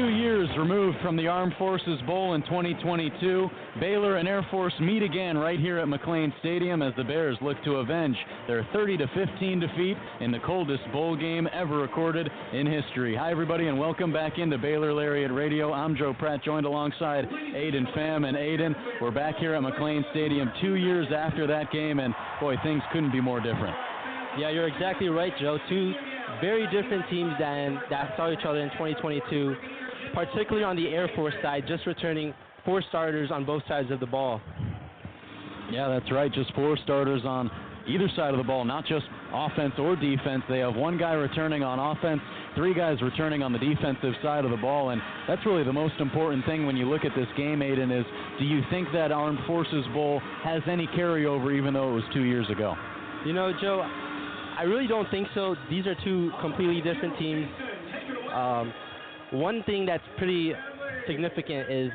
2 years removed from the Armed Forces Bowl in 2022, Baylor and Air Force meet again right here at McLean Stadium as the Bears look to avenge their 30-15 defeat in the coldest bowl game ever recorded in history. Hi, everybody, and welcome back into Baylor Lariat Radio. I'm Joe Pratt, joined alongside Aidan Pham. And Aidan, we're back here at McLean Stadium 2 years after that game, and boy, things couldn't be more different. Yeah, you're exactly right, Joe. Two very different teams that saw each other in 2022, particularly on the Air Force side, just returning 4 starters on both sides of the ball. Yeah, that's right, just 4 starters on either side of the ball, not just offense or defense. They have 1 guy returning on offense, 3 guys returning on the defensive side of the ball, and that's really the most important thing when you look at this game, Aidan, is do you think that Armed Forces Bowl has any carryover even though it was 2 years ago? You know, Joe, I really don't think so. These are 2 completely different teams. One thing that's pretty significant is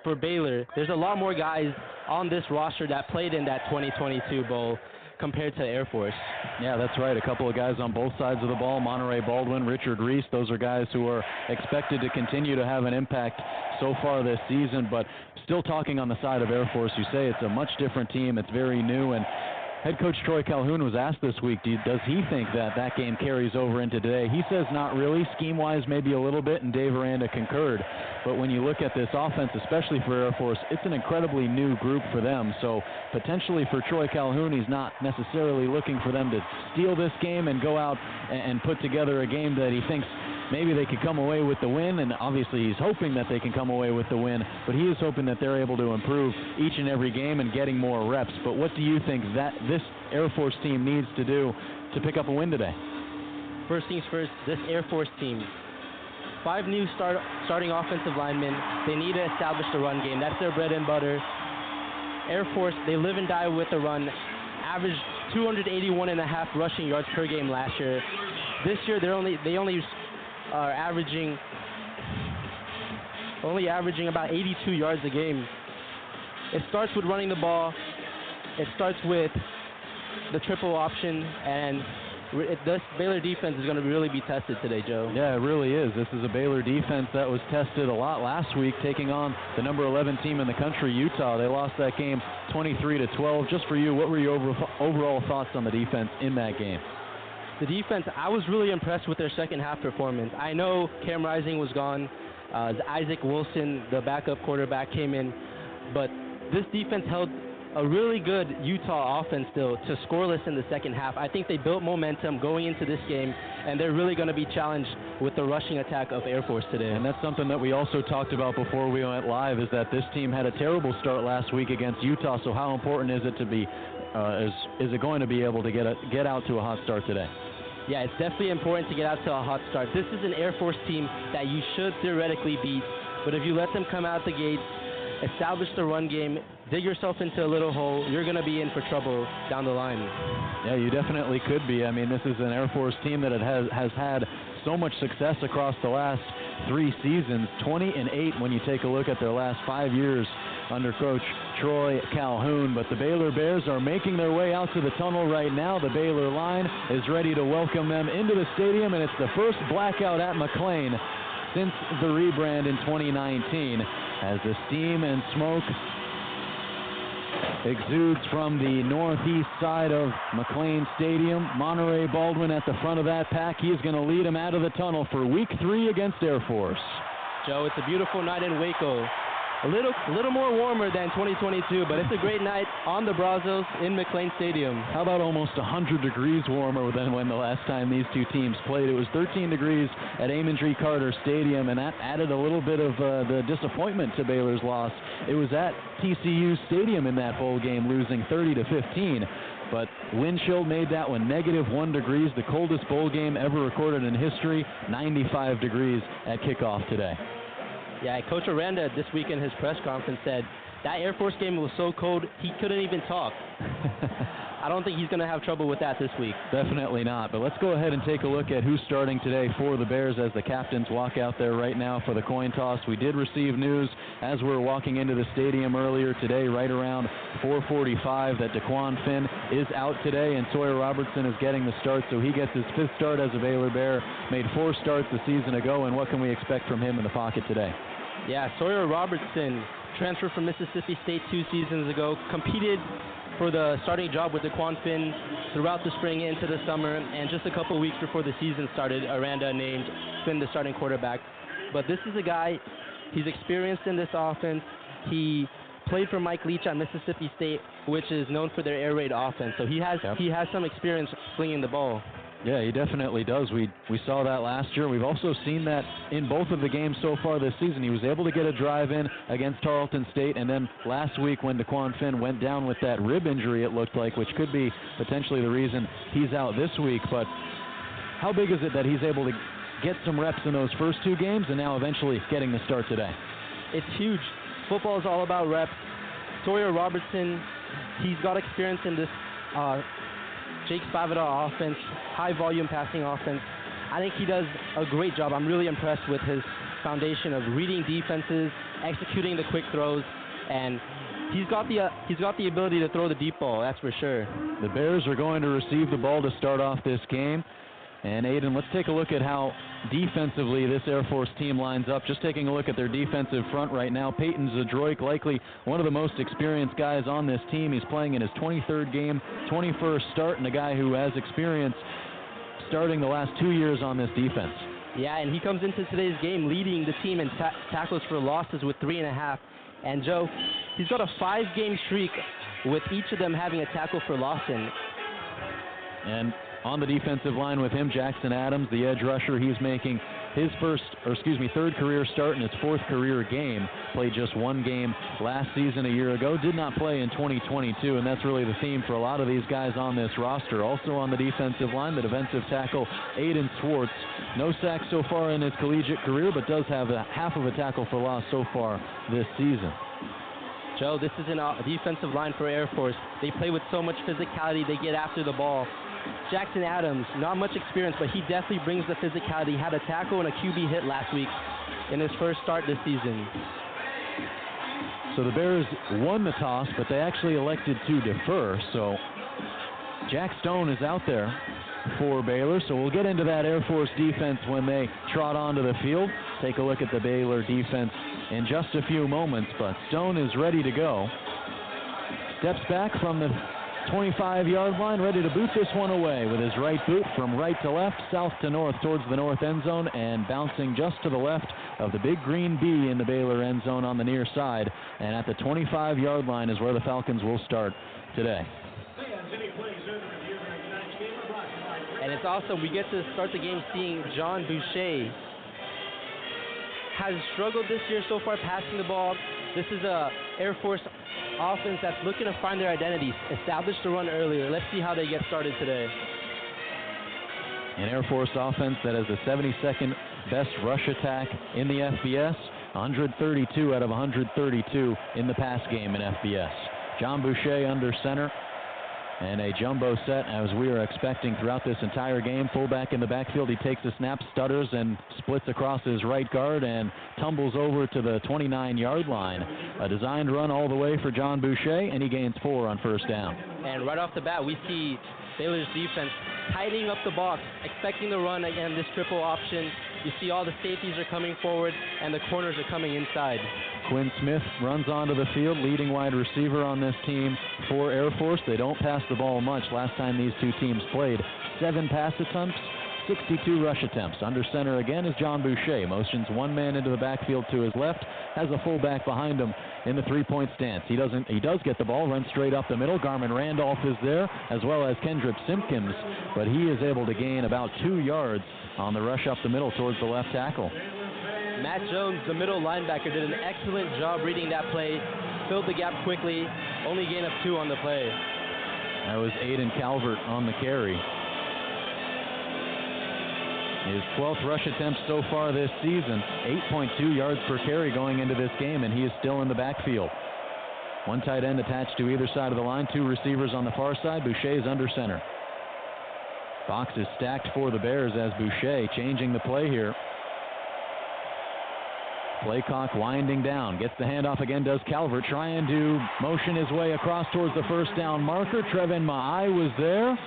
for Baylor, there's a lot more guys on this roster that played in that 2022 Bowl compared to Air Force. Yeah, that's right. A couple of guys on both sides of the ball, Monterey Baldwin, Richard Reese. Those are guys who are expected to continue to have an impact so far this season. But still talking on the side of Air Force, you say it's a much different team. It's very new, and head coach Troy Calhoun was asked this week, does he think that game carries over into today? He says not really. Scheme-wise, maybe a little bit, and Dave Aranda concurred. But when you look at this offense, especially for Air Force, it's an incredibly new group for them. So potentially for Troy Calhoun, he's not necessarily looking for them to steal this game and go out and put together a game that he thinks maybe they could come away with the win, and obviously he's hoping that they can come away with the win, but he is hoping that they're able to improve each and every game and getting more reps. But what do you think that this Air Force team needs to do to pick up a win today? First things first, this Air Force team, 5 new starting offensive linemen. They need to establish the run game. That's their bread and butter. Air Force, they live and die with the run. Averaged 281.5 rushing yards per game last year. This year, they only are averaging about 82 yards a game. It starts with running the ball. It starts with the triple option, and this Baylor defense is going to really be tested today, Joe. Yeah, it really is. This is a Baylor defense that was tested a lot last week, taking on the number 11 team in the country, Utah. They lost that game 23-12. Just for you, what were your overall thoughts on the defense in that game? The defense, I was really impressed with their second half performance. I know Cam Rising was gone. Isaac Wilson, the backup quarterback, came in. But this defense held a really good Utah offense still to scoreless in the second half. I think they built momentum going into this game, and they're really going to be challenged with the rushing attack of Air Force today. And that's something that we also talked about before we went live, is that this team had a terrible start last week against Utah. So how important is it to be is it going to be able to get out to a hot start today? Yeah, it's definitely important to get out to a hot start. This is an Air Force team that you should theoretically beat, but if you let them come out the gate, establish the run game, dig yourself into a little hole, you're going to be in for trouble down the line. Yeah, you definitely could be. I mean, this is an Air Force team that has had so much success across the last 3 seasons, 20-8 when you take a look at their last 5 years under Coach Troy Calhoun. But the Baylor Bears are making their way out to the tunnel right now. The Baylor line is ready to welcome them into the stadium, and it's the first blackout at McLean since the rebrand in 2019 as the steam and smoke exudes from the northeast side of McLean Stadium. Monterey Baldwin at the front of that pack. He's going to lead them out of the tunnel for Week 3 against Air Force. Joe, it's a beautiful night in Waco. A little more warmer than 2022, but it's a great night on the Brazos in McLean Stadium. How about almost 100 degrees warmer than when the last time these 2 teams played? It was 13 degrees at Amon G. Carter Stadium, and that added a little bit of the disappointment to Baylor's loss. It was at TCU Stadium in that bowl game, losing 30-15. But wind chill made that one -1 degrees, the coldest bowl game ever recorded in history, 95 degrees at kickoff today. Yeah, Coach Aranda this week in his press conference said that Air Force game was so cold he couldn't even talk. I don't think he's going to have trouble with that this week. Definitely not. But let's go ahead and take a look at who's starting today for the Bears as the captains walk out there right now for the coin toss. We did receive news as we were walking into the stadium earlier today, right around 4:45, that Daquan Finn is out today, and Sawyer Robertson is getting the start, so he gets his 5th start as a Baylor Bear. Made 4 starts a season ago, and what can we expect from him in the pocket today? Yeah, Sawyer Robertson transferred from Mississippi State 2 seasons ago, competed for the starting job with Daquan Finn throughout the spring into the summer, and just a couple weeks before the season started, Aranda named Finn the starting quarterback. But this is a guy, he's experienced in this offense. He played for Mike Leach at Mississippi State, which is known for their air raid offense. So he has some experience slinging the ball. Yeah, he definitely does. We saw that last year. We've also seen that in both of the games so far this season. He was able to get a drive in against Tarleton State, and then last week when Daquan Finn went down with that rib injury, it looked like, which could be potentially the reason he's out this week. But how big is it that he's able to get some reps in those first 2 games and now eventually getting the start today? It's huge. Football is all about reps. Sawyer Robertson, he's got experience in this Jake Spavital offense, high-volume passing offense. I think he does a great job. I'm really impressed with his foundation of reading defenses, executing the quick throws, and he's got the ability to throw the deep ball, that's for sure. The Bears are going to receive the ball to start off this game. And Aidan, let's take a look at how defensively this Air Force team lines up. Just taking a look at their defensive front right now. Peyton Zadroik, likely one of the most experienced guys on this team. He's playing in his 23rd game, 21st start, and a guy who has experience starting the last 2 years on this defense. Yeah, and he comes into today's game leading the team in tackles for losses with 3.5. And Joe, he's got a 5-game streak with each of them having a tackle for loss in. And on the defensive line with him, Jackson Adams, the edge rusher. He's making his 3rd career start in his 4th career game. Played just 1 game last season a year ago. Did not play in 2022, and that's really the theme for a lot of these guys on this roster. Also on the defensive line, the defensive tackle, Aiden Swartz. No sacks so far in his collegiate career, but does have half of a tackle for loss so far this season. Joe, this is a defensive line for Air Force. They play with so much physicality. They get after the ball. Jackson Adams, not much experience, but he definitely brings the physicality. He had a tackle and a QB hit last week in his first start this season. So the Bears won the toss, but they actually elected to defer. So Jack Stone is out there for Baylor. So we'll get into that Air Force defense when they trot onto the field. Take a look at the Baylor defense in just a few moments, but Stone is ready to go. Steps back from the 25-yard line, ready to boot this one away with his right boot from right to left, south to north towards the north end zone, and bouncing just to the left of the big green B in the Baylor end zone on the near side. And at the 25-yard line is where the Falcons will start today. And it's awesome. We get to start the game seeing John Boucher. Has struggled this year so far passing the ball. This is a Air Force offense that's looking to find their identity, establish the run earlier. Let's see how they get started today. An Air Force offense that has the 72nd best rush attack in the FBS, 132 out of 132 in the pass game in FBS. John Boucher under center, and a jumbo set as we are expecting throughout this entire game. Fullback in the backfield, he takes a snap, stutters, and splits across his right guard and tumbles over to the 29-yard line. A designed run all the way for John Boucher, and he gains 4 on first down. And right off the bat, we see Baylor's defense tightening up the box, expecting the run again, this triple option. You see all the safeties are coming forward, and the corners are coming inside. Quinn Smith runs onto the field, leading wide receiver on this team for Air Force. They don't pass the ball much. Last time these two teams played, 7 pass attempts, 62 rush attempts. Under center again is John Boucher. Motions one man into the backfield to his left, has a fullback behind him in the 3-point stance. He does get the ball, runs straight up the middle. Garmin Randolph is there, as well as Kendrick Simpkins, but he is able to gain about 2 yards on the rush up the middle towards the left tackle. Matt Jones, the middle linebacker, did an excellent job reading that play, filled the gap quickly, only gain of 2 on the play. That was Aiden Calvert on the carry. His 12th rush attempt so far this season, 8.2 yards per carry going into this game, and he is still in the backfield. One tight end attached to either side of the line, two receivers on the far side. Boucher is under center. Box is stacked for the Bears as Boucher changing the play here. Play clock winding down. Gets the handoff again, does Calvert, trying to motion his way across towards the first down marker. Trevin Ma'ai was there.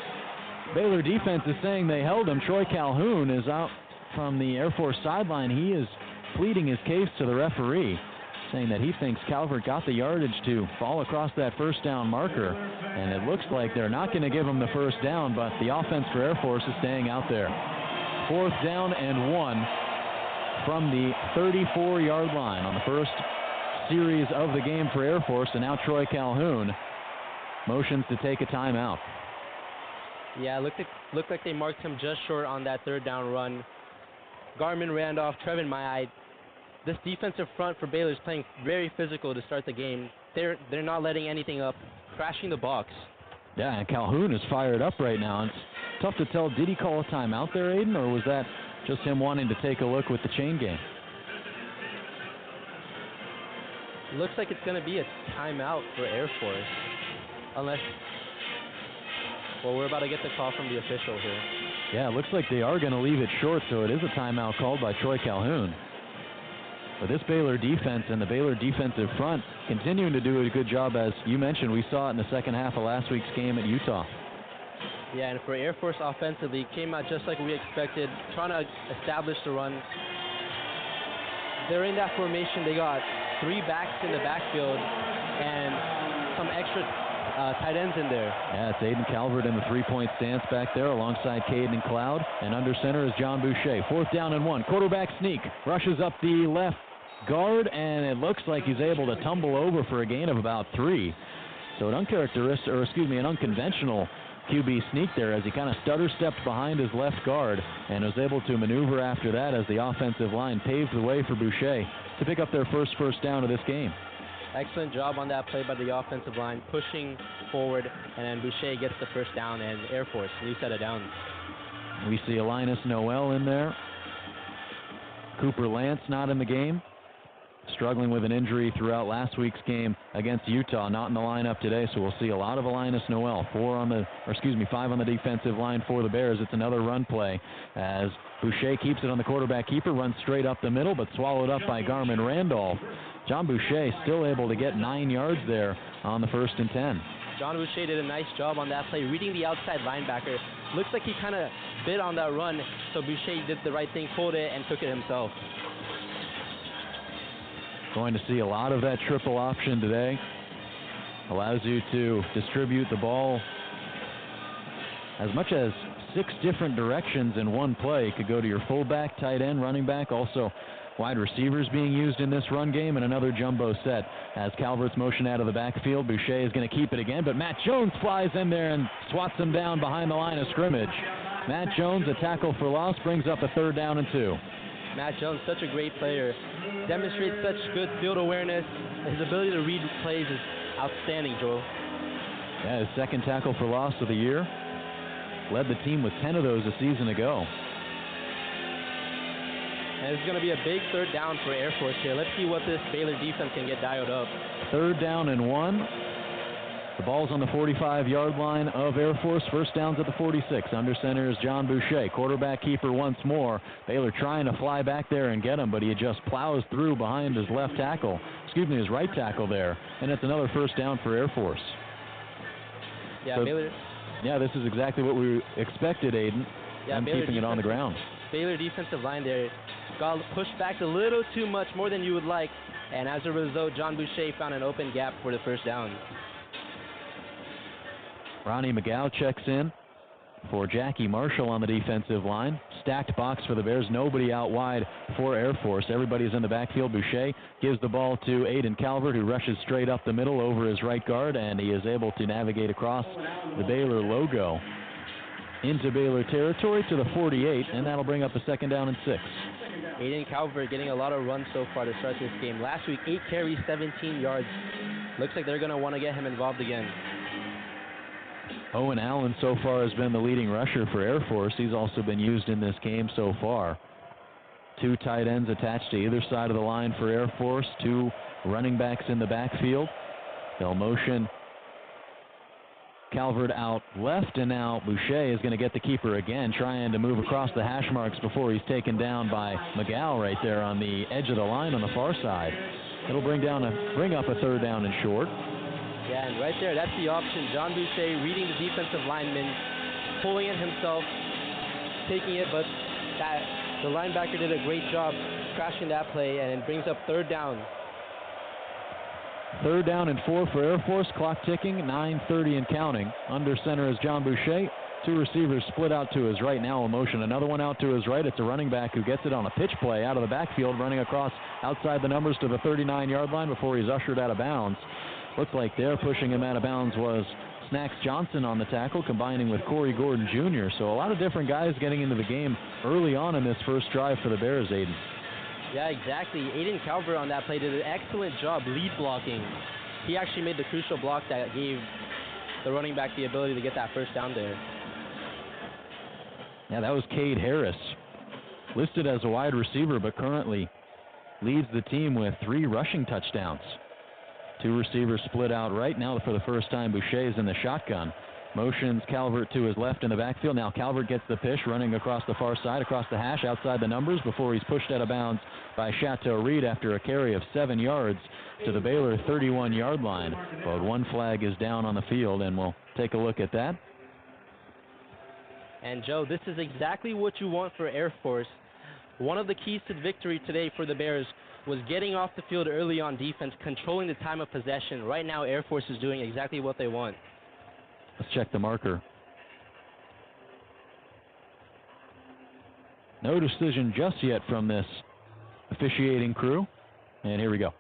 Baylor defense is saying they held him. Troy Calhoun is out from the Air Force sideline. He is pleading his case to the referee, saying that he thinks Calvert got the yardage to fall across that first down marker. And it looks like they're not going to give him the first down, but the offense for Air Force is staying out there. 4th down and 1 from the 34-yard line on the first series of the game for Air Force. And now Troy Calhoun motions to take a timeout. Yeah, it looked like they marked him just short on that 3rd down run. Garmin Randolph, Trevin Ma'ai. This defensive front for Baylor is playing very physical to start the game. They're not letting anything up, crashing the box. Yeah, and Calhoun is fired up right now. It's tough to tell. Did he call a timeout there, Aiden, or was that just him wanting to take a look with the chain game? Looks like it's going to be a timeout for Air Force. Unless, well, we're about to get the call from the official here. Yeah, it looks like they are going to leave it short, so it is a timeout called by Troy Calhoun. But this Baylor defense and the Baylor defensive front continuing to do a good job. As you mentioned, we saw it in the second half of last week's game at Utah. Yeah, and for Air Force offensively, came out just like we expected, trying to establish the run. They're in that formation. They got 3 backs in the backfield and some extra tight ends in there. Yeah, it's Aiden Calvert in the 3-point stance back there alongside Caden Cloud. And under center is John Boucher. 4th down and 1. Quarterback sneak. Rushes up the left guard, and it looks like he's able to tumble over for a gain of about 3. So an unconventional QB sneak there as he kind of stutter-stepped behind his left guard and was able to maneuver after that as the offensive line paved the way for Boucher to pick up their first down of this game. Excellent job on that play by the offensive line, pushing forward, and then Boucher gets the first down, and Air Force, new set of downs. We see Linus Noel in there. Cooper Lance not in the game. Struggling with an injury throughout last week's game against Utah, not in the lineup today, so we'll see a lot of Linus Noel. 5 on the defensive line for the Bears. It's another run play as Boucher keeps it on the quarterback keeper, runs straight up the middle, but swallowed up by Garmin Randolph. John Boucher still able to get 9 yards there on the 1st and 10. John Boucher did a nice job on that play, reading the outside linebacker. Looks like he kind of bit on that run, so Boucher did the right thing, pulled it, and took it himself. Going to see a lot of that triple option today. Allows you to distribute the ball as much as 6 different directions in one play. It could go to your fullback, tight end, running back, also wide receivers being used in this run game, and another jumbo set as Calvert's motion out of the backfield. Boucher is going to keep it again, but Matt Jones flies in there and swats him down behind the line of scrimmage. Matt Jones, a tackle for loss, brings up a 3rd down and 2. Matt Jones, such a great player, demonstrates such good field awareness. His ability to read plays is outstanding, Joel. Yeah, his 2nd tackle for loss of the year. Led the team with 10 of those a season ago. And it's going to be a big 3rd down for Air Force here. Let's see what this Baylor defense can get dialed up. 3rd down and 1. The ball's on the 45-yard line of Air Force. First down's at the 46. Under center is John Boucher. Quarterback keeper once more. Baylor trying to fly back there and get him, but he just plows through behind his his right tackle there. And it's another 1st down for Air Force. Yeah, so, Baylor. Yeah, this is exactly what we expected, Aiden. Yeah, keeping it on the ground. Baylor defensive line there got pushed back a little too much, more than you would like. And as a result, John Boucher found an open gap for the 1st down. Ronnie McGow checks in for Jackie Marshall on the defensive line. Stacked box for the Bears. Nobody out wide for Air Force. Everybody's in the backfield. Boucher gives the ball to Aiden Calvert, who rushes straight up the middle over his right guard, and he is able to navigate across the Baylor logo into Baylor territory to the 48, and that'll bring up a 2nd down and 6. Aiden Calvert getting a lot of runs so far to start this game. Last week, 8 carries, 17 yards. Looks like they're going to want to get him involved again. Owen Allen so far has been the leading rusher for Air Force. He's also been used in this game so far. 2 tight ends attached to either side of the line for Air Force. 2 running backs in the backfield. They'll motion Calvert out left, and now Boucher is going to get the keeper again, trying to move across the hash marks before he's taken down by McGow right there on the edge of the line on the far side. It'll bring up a third down and short. Yeah, and right there, that's the option. John Boucher reading the defensive lineman, pulling it himself, taking it, but the linebacker did a great job crashing that play, and it brings up third down. Third down and 4 for Air Force, clock ticking, 9:30 and counting. Under center is John Boucher. Two receivers split out to his right, now a motion. Another one out to his right. It's a running back who gets it on a pitch play out of the backfield, running across outside the numbers to the 39-yard line before he's ushered out of bounds. Looks like they're pushing him out of bounds was Snacks Johnson on the tackle, combining with Corey Gordon Jr. So a lot of different guys getting into the game early on in this first drive for the Bears, Aiden. Yeah, exactly. Aidan Calvert on that play did an excellent job lead blocking. He actually made the crucial block that gave the running back the ability to get that first down there. Yeah, that was Cade Harris, listed as a wide receiver, but currently leads the team with 3 rushing touchdowns. Two receivers split out right now. For the first time, Boucher is in the shotgun. Motions Calvert to his left in the backfield. Now Calvert gets the pitch, running across the far side, across the hash, outside the numbers, before he's pushed out of bounds by Chateau Reed after a carry of 7 yards to the Baylor 31-yard line. But one flag is down on the field, and we'll take a look at that. And Joe, this is exactly what you want for Air Force. One of the keys to victory today for the Bears was getting off the field early on defense, controlling the time of possession. Right now, Air Force is doing exactly what they want. Let's check the marker. No decision just yet from this officiating crew. And here we go.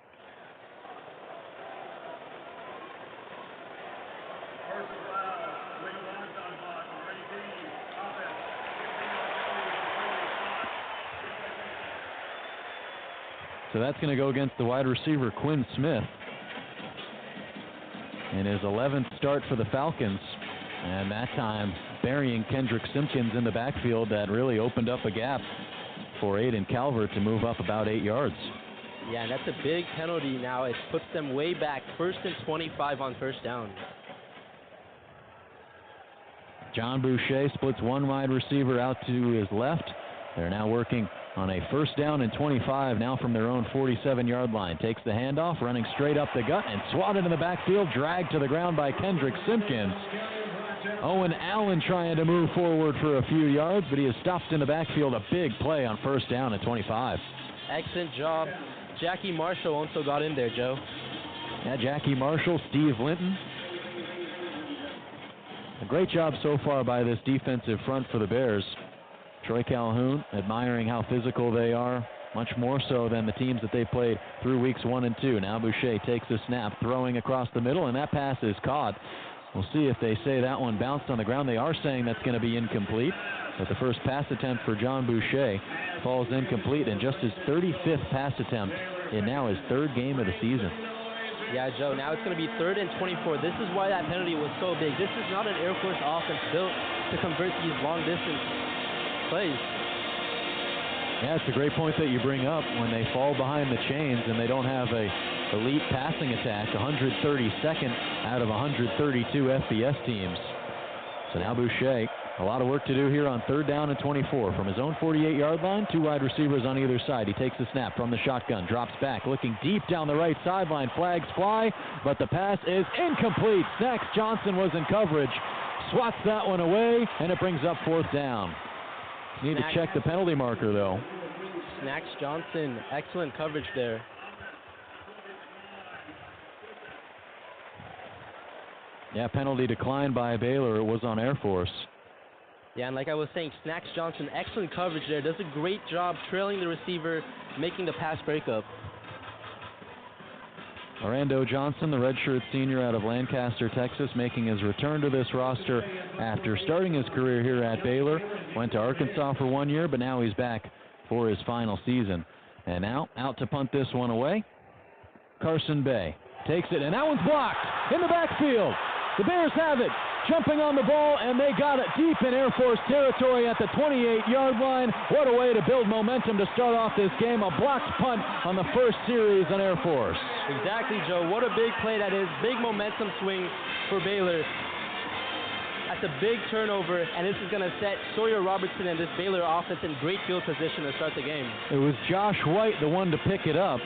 So that's going to go against the wide receiver, Quinn Smith, in his 11th start for the Falcons. And that time, burying Kendrick Simpkins in the backfield, that really opened up a gap for Aidan Calvert to move up about 8 yards. Yeah, and that's a big penalty now. It puts them way back, 1st and 25 on first down. John Boucher splits one wide receiver out to his left. They're now working on a 1st down and 25 now from their own 47-yard line. Takes the handoff, running straight up the gut and swatted in the backfield, dragged to the ground by Kendrick Simpkins. Owen Allen trying to move forward for a few yards, but he is stopped in the backfield. A big play on 1st down at 25. Excellent job. Jackie Marshall also got in there, Joe. Yeah, Jackie Marshall, Steve Linton. A great job so far by this defensive front for the Bears. Troy Calhoun admiring how physical they are, much more so than the teams that they played through weeks 1 and 2. Now Boucher takes a snap, throwing across the middle, and that pass is caught. We'll see if they say that one bounced on the ground. They are saying that's going to be incomplete. But the first pass attempt for John Boucher falls incomplete, and just his 35th pass attempt in now his 3rd game of the season. Yeah, Joe, now it's going to be 3rd and 24. This is why that penalty was so big. This is not an Air Force offense built to convert these long-distance plays. Yeah, it's a great point that you bring up. When they fall behind the chains and they don't have a elite passing attack, 132nd out of 132 FBS teams. So now Boucher, a lot of work to do here on 3rd down and 24 from his own 48-yard line. 2 wide receivers on either side. He takes the snap from the shotgun, drops back, looking deep down the right sideline. Flags fly, but the pass is incomplete. Snacks Johnson was in coverage, swats that one away, and it brings up 4th down. Need to check the penalty marker, though. Snacks Johnson, excellent coverage there. Yeah, penalty declined by Baylor. It was on Air Force. Yeah, and like I was saying, Snacks Johnson, excellent coverage there. Does a great job trailing the receiver, making the pass breakup. Orlando Johnson, the redshirt senior out of Lancaster, Texas, making his return to this roster after starting his career here at Baylor. Went to Arkansas for 1 year, but now he's back for his final season. And now, out to punt this one away, Carson Bay takes it, and that one's blocked in the backfield. The Bears have it. jumping on the ball, and they got it deep in Air Force territory at the 28-yard line. What a way to build momentum to start off this game. A blocked punt on the first series on Air Force. Exactly, Joe. What a big play that is. Big momentum swing for Baylor. That's a big turnover, and this is going to set Sawyer Robertson and this Baylor offense in great field position to start the game. It was Josh White, the one to pick it up.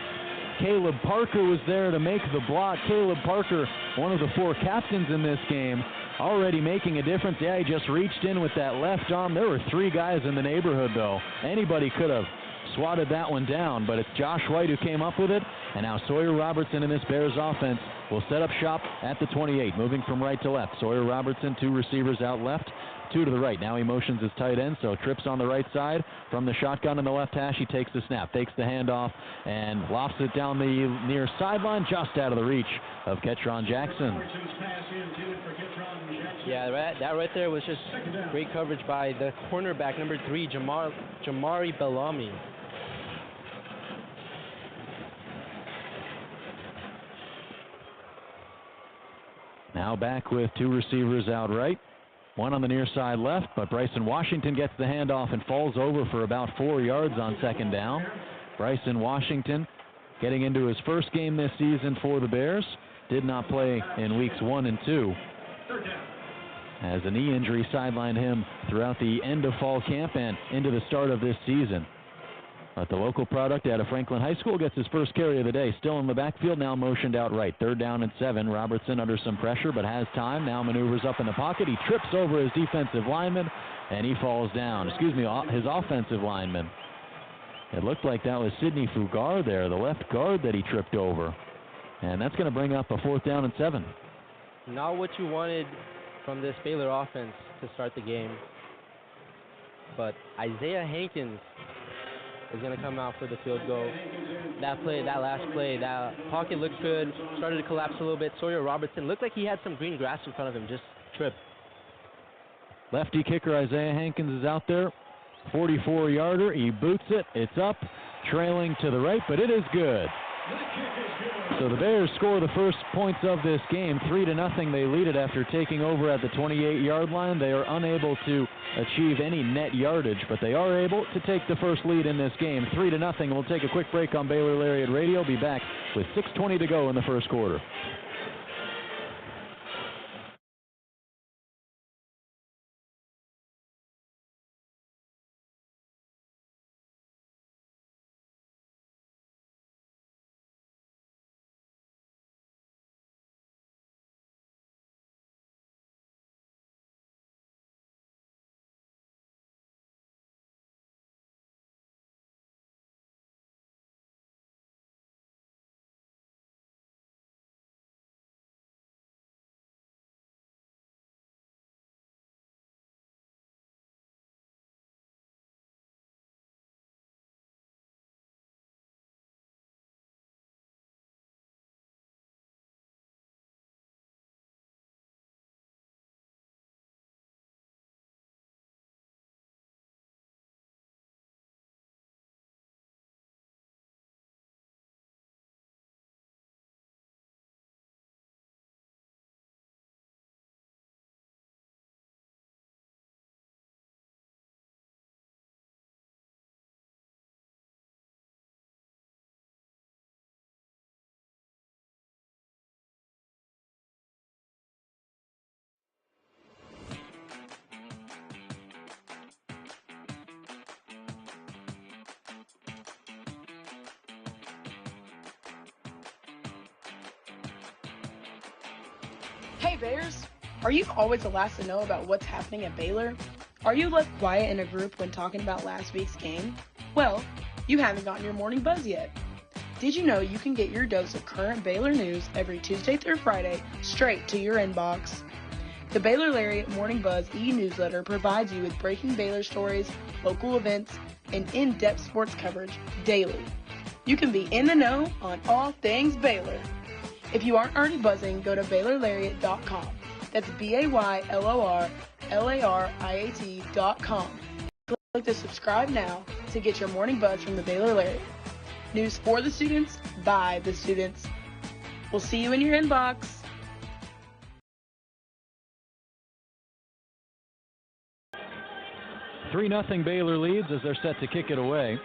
Caleb Parker was there to make the block. Caleb Parker, one of the 4 captains in this game, already making a difference. Yeah, he just reached in with that left arm. There were 3 guys in the neighborhood, though. Anybody could have swatted that one down, but it's Josh White who came up with it, and now Sawyer Robertson in this Bears offense will set up shop at the 28, moving from right to left. Sawyer Robertson, 2 receivers out left, 2 to the right. Now he motions his tight end, so trips on the right side. From the shotgun in the left hash, he takes the snap, takes the handoff, and lofts it down the near sideline, just out of the reach of Ketron Jackson. Yeah, that right there was just great coverage by the cornerback, number 3, Jamari Bellamy. Now back with 2 receivers out right. 1 on the near side left, but Bryson Washington gets the handoff and falls over for about 4 yards on second down. Bryson Washington getting into his first game this season for the Bears. Did not play in weeks 1 and 2. As a knee injury sidelined him throughout the end of fall camp and into the start of this season. But the local product out of Franklin High School gets his first carry of the day. Still in the backfield, now motioned out right. 3rd down and 7. Robertson under some pressure, but has time. Now maneuvers up in the pocket. He trips over his defensive lineman, and he falls down. His offensive lineman. It looked like that was Sidney Fugar there, the left guard that he tripped over. And that's going to bring up a 4th down and 7. Not what you wanted from this Baylor offense to start the game. But Isaiah Hankins is going to come out for the field goal. That last play, that pocket looked good, started to collapse a little bit. Sawyer Robertson looked like he had some green grass in front of him, just tripped. Lefty kicker Isaiah Hankins is out there. 44-yarder, he boots it, it's up, trailing to the right, but it is good. So the Bears score the first points of this game. 3-0 they lead it after taking over at the 28-yard line. They are unable to achieve any net yardage, but they are able to take the first lead in this game. 3-0. We'll take a quick break on Baylor Lariat Radio. Be back with 6:20 to go in the first quarter. Hey Bears, are you always the last to know about what's happening at Baylor? Are you left quiet in a group when talking about last week's game? Well, you haven't gotten your morning buzz yet. Did you know you can get your dose of current Baylor news every Tuesday through Friday straight to your inbox? The Baylor Lariat Morning Buzz e-newsletter provides you with breaking Baylor stories, local events, and in-depth sports coverage daily. You can be in the know on all things Baylor. If you aren't already buzzing, go to BaylorLariat.com. That's BaylorLariat.com. Click the subscribe now to get your morning buzz from the Baylor Lariat. News for the students, by the students. We'll see you in your inbox. 3-0 Baylor leads as they're set to kick it away.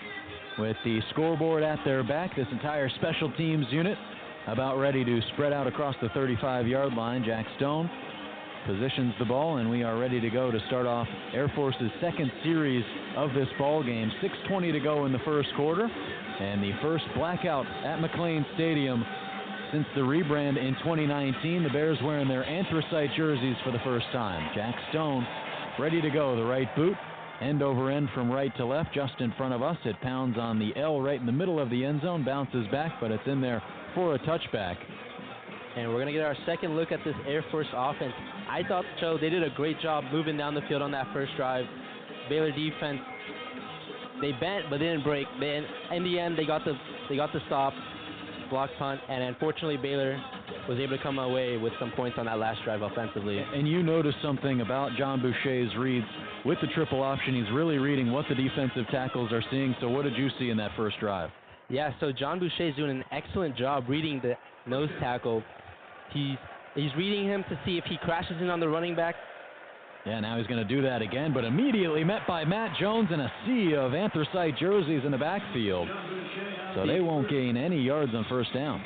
With the scoreboard at their back, this entire special teams unit about ready to spread out across the 35-yard line. Jack Stone positions the ball, and we are ready to go to start off Air Force's second series of this ball game. 6:20 to go in the first quarter, and the first blackout at McLean Stadium since the rebrand in 2019. The Bears wearing their anthracite jerseys for the first time. Jack Stone ready to go. The right boot, end over end from right to left, just in front of us. It pounds on the L right in the middle of the end zone, bounces back, but it's in there for a touchback. And we're going to get our second look at this Air Force offense. I thought, Joe, they did a great job moving down the field on that first drive. Baylor defense, they bent but they didn't break. In the end, they got the stop, block punt, and unfortunately Baylor was able to come away with some points on that last drive offensively. And you noticed something about John Boucher's reads with the triple option. He's really reading what the defensive tackles are seeing. So what did you see in that first drive? Yeah, so John Boucher is doing an excellent job reading the nose tackle. He's reading him to see if he crashes in on the running back. Yeah, now he's going to do that again, but immediately met by Matt Jones and a sea of anthracite jerseys in the backfield. So they won't gain any yards on first down.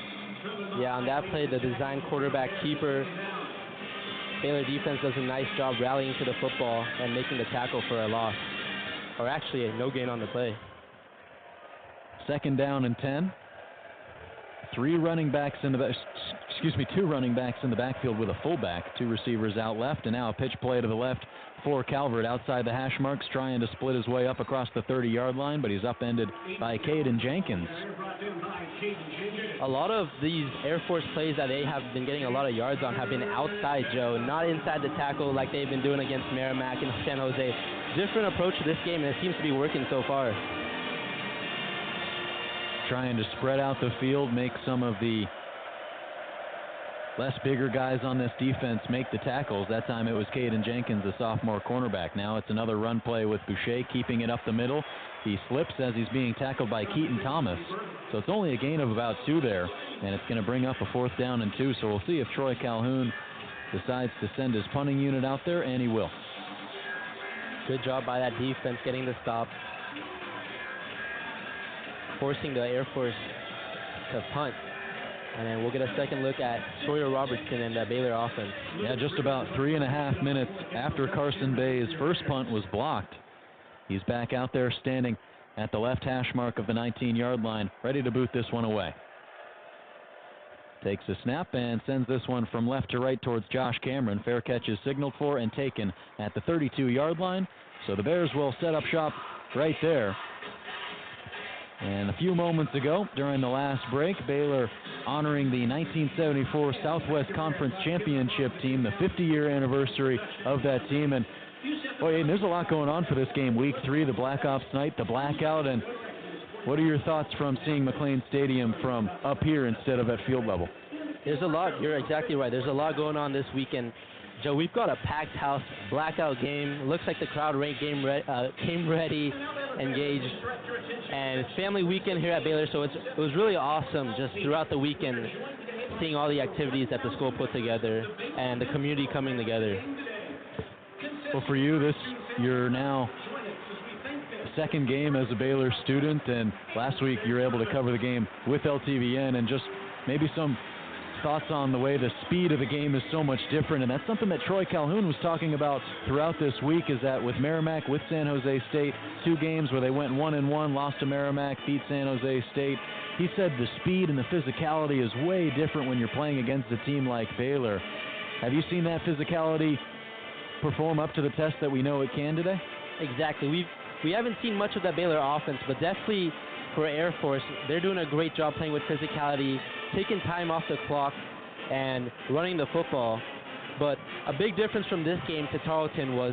Yeah, on that play, the design quarterback keeper, Baylor defense does a nice job rallying to the football and making the tackle for a loss. Or actually, a no gain on the play. Second down and 10. Two running backs in the backfield with a fullback. Two receivers out left, and now a pitch play to the left for Calvert outside the hash marks, trying to split his way up across the 30-yard line, but he's upended by Caden Jenkins. A lot of these Air Force plays that they have been getting a lot of yards on have been outside, Joe, not inside the tackle like they've been doing against Merrimack and San Jose. Different approach to this game, and it seems to be working so far. Trying to spread out the field, make some of the less bigger guys on this defense make the tackles. That time it was Caden Jenkins, the sophomore cornerback. Now it's another run play with Boucher keeping it up the middle. He slips as he's being tackled by Keaton Thomas. So it's only a gain of about 2 there, and it's going to bring up a 4th down and 2. So we'll see if Troy Calhoun decides to send his punting unit out there, and he will. Good job by that defense getting the stop, forcing the Air Force to punt. And then we'll get a second look at Sawyer Robertson and the Baylor offense. Yeah, just about 3.5 minutes after Carson Bay's first punt was blocked. He's back out there standing at the left hash mark of the 19-yard line, ready to boot this one away. Takes a snap and sends this one from left to right towards Josh Cameron. Fair catch is signaled for and taken at the 32-yard line. So the Bears will set up shop right there. And a few moments ago, during the last break, Baylor honoring the 1974 Southwest Conference Championship team, the 50-year anniversary of that team. And boy, Aiden, there's a lot going on for this game. Week 3, the Black Ops night, the blackout. And what are your thoughts from seeing McLean Stadium from up here instead of at field level? There's a lot. You're exactly right. There's a lot going on this weekend. Joe, we've got a packed house, blackout game. Looks like the crowd came ready, engaged. And it's family weekend here at Baylor, so it was really awesome just throughout the weekend seeing all the activities that the school put together and the community coming together. Well, for you, you're now second game as a Baylor student, and last week you were able to cover the game with LTVN, and just maybe some thoughts on the way the speed of the game is so much different. And that's something that Troy Calhoun was talking about throughout this week, is that with Merrimack, with San Jose State, 2 games where they went 1-1, lost to Merrimack, beat San Jose State. He said the speed and the physicality is way different when you're playing against a team like Baylor. Have you seen that physicality perform up to the test that we know it can today? Exactly. We haven't seen much of that Baylor offense, but definitely for Air Force, they're doing a great job playing with physicality, taking time off the clock, and running the football. But a big difference from this game to Tarleton was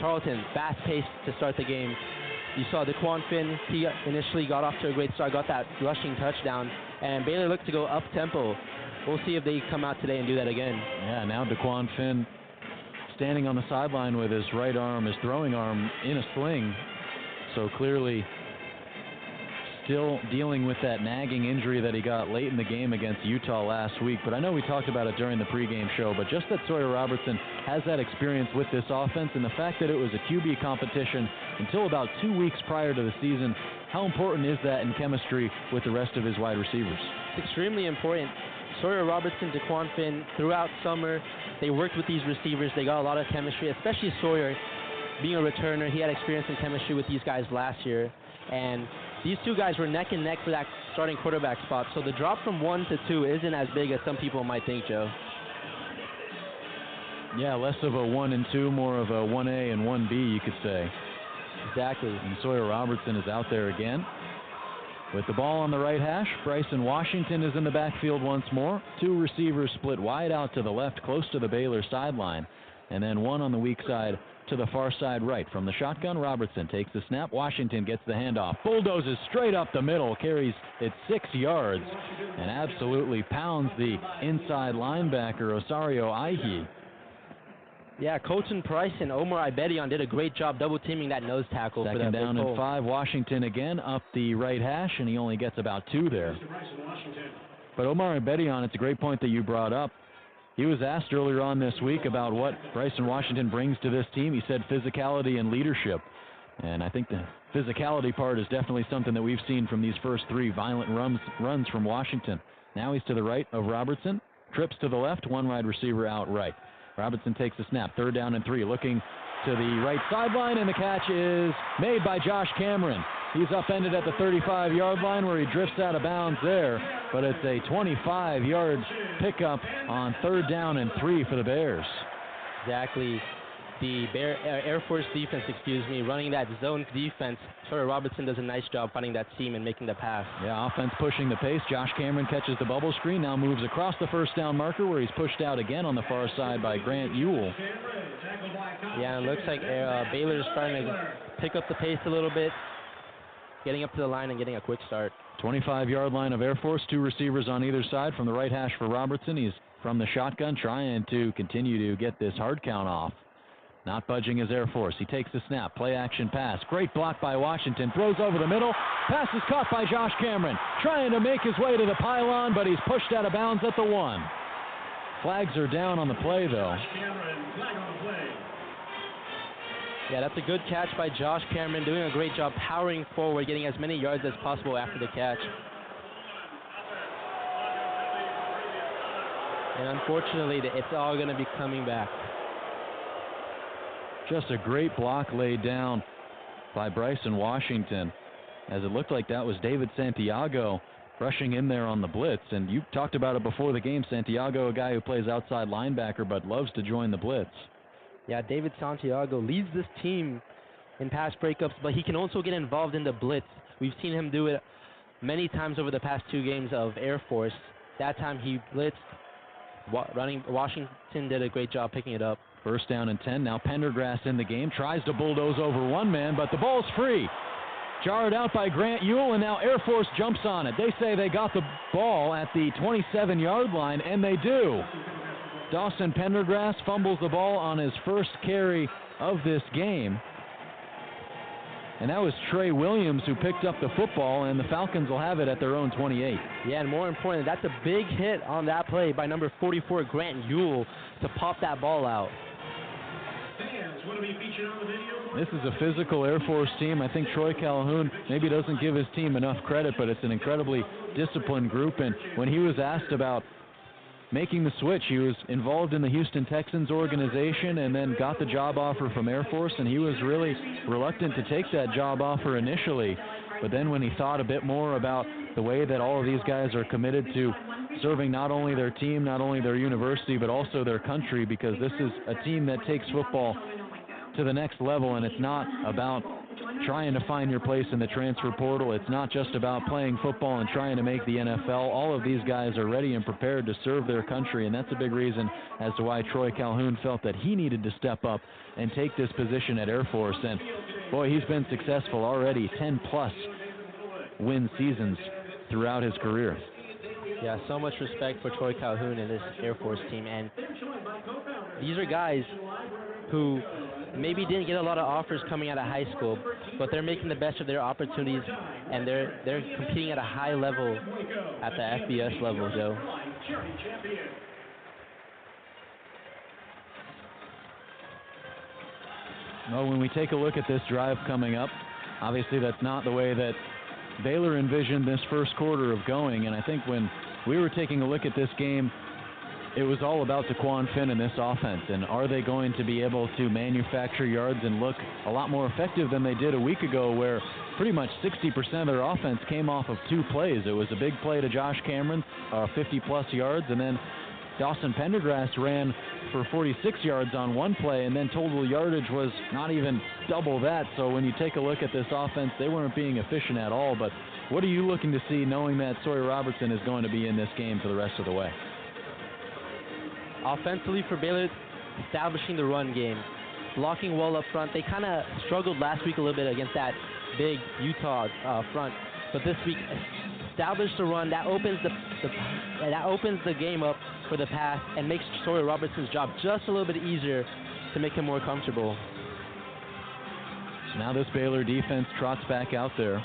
Tarleton fast-paced to start the game. You saw DeQuan Finn, he initially got off to a great start, got that rushing touchdown, and Baylor looked to go up-tempo. We'll see if they come out today and do that again. Yeah, now DeQuan Finn standing on the sideline with his right arm, his throwing arm, in a sling. So clearly still dealing with that nagging injury that he got late in the game against Utah last week. But I know we talked about it during the pregame show, but just that Sawyer Robertson has that experience with this offense, and the fact that it was a QB competition until about 2 weeks prior to the season, how important is that in chemistry with the rest of his wide receivers? It's extremely important. Sawyer Robertson, Daquan Finn, throughout summer, they worked with these receivers. They got a lot of chemistry, especially Sawyer. Being a returner, he had experience in chemistry with these guys last year. And these two guys were neck and neck for that starting quarterback spot. So the drop from 1 to 2 isn't as big as some people might think, Joe. Yeah, less of a 1 and 2, more of a 1A and 1B, you could say. Exactly. And Sawyer Robertson is out there again. With the ball on the right hash, Bryson Washington is in the backfield once more. 2 receivers split wide out to the left, close to the Baylor sideline. And then 1 on the weak side to the far side right. From the shotgun, Robertson takes the snap. Washington gets the handoff. Bulldozes straight up the middle, carries it 6 yards, and absolutely pounds the inside linebacker, Osario Aihi. Yeah, Colton Price and Omar Ibedion did a great job double-teaming that nose tackle. Second down and 5. Washington again up the right hash, and he only gets about 2 there. But Omar Ibedion, it's a great point that you brought up. He was asked earlier on this week about what Bryson Washington brings to this team. He said physicality and leadership. And I think the physicality part is definitely something that we've seen from these first 3 violent runs from Washington. Now he's to the right of Robertson, trips to the left, 1 wide receiver out right. Robertson takes the snap, 3rd down and 3, looking to the right sideline, and the catch is made by Josh Cameron. He's upended at the 35-yard line where he drifts out of bounds there, but it's a 25-yard pickup on 3rd down and 3 for the Bears. Exactly. The Air Force defense, running that zone defense. Sawyer Robertson does a nice job finding that seam and making the pass. Yeah, offense pushing the pace. Josh Cameron catches the bubble screen, now moves across the 1st down marker where he's pushed out again on the far side by Grant Ewell. Yeah, and it looks like Baylor is trying to pick up the pace a little bit, getting up to the line and getting a quick start. 25-yard line of Air Force, 2 receivers on either side. From the right hash for Robertson, he's from the shotgun trying to continue to get this hard count off. Not budging his Air Force. He takes the snap. Play action pass. Great block by Washington. Throws over the middle. Pass is caught by Josh Cameron. Trying to make his way to the pylon, but he's pushed out of bounds at the 1. Flags are down on the play, though. Yeah, that's a good catch by Josh Cameron, doing a great job powering forward, getting as many yards as possible after the catch. And unfortunately, it's all going to be coming back. Just a great block laid down by Bryson Washington, as it looked like that was David Santiago rushing in there on the blitz. And you talked about it before the game. Santiago, a guy who plays outside linebacker but loves to join the blitz. Yeah, David Santiago leads this team in pass breakups, but he can also get involved in the blitz. We've seen him do it many times over the past 2 games of Air Force. That time he blitzed. Washington did a great job picking it up. 1st down and 10. Now Pendergrass in the game. Tries to bulldoze over 1 man, but the ball's free. Jarred out by Grant Ewell, and now Air Force jumps on it. They say they got the ball at the 27-yard line, and they do. Dawson Pendergrass fumbles the ball on his first carry of this game. And that was Trey Williams who picked up the football, and the Falcons will have it at their own 28. Yeah, and more importantly, that's a big hit on that play by number 44, Grant Ewell, to pop that ball out. This is a physical Air Force team. I think Troy Calhoun maybe doesn't give his team enough credit, but it's an incredibly disciplined group. And when he was asked about making the switch, he was involved in the Houston Texans organization and then got the job offer from Air Force, and he was really reluctant to take that job offer initially. But then when he thought a bit more about the way that all of these guys are committed to serving not only their team, not only their university, but also their country, because this is a team that takes football to the next level, and it's not about trying to find your place in the transfer portal. It's not just about playing football and trying to make the NFL. All of these guys are ready and prepared to serve their country, and that's a big reason as to why Troy Calhoun felt that he needed to step up and take this position at Air Force. And boy, he's been successful already, 10-plus win seasons throughout his career. Yeah, so much respect for Troy Calhoun and this Air Force team. And these are guys who maybe didn't get a lot of offers coming out of high school, but they're making the best of their opportunities, and they're competing at a high level at the FBS level, Joe. Well, when we take a look at this drive coming up, obviously that's not the way that Baylor envisioned this first quarter of going, and I think when we were taking a look at this game, it was all about Taquan Finn and this offense, and are they going to be able to manufacture yards and look a lot more effective than they did a week ago, where pretty much 60% of their offense came off of 2 plays. It was a big play to Josh Cameron, 50-plus yards, and then Dawson Pendergrass ran for 46 yards on 1 play, and then total yardage was not even double that. So when you take a look at this offense, they weren't being efficient at all. But what are you looking to see, knowing that Sawyer Robertson is going to be in this game for the rest of the way? Offensively for Baylor, establishing the run game, blocking well up front. They kind of struggled last week a little bit against that big Utah front, but this week establish the run. That opens the game up for the pass and makes Sawyer Robertson's job just a little bit easier to make him more comfortable. So now this Baylor defense trots back out there.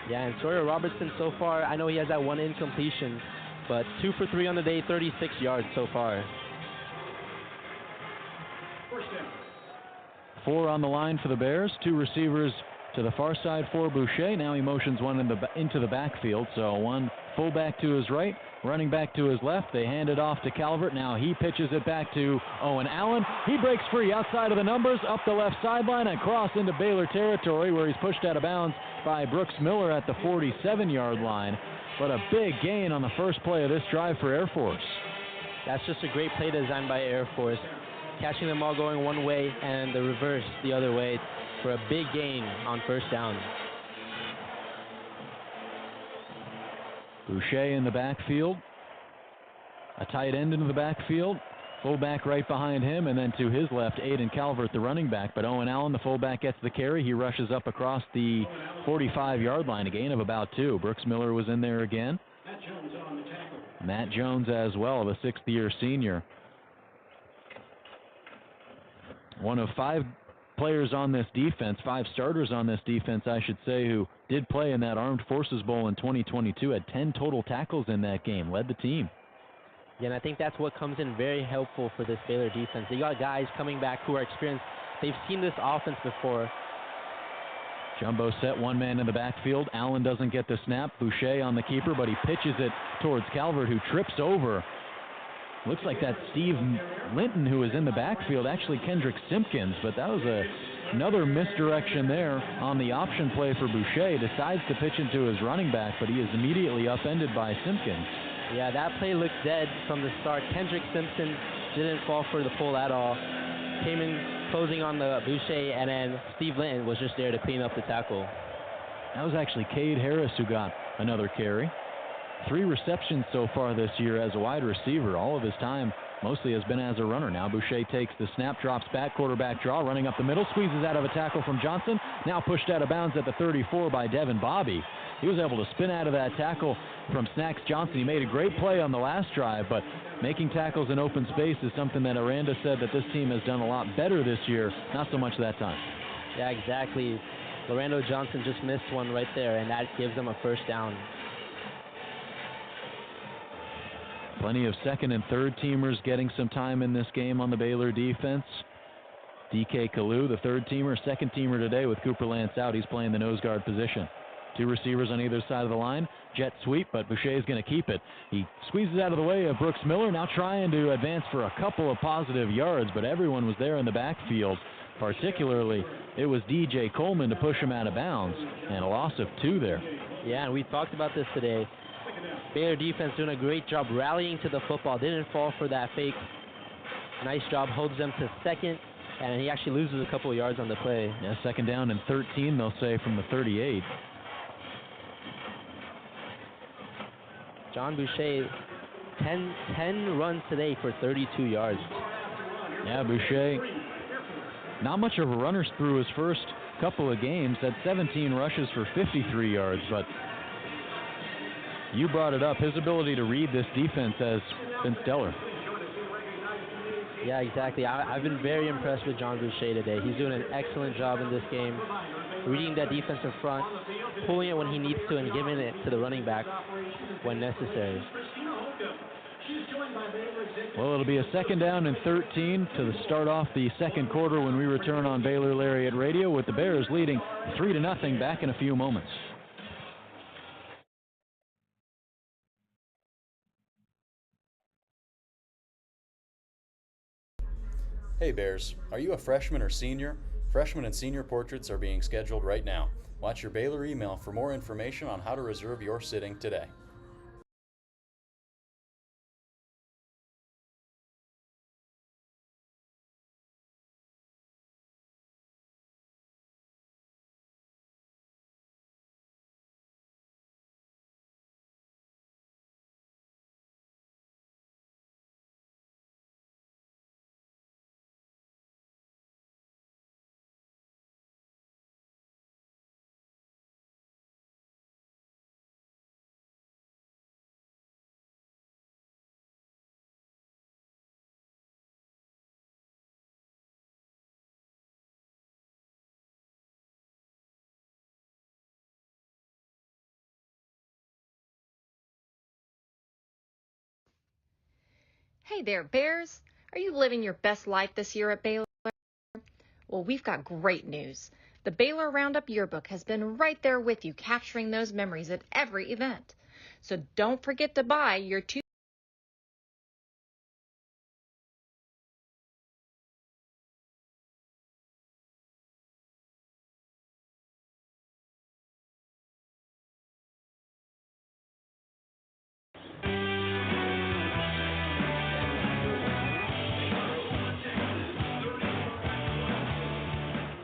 Yeah, and Sawyer Robertson so far, I know he has that 1 incompletion, but 2 for 3 on the day, 36 yards so far. 4 on the line for the Bears. 2 receivers to the far side for Boucher. Now he motions one into the backfield. So 1 fullback to his right, running back to his left. They hand it off to Calvert. Now he pitches it back to Owen Allen. He breaks free outside of the numbers, up the left sideline, and across into Baylor territory, where he's pushed out of bounds by Brooks Miller at the 47-yard line. But a big gain on the first play of this drive for Air Force. That's just a great play designed by Air Force. Catching them all going one way and the reverse the other way for a big gain on first down. Boucher in the backfield. A tight end into the backfield. Fullback right behind him, and then to his left, Aiden Calvert, the running back. But Owen Allen, the fullback, gets the carry. He rushes up across the 45-yard line, a gain of about 2. Brooks Miller was in there again. Matt Jones as well, the 6th-year senior. One of 5 players on this defense, 5 starters on this defense, I should say, who did play in that Armed Forces Bowl in 2022, had 10 total tackles in that game, led the team. Yeah, and I think that's what comes in very helpful for this Baylor defense. They got guys coming back who are experienced. They've seen this offense before. Jumbo set 1 man in the backfield. Allen doesn't get the snap. Boucher on the keeper, but he pitches it towards Calvert, who trips over. Looks like that's Steve Linton who was in the backfield, actually Kendrick Simpkins, but that was another misdirection there on the option play for Boucher. Decides to pitch into his running back, but he is immediately upended by Simpkins. Yeah, that play looked dead from the start. Kendrick Simpson didn't fall for the pull at all. Came in closing on the Boucher, and then Steve Linton was just there to clean up the tackle. That was actually Cade Harris who got another carry. 3 receptions so far this year as a wide receiver. All of his time mostly has been as a runner. Now Boucher takes the snap, drops back, quarterback draw, running up the middle, squeezes out of a tackle from Johnson. Now pushed out of bounds at the 34 by Devin Bobby. He was able to spin out of that tackle from Snacks Johnson. He made a great play on the last drive, but making tackles in open space is something that Aranda said that this team has done a lot better this year, not so much that time. Yeah, exactly. Lorando Johnson just missed one right there, and that gives them a first down. Plenty of second and third teamers getting some time in this game on the Baylor defense. DK Kalu, the third teamer, second teamer today with Cooper Lance out. He's playing the nose guard position. 2 receivers on either side of the line. Jet sweep, but Boucher is going to keep it. He squeezes out of the way of Brooks Miller, now trying to advance for a couple of positive yards, but everyone was there in the backfield. Particularly, it was DJ Coleman to push him out of bounds, and a loss of 2 there. Yeah, and we talked about this today. Baylor defense doing a great job rallying to the football. Didn't fall for that fake. Nice job, holds them to second, and he actually loses a couple of yards on the play. Yeah, second down and 13, they'll say, from the 38. John Boucher, 10 runs today for 32 yards. Yeah, Boucher, not much of a runner through his first couple of games. Had 17 rushes for 53 yards, but you brought it up. His ability to read this defense has been stellar. Yeah, exactly. I've been very impressed with John Boucher today. He's doing an excellent job in this game, reading that defensive front, pulling it when he needs to, and giving it to the running back when necessary. Well, it'll be a 2nd down and 13 to start off the second quarter when we return on Baylor Lariat Radio, with the Bears leading 3-0 back in a few moments. Hey Bears, are you a freshman or senior? Freshman and senior portraits are being scheduled right now. Watch your Baylor email for more information on how to reserve your sitting today. Hey there, Bears. Are you living your best life this year at Baylor? Well, we've got great news. The Baylor Roundup Yearbook has been right there with you, capturing those memories at every event. So don't forget to buy your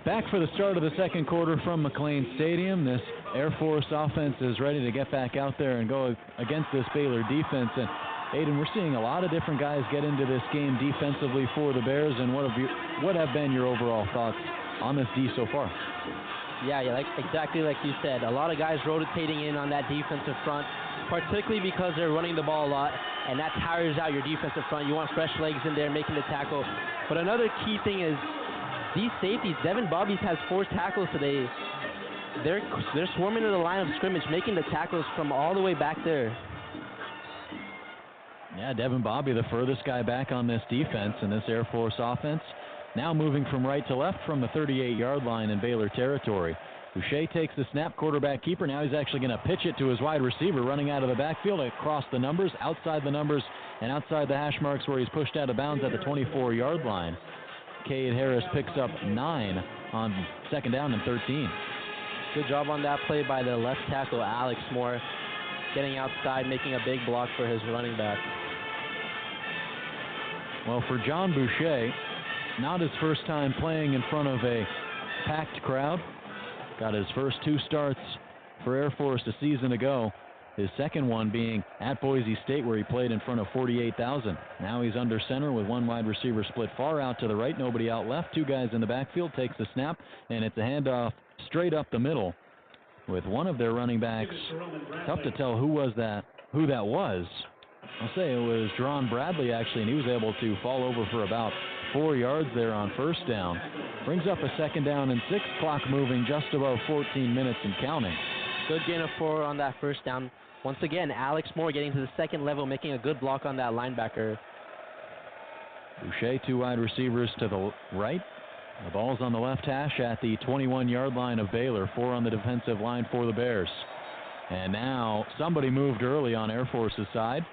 Back for the start of the second quarter from McLean Stadium. This Air Force offense is ready to get back out there and go against this Baylor defense. And Aidan, we're seeing a lot of different guys get into this game defensively for the Bears. And what have been your overall thoughts on this D so far? Yeah, exactly like you said. A lot of guys rotating in on that defensive front, particularly because they're running the ball a lot, and that tires out your defensive front. You want fresh legs in there making the tackle. But another key thing is these safeties. Devin Bobbies has 4 tackles today. They're swarming to the line of scrimmage, making the tackles from all the way back there. Yeah, Devin Bobby, the furthest guy back on this defense in this Air Force offense. Now moving from right to left from the 38-yard line in Baylor territory. Boucher takes the snap, quarterback keeper. Now he's actually going to pitch it to his wide receiver, running out of the backfield across the numbers, outside the numbers, and outside the hash marks where he's pushed out of bounds at the 24-yard line. Cade Harris picks up 9 on 2nd down and 13. Good job on that play by the left tackle, Alex Moore, getting outside, making a big block for his running back. Well, for John Boucher, not his first time playing in front of a packed crowd. Got his first 2 starts for Air Force a season ago. His second one being at Boise State, where he played in front of 48,000. Now he's under center with 1 wide receiver split far out to the right, nobody out left. 2 guys in the backfield, takes the snap, and it's a handoff straight up the middle with one of their running backs. Tough to tell who that was. I'll say it was Jerron Bradley, actually, and he was able to fall over for about 4 yards there on first down. Brings up a 2nd down and 6, clock moving just above 14 minutes and counting. Good gain of 4 on that first down. Once again, Alex Moore getting to the second level, making a good block on that linebacker. Boucher, 2 wide receivers to the right. The ball's on the left hash at the 21-yard line of Baylor. 4 on the defensive line for the Bears. And now somebody moved early on Air Force's side.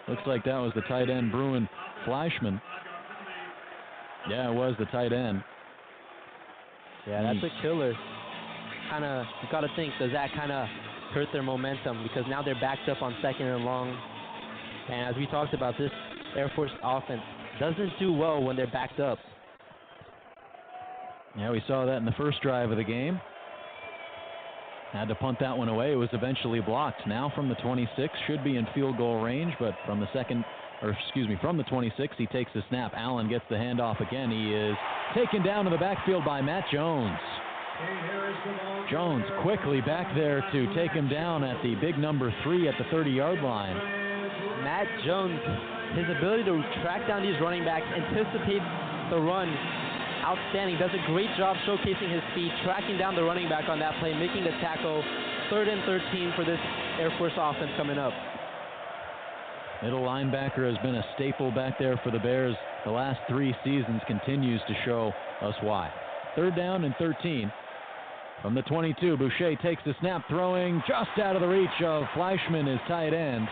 Looks like that was the tight end, Bruin Fleischman. Yeah, it was the tight end. Yeah, that's a killer. You got to think, does that kind of hurt their momentum? Because now they're backed up on 2nd and long. And as we talked about, this Air Force offense doesn't do well when they're backed up. Yeah, we saw that in the first drive of the game. Had to punt that one away. It was eventually blocked. Now from the 26, should be in field goal range, but from the 26, he takes the snap. Allen gets the handoff again. He is taken down to the backfield by Matt Jones. Jones quickly back there to take him down at the big number 3 at the 30-yard line. Matt Jones his ability to track down these running backs, anticipate the run, outstanding. Does a great job showcasing his speed, tracking down the running back on that play, making the tackle. 3rd and 13 for this Air Force offense coming up. Middle linebacker has been a staple back there for the Bears the last 3 seasons, continues to show us why. 3rd down and 13. From the 22, Boucher takes the snap, throwing just out of the reach of Fleischman, his tight end.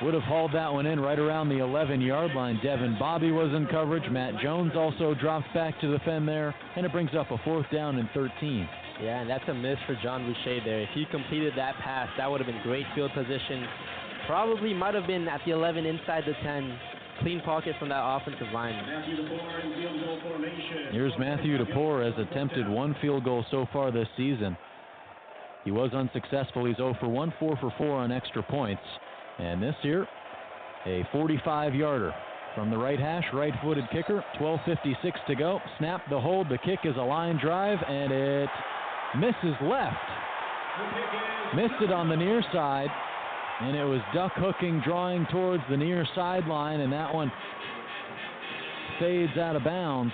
Would have hauled that one in right around the 11-yard line. Devin Bobby was in coverage. Matt Jones also drops back to defend there, and it brings up a 4th down and 13. Yeah, and that's a miss for John Boucher there. If he completed that pass, that would have been great field position. Probably might have been at the 11 inside the 10. Clean pocket from that offensive line. Here's Matthew DePore has attempted 1 field goal so far this season. He was unsuccessful. He's 0 for 1, 4 for 4 on extra points. And this here, a 45-yarder from the right hash, right-footed kicker. 12:56 to go. Snap, the hold, the kick is a line drive, and it misses left. Missed it on the near side, and it was duck hooking, drawing towards the near sideline, and that one fades out of bounds.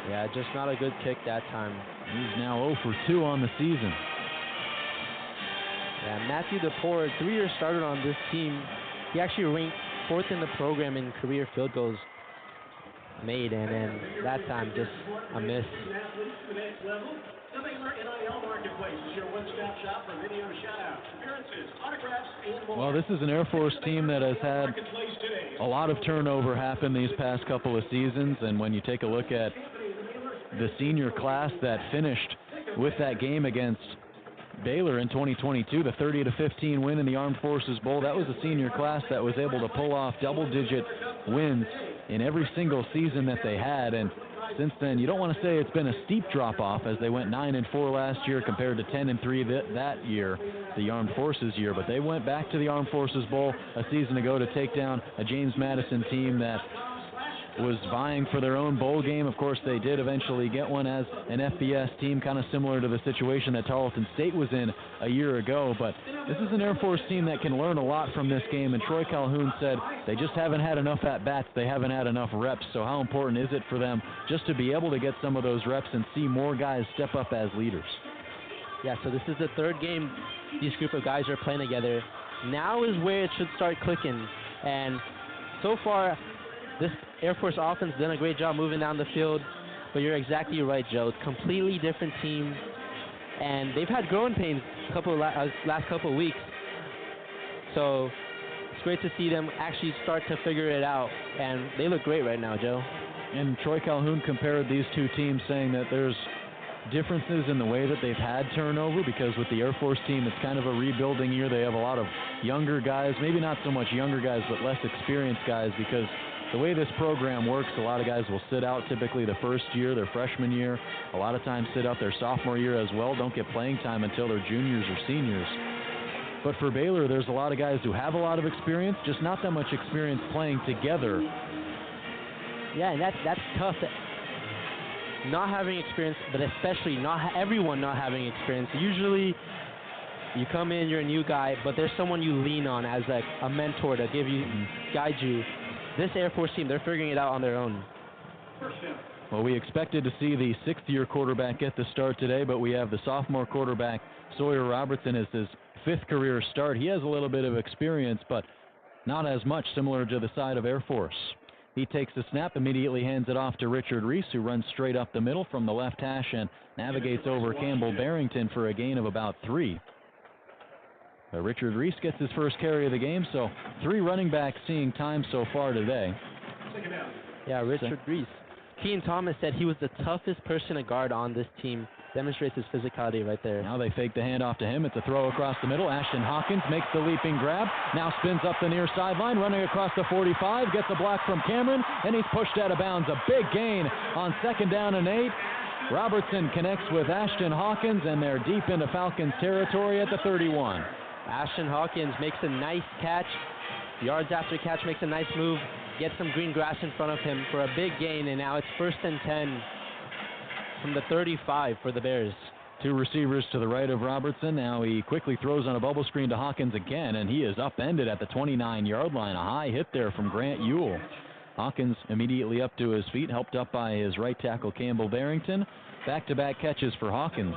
Yeah, just not a good kick that time. He's now 0 for 2 on the season. Yeah, Matthew DePore, 3-year starter on this team. He actually ranked 4th in the program in career field goals made, and then that time just a miss. Well, this is an Air Force team that has had a lot of turnover happen these past couple of seasons, and when you take a look at the senior class that finished with that game against Baylor in 2022, the 30-15 win in the Armed Forces Bowl, that was a senior class that was able to pull off double-digit wins in every single season that they had. And since then, you don't want to say it's been a steep drop-off, as they went 9-4 last year compared to 10-3 that year, the Armed Forces year. But they went back to the Armed Forces Bowl a season ago to take down a James Madison team that was vying for their own bowl game. Of course, they did eventually get one as an FBS team, kind of similar to the situation that Tarleton State was in a year ago. But this is an Air Force team that can learn a lot from this game, and Troy Calhoun said they just haven't had enough at-bats. They haven't had enough reps. So how important is it for them just to be able to get some of those reps and see more guys step up as leaders? Yeah, so this is the 3rd game these group of guys are playing together. Now is where it should start clicking. And so far, this Air Force offense has done a great job moving down the field, but you're exactly right, Joe. Completely different team, and they've had growing pains last couple of weeks. So it's great to see them actually start to figure it out, and they look great right now, Joe. And Troy Calhoun compared these two teams, saying that there's differences in the way that they've had turnover, because with the Air Force team, it's kind of a rebuilding year. They have a lot of younger guys, maybe not so much younger guys, but less experienced guys, because the way this program works, a lot of guys will sit out typically the first year, their freshman year. A lot of times sit out their sophomore year as well, don't get playing time until they're juniors or seniors. But for Baylor, there's a lot of guys who have a lot of experience, just not that much experience playing together. Yeah, and that's tough. Not having experience, but especially everyone not having experience. Usually you come in, you're a new guy, but there's someone you lean on as like a mentor to guide you. This Air Force team, they're figuring it out on their own. Well, we expected to see the 6th-year quarterback get the start today, but we have the sophomore quarterback, Sawyer Robertson, as his 5th career start. He has a little bit of experience, but not as much, similar to the side of Air Force. He takes the snap, immediately hands it off to Richard Reese, who runs straight up the middle from the left hash and navigates over Campbell Barrington for a gain of about 3. Richard Reese gets his first carry of the game, so 3 running backs seeing time so far today. Yeah, Richard Reese. Kean Thomas said he was the toughest person to guard on this team. Demonstrates his physicality right there. Now they fake the handoff to him. It's a throw across the middle. Ashton Hawkins makes the leaping grab. Now spins up the near sideline, running across the 45. Gets a block from Cameron, and he's pushed out of bounds. A big gain on 2nd down and 8. Robertson connects with Ashton Hawkins, and they're deep into Falcons territory at the 31. Ashton Hawkins makes a nice catch. Yards after catch, makes a nice move. Gets some green grass in front of him for a big gain, and now it's 1st and 10 from the 35 for the Bears. Two receivers to the right of Robertson. Now he quickly throws on a bubble screen to Hawkins again, and he is upended at the 29-yard line. A high hit there from Grant Ewell. Hawkins immediately up to his feet, helped up by his right tackle Campbell Barrington. Back-to-back catches for Hawkins.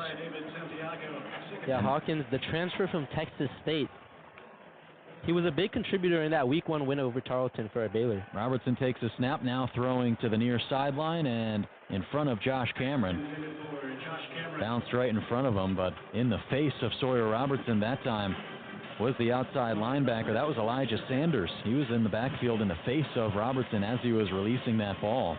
Yeah, Hawkins, the transfer from Texas State. He was a big contributor in that Week 1 win over Tarleton for Baylor. Robertson takes a snap, now throwing to the near sideline and in front of Josh Cameron. Bounced right in front of him, but in the face of Sawyer Robertson that time was the outside linebacker. That was Elijah Sanders. He was in the backfield in the face of Robertson as he was releasing that ball.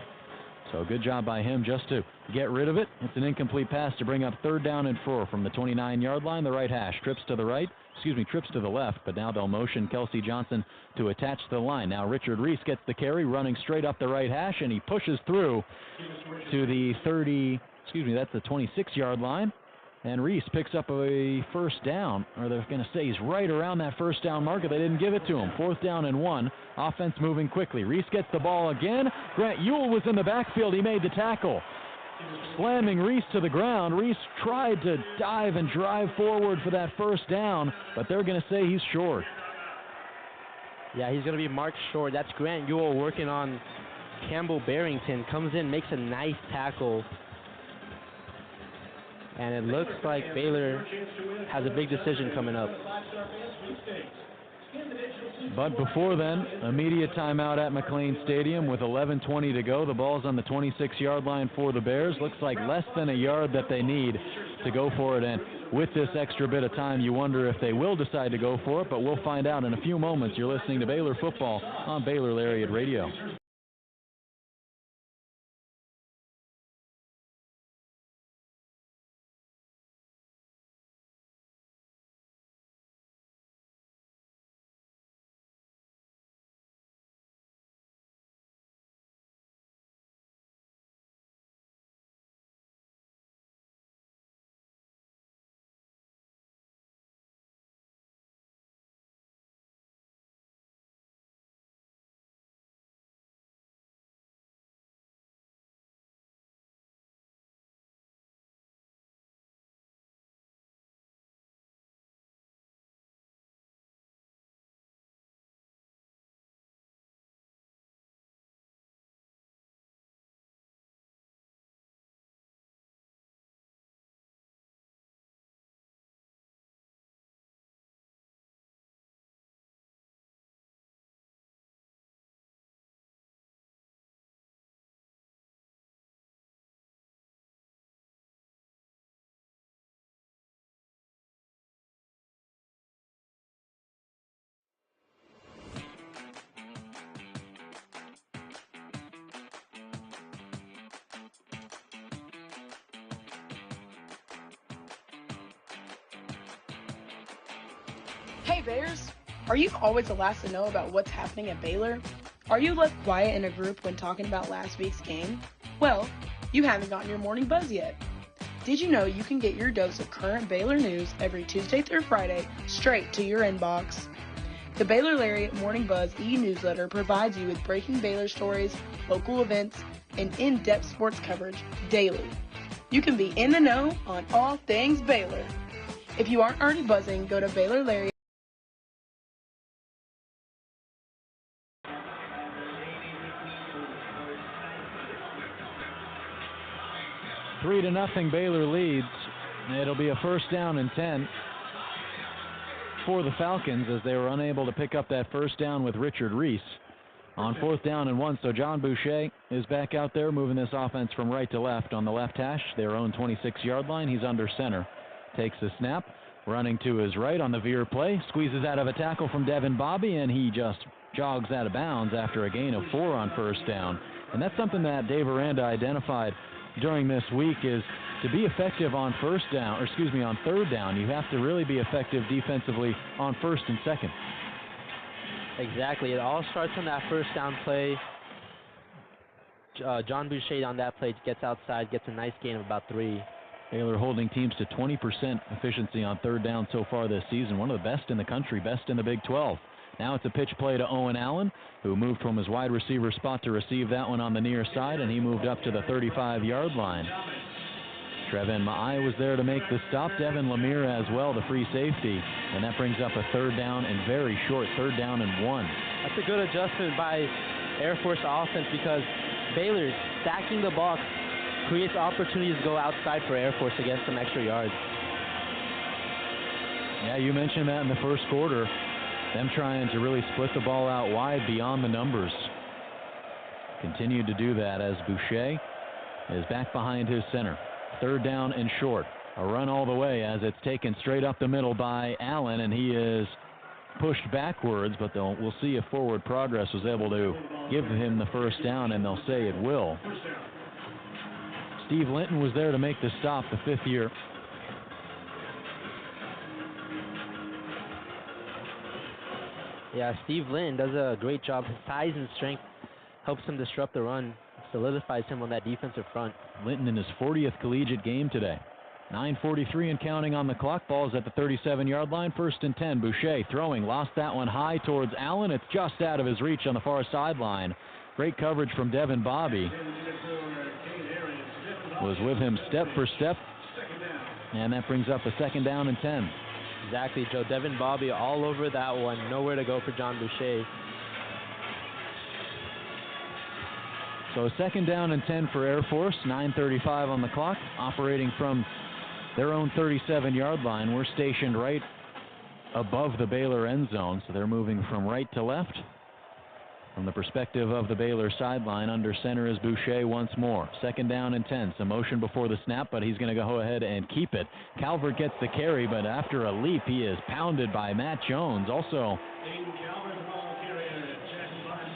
So good job by him just to get rid of it. It's an incomplete pass to bring up 3rd down and 4 from the 29-yard line. The right hash trips to the left, but now they'll motion Kelsey Johnson to attach to the line. Now Richard Reese gets the carry, running straight up the right hash, and he pushes through to the 26-yard line. And Reese picks up a 1st down, or they're going to say he's right around that 1st down marker. They didn't give it to him. 4th down and 1. Offense moving quickly. Reese gets the ball again. Grant Ewell was in the backfield. He made the tackle, slamming Reese to the ground. Reese tried to dive and drive forward for that 1st down, but they're going to say he's short. Yeah, he's going to be marked short. That's Grant Ewell working on Campbell Barrington. Comes in, makes a nice tackle. And it looks like Baylor has a big decision coming up. But before then, immediate timeout at McLean Stadium with 11:20 to go. The ball's on the 26-yard line for the Bears. Looks like less than a yard that they need to go for it. And with this extra bit of time, you wonder if they will decide to go for it, but we'll find out in a few moments. You're listening to Baylor Football on Baylor Lariat Radio. Hey Bears! Are you always the last to know about what's happening at Baylor? Are you left quiet in a group when talking about last week's game? Well, you haven't gotten your morning buzz yet. Did you know you can get your dose of current Baylor news every Tuesday through Friday straight to your inbox? The Baylor Lariat Morning Buzz e-newsletter provides you with breaking Baylor stories, local events, and in-depth sports coverage daily. You can be in the know on all things Baylor. If you aren't already buzzing, go to Baylor Lariat. 3-0 Baylor leads. It'll be a 1st down and 10 for the Falcons as they were unable to pick up that 1st down with Richard Reese on 4th down and 1. So John Boucher is back out there moving this offense from right to left on the left hash, their own 26-yard line. He's under center. Takes the snap, running to his right on the veer play, squeezes out of a tackle from Devin Bobby, and he just jogs out of bounds after a gain of 4 on 1st down. And that's something that Dave Aranda identified during this week, is to be effective on 3rd down, you have to really be effective defensively on 1st and 2nd. Exactly. It all starts on that 1st down play. John Boucher on that play gets outside, gets a nice gain of about 3. Baylor holding teams to 20% efficiency on 3rd down so far this season. One of the best in the country, best in the Big 12. Now it's a pitch play to Owen Allen, who moved from his wide receiver spot to receive that one on the near side, and he moved up to the 35-yard line. Trevin Ma'ai was there to make the stop. Devin Lemire as well, the free safety. And that brings up a third down and very short, 3rd down and 1. That's a good adjustment by Air Force offense because Baylor stacking the box creates opportunities to go outside for Air Force against some extra yards. Yeah, you mentioned that in the first quarter. Them trying to really split the ball out wide beyond the numbers. Continued to do that as Boucher is back behind his center. 3rd down and short. A run all the way as it's taken straight up the middle by Allen, and he is pushed backwards, but we'll see if forward progress was able to give him the first down, and they'll say it will. Steve Linton was there to make the stop, the 5th year. Yeah, Steve Linton does a great job. His size and strength helps him disrupt the run, solidifies him on that defensive front. Linton in his 40th collegiate game today. 9:43 and counting on the clock. Ball's at the 37-yard line. 1st and 10. Boucher throwing. Lost that one high towards Allen. It's just out of his reach on the far sideline. Great coverage from Devin Bobby. Was with him step for step. And that brings up a 2nd down and 10. Exactly, Joe. Devin Bobby all over that one. Nowhere to go for John Boucher. So 2nd down and 10 for Air Force. 9:35 on the clock. Operating from their own 37-yard line. We're stationed right above the Baylor end zone, so they're moving from right to left. From the perspective of the Baylor sideline, under center is Boucher once more. 2nd down and 10. Some motion before the snap, but he's going to go ahead and keep it. Calvert gets the carry, but after a leap, he is pounded by Matt Jones. Also,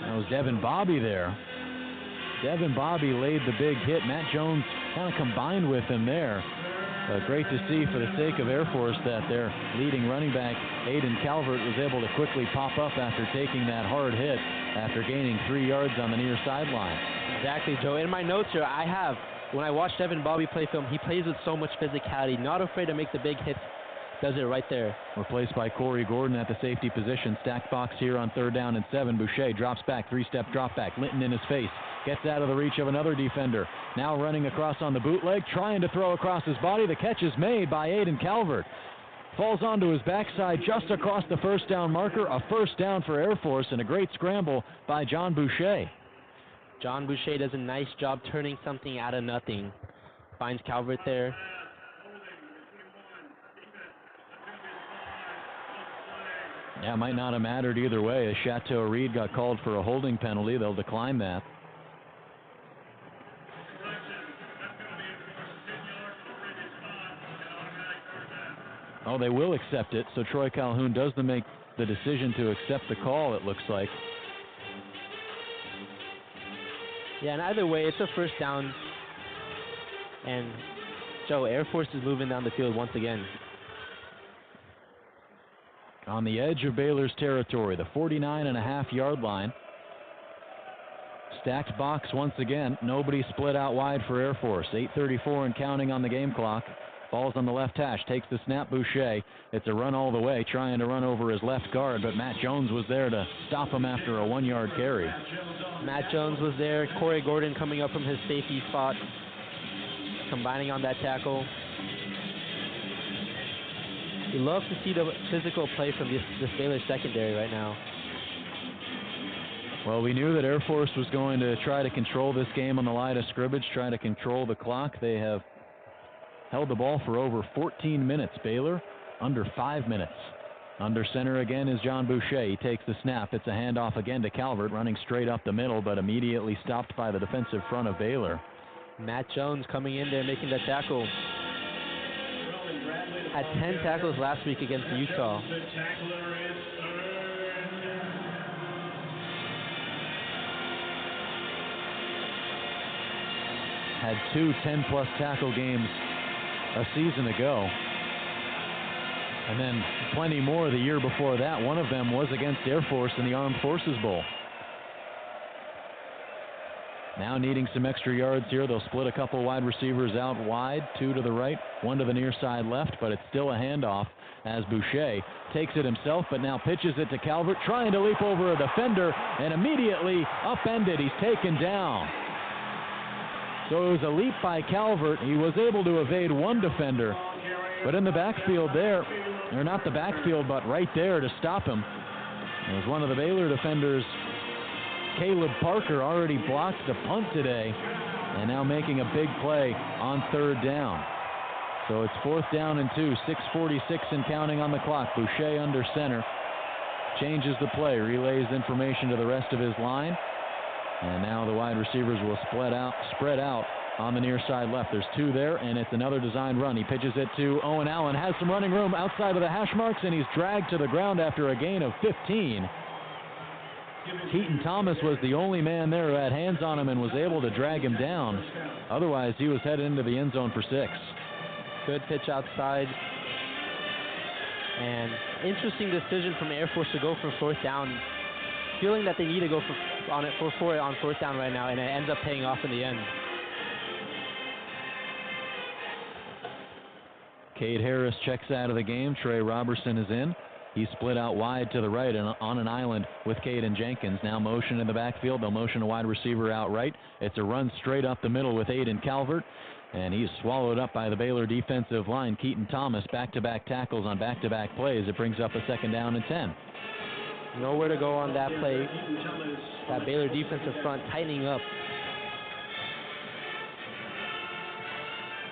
that was Devin Bobby there. Devin Bobby laid the big hit. Matt Jones kind of combined with him there. Great to see for the sake of Air Force that their leading running back, Aidan Calvert, was able to quickly pop up after taking that hard hit after gaining 3 yards on the near sideline. Exactly, Joe. In my notes here, when I watched Devin Bobby play film, he plays with so much physicality, not afraid to make the big hits. Does it right there. Replaced by Corey Gordon at the safety position. Stacked box here on 3rd down and 7. Boucher drops back, 3-step drop back. Linton in his face. Gets out of the reach of another defender. Now running across on the bootleg, trying to throw across his body. The catch is made by Aidan Calvert. Falls onto his backside just across the 1st down marker. A 1st down for Air Force and a great scramble by John Boucher. John Boucher does a nice job turning something out of nothing. Finds Calvert there. Yeah, it might not have mattered either way. As Chateau Reed got called for a holding penalty, they'll decline that. Oh, they will accept it. So Troy Calhoun does make the decision to accept the call, it looks like. Yeah, and either way, it's a 1st down. And Joe, Air Force is moving down the field once again. On the edge of Baylor's territory, the 49.5-yard line. Stacked box once again. Nobody split out wide for Air Force. 8:34 and counting on the game clock. Ball's on the left hash. Takes the snap, Boucher. It's a run all the way, trying to run over his left guard, but Matt Jones was there to stop him after a 1-yard carry. Matt Jones was there. Corey Gordon coming up from his safety spot, combining on that tackle. You love to see the physical play from this Baylor secondary right now. Well, we knew that Air Force was going to try to control this game on the line of scrimmage, try to control the clock. They have held the ball for over 14 minutes. Baylor, under 5 minutes. Under center again is John Boucher. He takes the snap. It's a handoff again to Calvert, running straight up the middle, but immediately stopped by the defensive front of Baylor. Matt Jones coming in there, making the tackle. Had 10 tackles last week against Utah. Had 2 10-plus tackle games a season ago. And then plenty more the year before that. One of them was against Air Force in the Armed Forces Bowl. Now needing some extra yards here. They'll split a couple wide receivers out wide, 2 to the right, 1 to the near side left, but it's still a handoff as Boucher takes it himself, but now pitches it to Calvert, trying to leap over a defender, and immediately upended. He's taken down. So it was a leap by Calvert. He was able to evade one defender, but in the backfield there, or not the backfield, but right there to stop him, it was one of the Baylor defenders, Caleb Parker, already blocked the punt today, and now making a big play on third down. So it's 4th down and 2, 6:46 and counting on the clock. Boucher under center, changes the play, relays information to the rest of his line, and now the wide receivers will spread out on the near side left. There's 2 there, and it's another designed run. He pitches it to Owen Allen, has some running room outside of the hash marks, and he's dragged to the ground after a gain of 15. Keaton Thomas was the only man there who had hands on him and was able to drag him down. Otherwise, he was headed into the end zone for 6. Good pitch outside. And interesting decision from Air Force to go for 4th down. Feeling that they need to go on 4th down right now, and it ends up paying off in the end. Cade Harris checks out of the game. Trey Robertson is in. He's split out wide to the right and on an island with Caden Jenkins. Now motion in the backfield. They'll motion a wide receiver out right. It's a run straight up the middle with Aiden Calvert, and he's swallowed up by the Baylor defensive line. Keaton Thomas, back-to-back tackles on back-to-back plays. It brings up a 2nd down and 10. Nowhere to go on that play. That Baylor defensive front tightening up.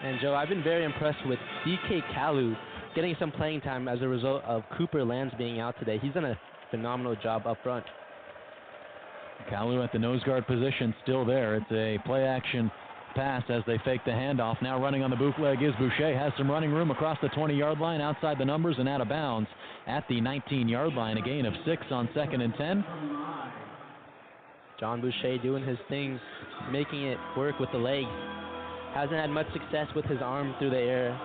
And Joe, I've been very impressed with DK Kalu getting some playing time as a result of Cooper Lands being out today. He's done a phenomenal job up front. Kalu at the nose guard position, still there. It's a play-action pass as they fake the handoff. Now running on the bootleg is Boucher. Has some running room across the 20-yard line, outside the numbers and out of bounds at the 19-yard line. A gain of 6 on 2nd and 10. John Boucher doing his thing, making it work with the legs. Hasn't had much success with his arm through the air.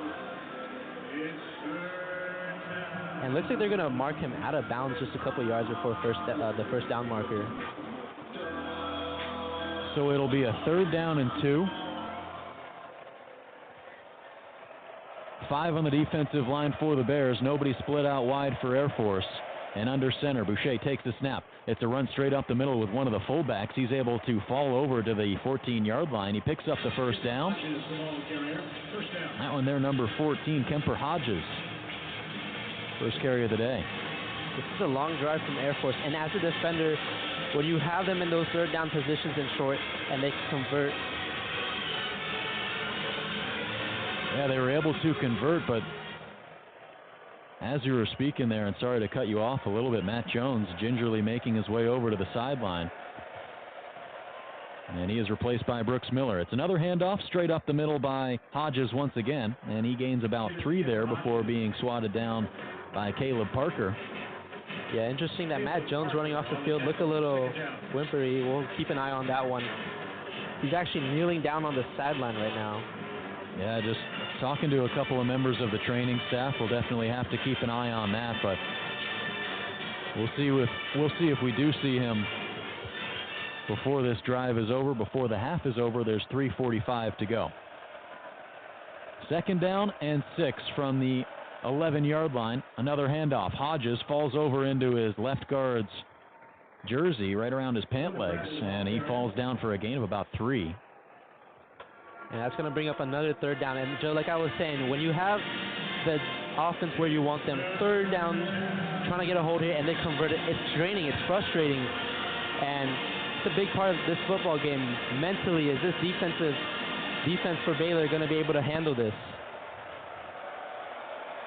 And looks like they're going to mark him out of bounds just a couple yards before the 1st down marker. So it'll be a 3rd down and 2. 5 on the defensive line for the Bears. Nobody split out wide for Air Force. And under center, Boucher takes the snap. It's a run straight up the middle with one of the fullbacks. He's able to fall over to the 14-yard line. He picks up the 1st down. That one there, number 14, Kemper Hodges. First carry of the day. This is a long drive from Air Force. And as a defender, when you have them in those 3rd down positions in short and they convert. Yeah, they were able to convert, but as you were speaking there, and sorry to cut you off a little bit, Matt Jones gingerly making his way over to the sideline. And he is replaced by Brooks Miller. It's another handoff straight up the middle by Hodges once again, and he gains about 3 there before being swatted down by Caleb Parker. Yeah, interesting that Matt Jones running off the field looked a little whimpery. We'll keep an eye on that one. He's actually kneeling down on the sideline right now. Yeah, just talking to a couple of members of the training staff. We'll definitely have to keep an eye on that, but we'll see if we do see him before this drive is over, before the half is over. There's 3:45 to go. 2nd down and 6 from the 11-yard line. Another handoff. Hodges falls over into his left guard's jersey right around his pant legs, and he falls down for a gain of about 3. And that's going to bring up another 3rd down. And Joe, like I was saying, when you have the offense where you want them, 3rd down, trying to get a hold here and they convert it, it's draining, it's frustrating. And it's a big part of this football game mentally. Is this defense for Baylor going to be able to handle this?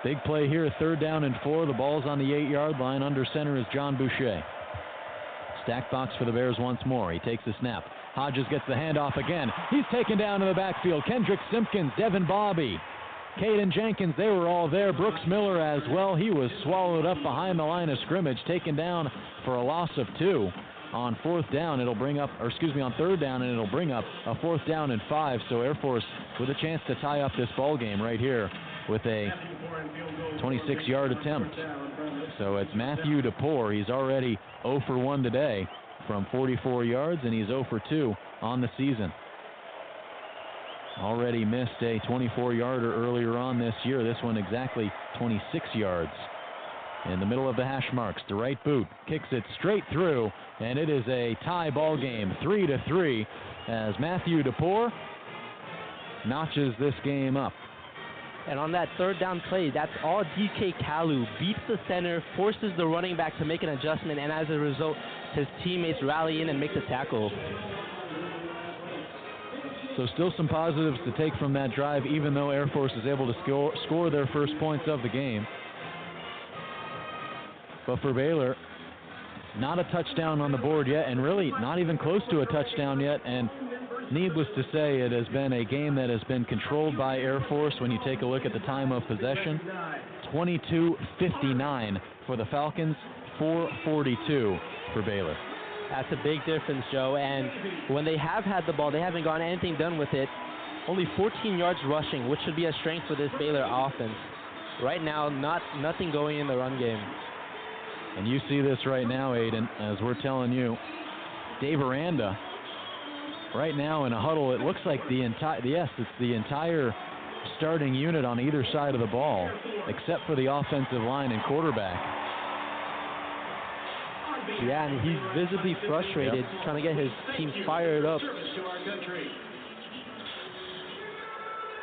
Big play here, 3rd down and 4. The ball's on the 8-yard line. Under center is John Boucher. Stack box for the Bears once more. He takes the snap. Hodges gets the handoff again. He's taken down in the backfield. Kendrick Simpkins, Devin Bobby, Caden Jenkins, they were all there. Brooks Miller as well. He was swallowed up behind the line of scrimmage, taken down for a loss of 2. On 4th down, on 3rd down, and it'll bring up a 4th down and 5. So Air Force with a chance to tie up this ball game right here with a 26-yard attempt. So it's Matthew DePore. He's already 0 for 1 today from 44 yards, and he's 0 for 2 on the season. Already missed a 24-yarder earlier on this year. This one exactly 26 yards. In the middle of the hash marks, the right boot kicks it straight through, and it is a tie ball game, 3-3, as Matthew DePore notches this game up. And on that third down play, that's all DK Kalu. Beats the center, forces the running back to make an adjustment, and as a result, his teammates rally in and make the tackle. So still some positives to take from that drive, even though Air Force is able to score their first points of the game. But for Baylor, not a touchdown on the board yet, and really not even close to a touchdown yet. And needless to say, it has been a game that has been controlled by Air Force when you take a look at the time of possession. 22:59 for the Falcons, 4:42 for Baylor. That's a big difference, Joe. And when they have had the ball, they haven't gotten anything done with it. Only 14 yards rushing, which should be a strength for this Baylor offense. Right now, nothing going in the run game. And you see this right now, Aiden, as we're telling you. Dave Aranda, right now in a huddle, it looks like it's the entire starting unit on either side of the ball, except for the offensive line and quarterback. Yeah, and he's visibly frustrated, trying to get his team fired up.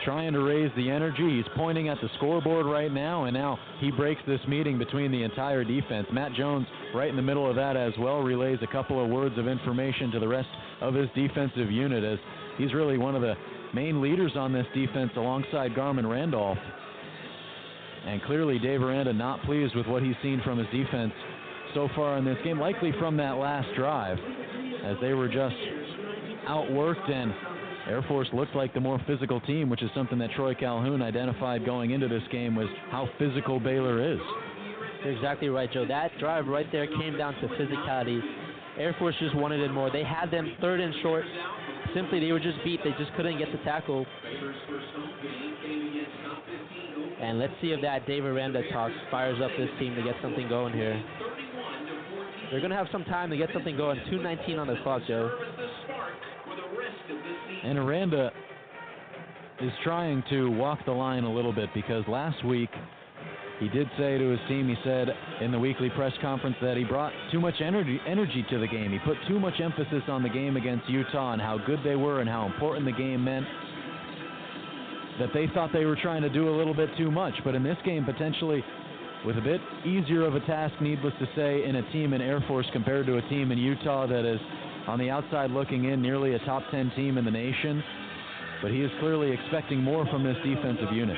Trying to raise the energy. He's pointing at the scoreboard right now, and now he breaks this meeting between the entire defense. Matt Jones right in the middle of that as well, relays a couple of words of information to the rest of his defensive unit, as he's really one of the main leaders on this defense alongside Garmin Randolph. And clearly Dave Aranda not pleased with what he's seen from his defense so far in this game, likely from that last drive, as they were just outworked, and Air Force looked like the more physical team, which is something that Troy Calhoun identified going into this game, was how physical Baylor is. You're exactly right, Joe. That drive right there came down to physicality. Air Force just wanted it more. They had them third and short. Simply, they were just beat. They just couldn't get the tackle. And let's see if that Dave Aranda talk fires up this team to get something going here. They're going to have some time to get something going. 2:19 on the clock, Joe. And Aranda is trying to walk the line a little bit, because last week he did say to his team, he said in the weekly press conference that he brought too much energy to the game. He put too much emphasis on the game against Utah and how good they were and how important the game meant, that they thought they were trying to do a little bit too much. But in this game, potentially with a bit easier of a task, needless to say, in a team in Air Force compared to a team in Utah that is on the outside looking in, nearly a top 10 team in the nation. But he is clearly expecting more from this defensive unit.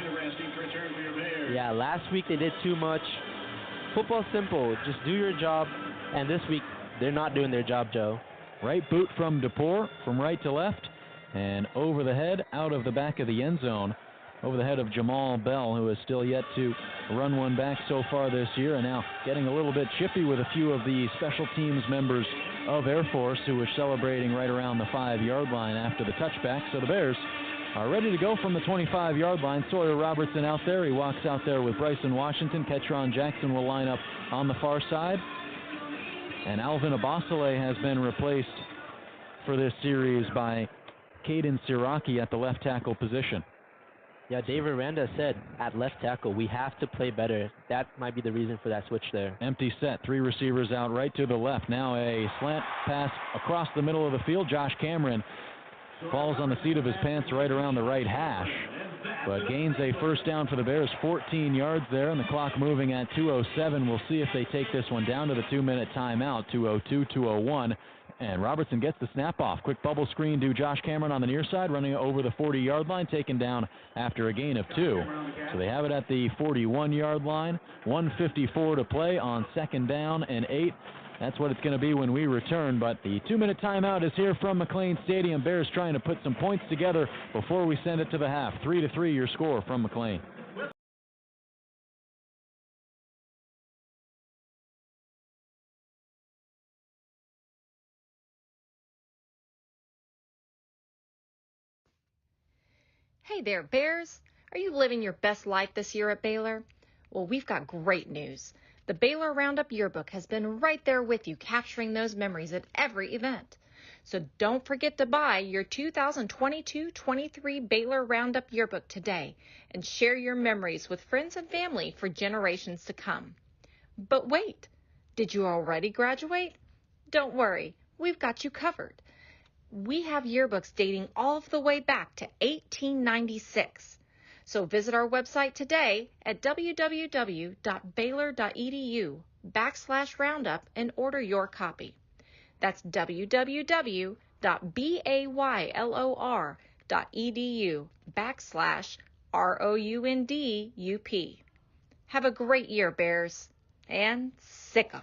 Yeah, last week they did too much. Football's simple. Just do your job. And this week, they're not doing their job, Joe. Right boot from DePore, from right to left. And over the head, out of the back of the end zone. Over the head of Jamal Bell, who has still yet to run one back so far this year. And now getting a little bit chippy with a few of the special teams members of Air Force, who were celebrating right around the 5-yard line after the touchback. So the Bears are ready to go from the 25-yard line. Sawyer Robertson out there. He walks out there with Bryson Washington. Ketron Jackson will line up on the far side. And Alvin Abasale has been replaced for this series by Caden Siraki at the left tackle position. Yeah, Dave Aranda said at left tackle, we have to play better. That might be the reason for that switch there. Empty set, 3 receivers out right to the left. Now a slant pass across the middle of the field. Josh Cameron falls on the seat of his pants right around the right hash, but gains a first down for the Bears, 14 yards there, and the clock moving at 2:07. We'll see if they take this one down to the 2-minute timeout, 2:02, 2:01. And Robertson gets the snap off. Quick bubble screen to Josh Cameron on the near side, running over the 40-yard line, taken down after a gain of 2. So they have it at the 41-yard line. 1:54 to play on 2nd down and 8. That's what it's going to be when we return. But the 2-minute timeout is here from McLean Stadium. Bears trying to put some points together before we send it to the half. 3-3 your score from McLean. Hey there, Bears. Are you living your best life this year at Baylor? Well, we've got great news. The Baylor Roundup Yearbook has been right there with you, capturing those memories at every event. So don't forget to buy your 2022-23 Baylor Roundup Yearbook today and share your memories with friends and family for generations to come. But wait, did you already graduate? Don't worry, we've got you covered. We have yearbooks dating all the way back to 1896. So visit our website today at www.baylor.edu/roundup and order your copy. That's www.baylor.edu/ROUNDUP. Have a great year, Bears, and sick 'em.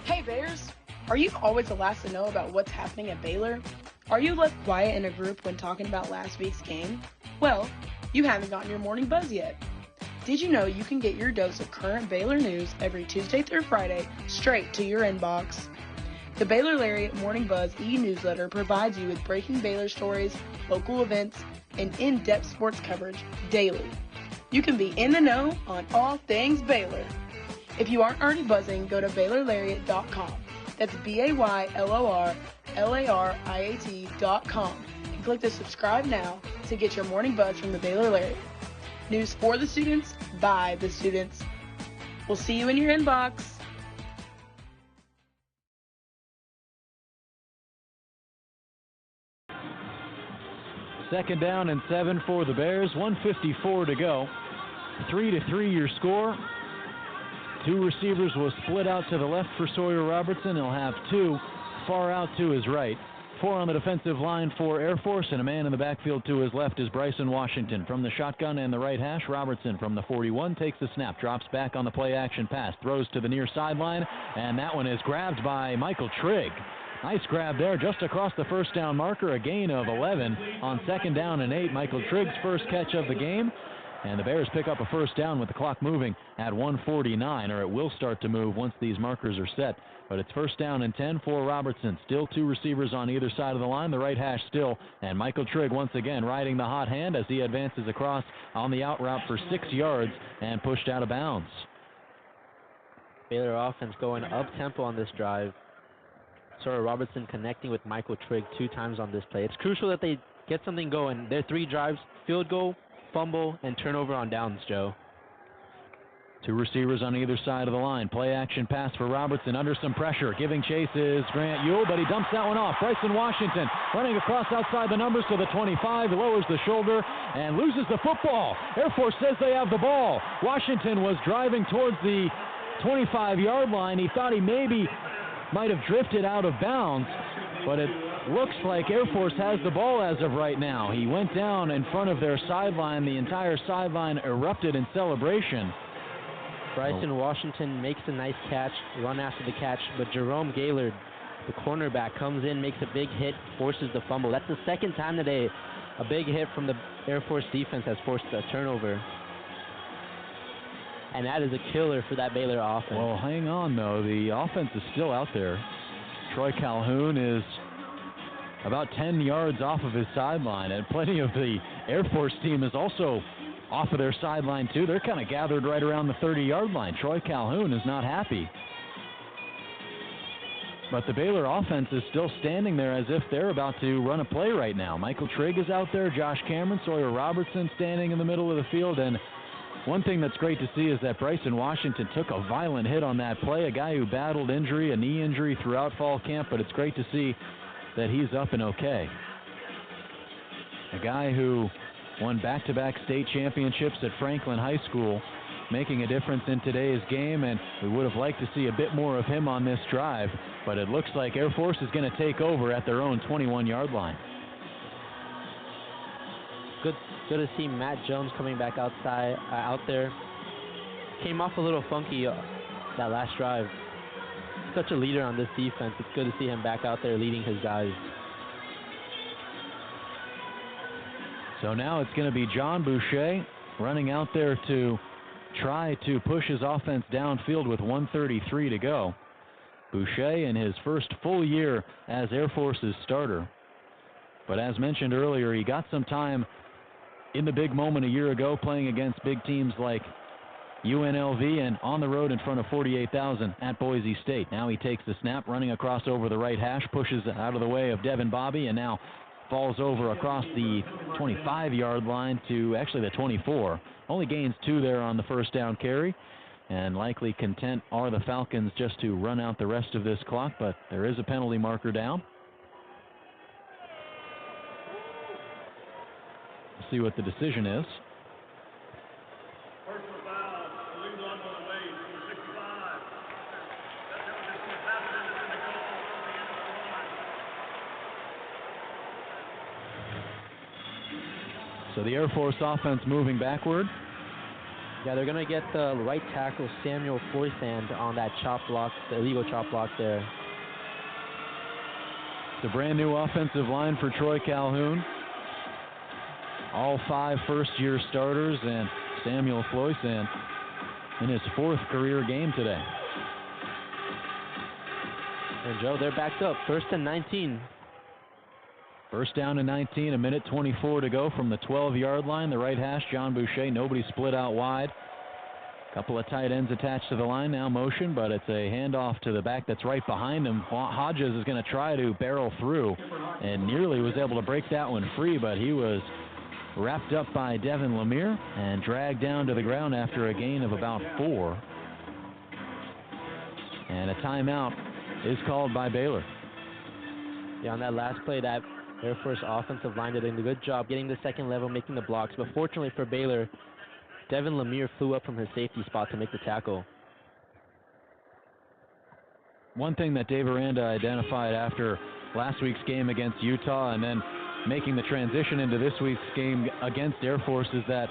Hey Bears! Are you always the last to know about what's happening at Baylor? Are you left quiet in a group when talking about last week's game? Well, you haven't gotten your morning buzz yet. Did you know you can get your dose of current Baylor news every Tuesday through Friday straight to your inbox? The Baylor Lariat Morning Buzz e-newsletter provides you with breaking Baylor stories, local events, and in-depth sports coverage daily. You can be in the know on all things Baylor. If you aren't already buzzing, go to BaylorLariat.com. That's BaylorLariat.com and click the subscribe now to get your morning buzz from the Baylor Lariat. News for the students, by the students. We'll see you in your inbox. Second down and 7 for the Bears. 1:54 to go. 3-3 your score. Two receivers will split out to the left for Sawyer Robertson. He'll have two far out to his right. Four on the defensive line for Air Force, and a man in the backfield to his left is Bryson Washington. From the shotgun and the right hash, Robertson from the 41 takes the snap, drops back on the play-action pass, throws to the near sideline, and that one is grabbed by Michael Trigg. Nice grab there just across the first down marker, a gain of 11 on second down and 8. Michael Trigg's first catch of the game. And the Bears pick up a first down with the clock moving at 1:49, or it will start to move once these markers are set. But it's first down and 10 for Robertson. Still two receivers on either side of the line, the right hash still. And Michael Trigg once again riding the hot hand as he advances across on the out route for 6 yards and pushed out of bounds. Baylor offense going up-tempo on this drive. Sawyer Robertson connecting with Michael Trigg 2 times on this play. It's crucial that they get something going. Their 3 drives, field goal, fumble, and turnover on downs, Joe. Two receivers on either side of the line. Play action pass for Robertson under some pressure. Giving chase is Grant Ewell, but he dumps that one off. Bryson Washington running across outside the numbers to the 25. He lowers the shoulder and loses the football. Air Force says they have the ball. Washington was driving towards the 25-yard line. He thought he maybe might have drifted out of bounds, but it looks like Air Force has the ball as of right now. He went down in front of their sideline. The entire sideline erupted in celebration. Bryson Washington makes a nice catch, run after the catch, but Jerome Gaylord, the cornerback, comes in, makes a big hit, forces the fumble. That's the second time today a big hit from the Air Force defense has forced a turnover. And that is a killer for that Baylor offense. Well, hang on, though. The offense is still out there. Troy Calhoun is about 10 yards off of his sideline, and plenty of the Air Force team is also off of their sideline, too. They're kind of gathered right around the 30-yard line. Troy Calhoun is not happy. But the Baylor offense is still standing there as if they're about to run a play right now. Michael Trigg is out there, Josh Cameron, Sawyer Robertson standing in the middle of the field, and one thing that's great to see is that Bryson Washington took a violent hit on that play, a guy who battled injury, a knee injury throughout fall camp, but it's great to see that he's up and okay. A guy who won back-to-back state championships at Franklin High School, making a difference in today's game, and we would have liked to see a bit more of him on this drive, but it looks like Air Force is going to take over at their own 21-yard line. Good to see Matt Jones coming back out there. Came off a little funky that last drive. Such a leader on this defense. It's good to see him back out there leading his guys. So now it's going to be John Boucher running out there to try to push his offense downfield with 1:33 to go. Boucher in his first full year as Air Force's starter. But as mentioned earlier, he got some time in the big moment a year ago playing against big teams like UNLV and on the road in front of 48,000 at Boise State. Now he takes the snap, running across over the right hash, pushes out of the way of Devin Bobby, and now falls over across the 25-yard line to actually the 24. Only gains 2 there on the first down carry, and likely content are the Falcons just to run out the rest of this clock, but there is a penalty marker down. We'll see what the decision is. So the Air Force offense moving backward. Yeah, they're going to get the right tackle, Samuel Floysand, on that chop block, the illegal chop block there. It's a brand new offensive line for Troy Calhoun. All 5 first-year starters, and Samuel Floysand in his 4th career game today. And Joe, they're backed up, 1st and 19. First down and 19, 1:24 to go from the 12-yard line. The right hash, John Boucher, nobody split out wide. Couple of tight ends attached to the line now, motion, but it's a handoff to the back that's right behind him. Hodges is going to try to barrel through and nearly was able to break that one free, but he was wrapped up by Devin Lemire and dragged down to the ground after a gain of about 4. And a timeout is called by Baylor. Yeah, on that last play, that Air Force offensive line did a good job getting the second level, making the blocks. But fortunately for Baylor, Devin Lemire flew up from his safety spot to make the tackle. One thing that Dave Aranda identified after last week's game against Utah and then making the transition into this week's game against Air Force is that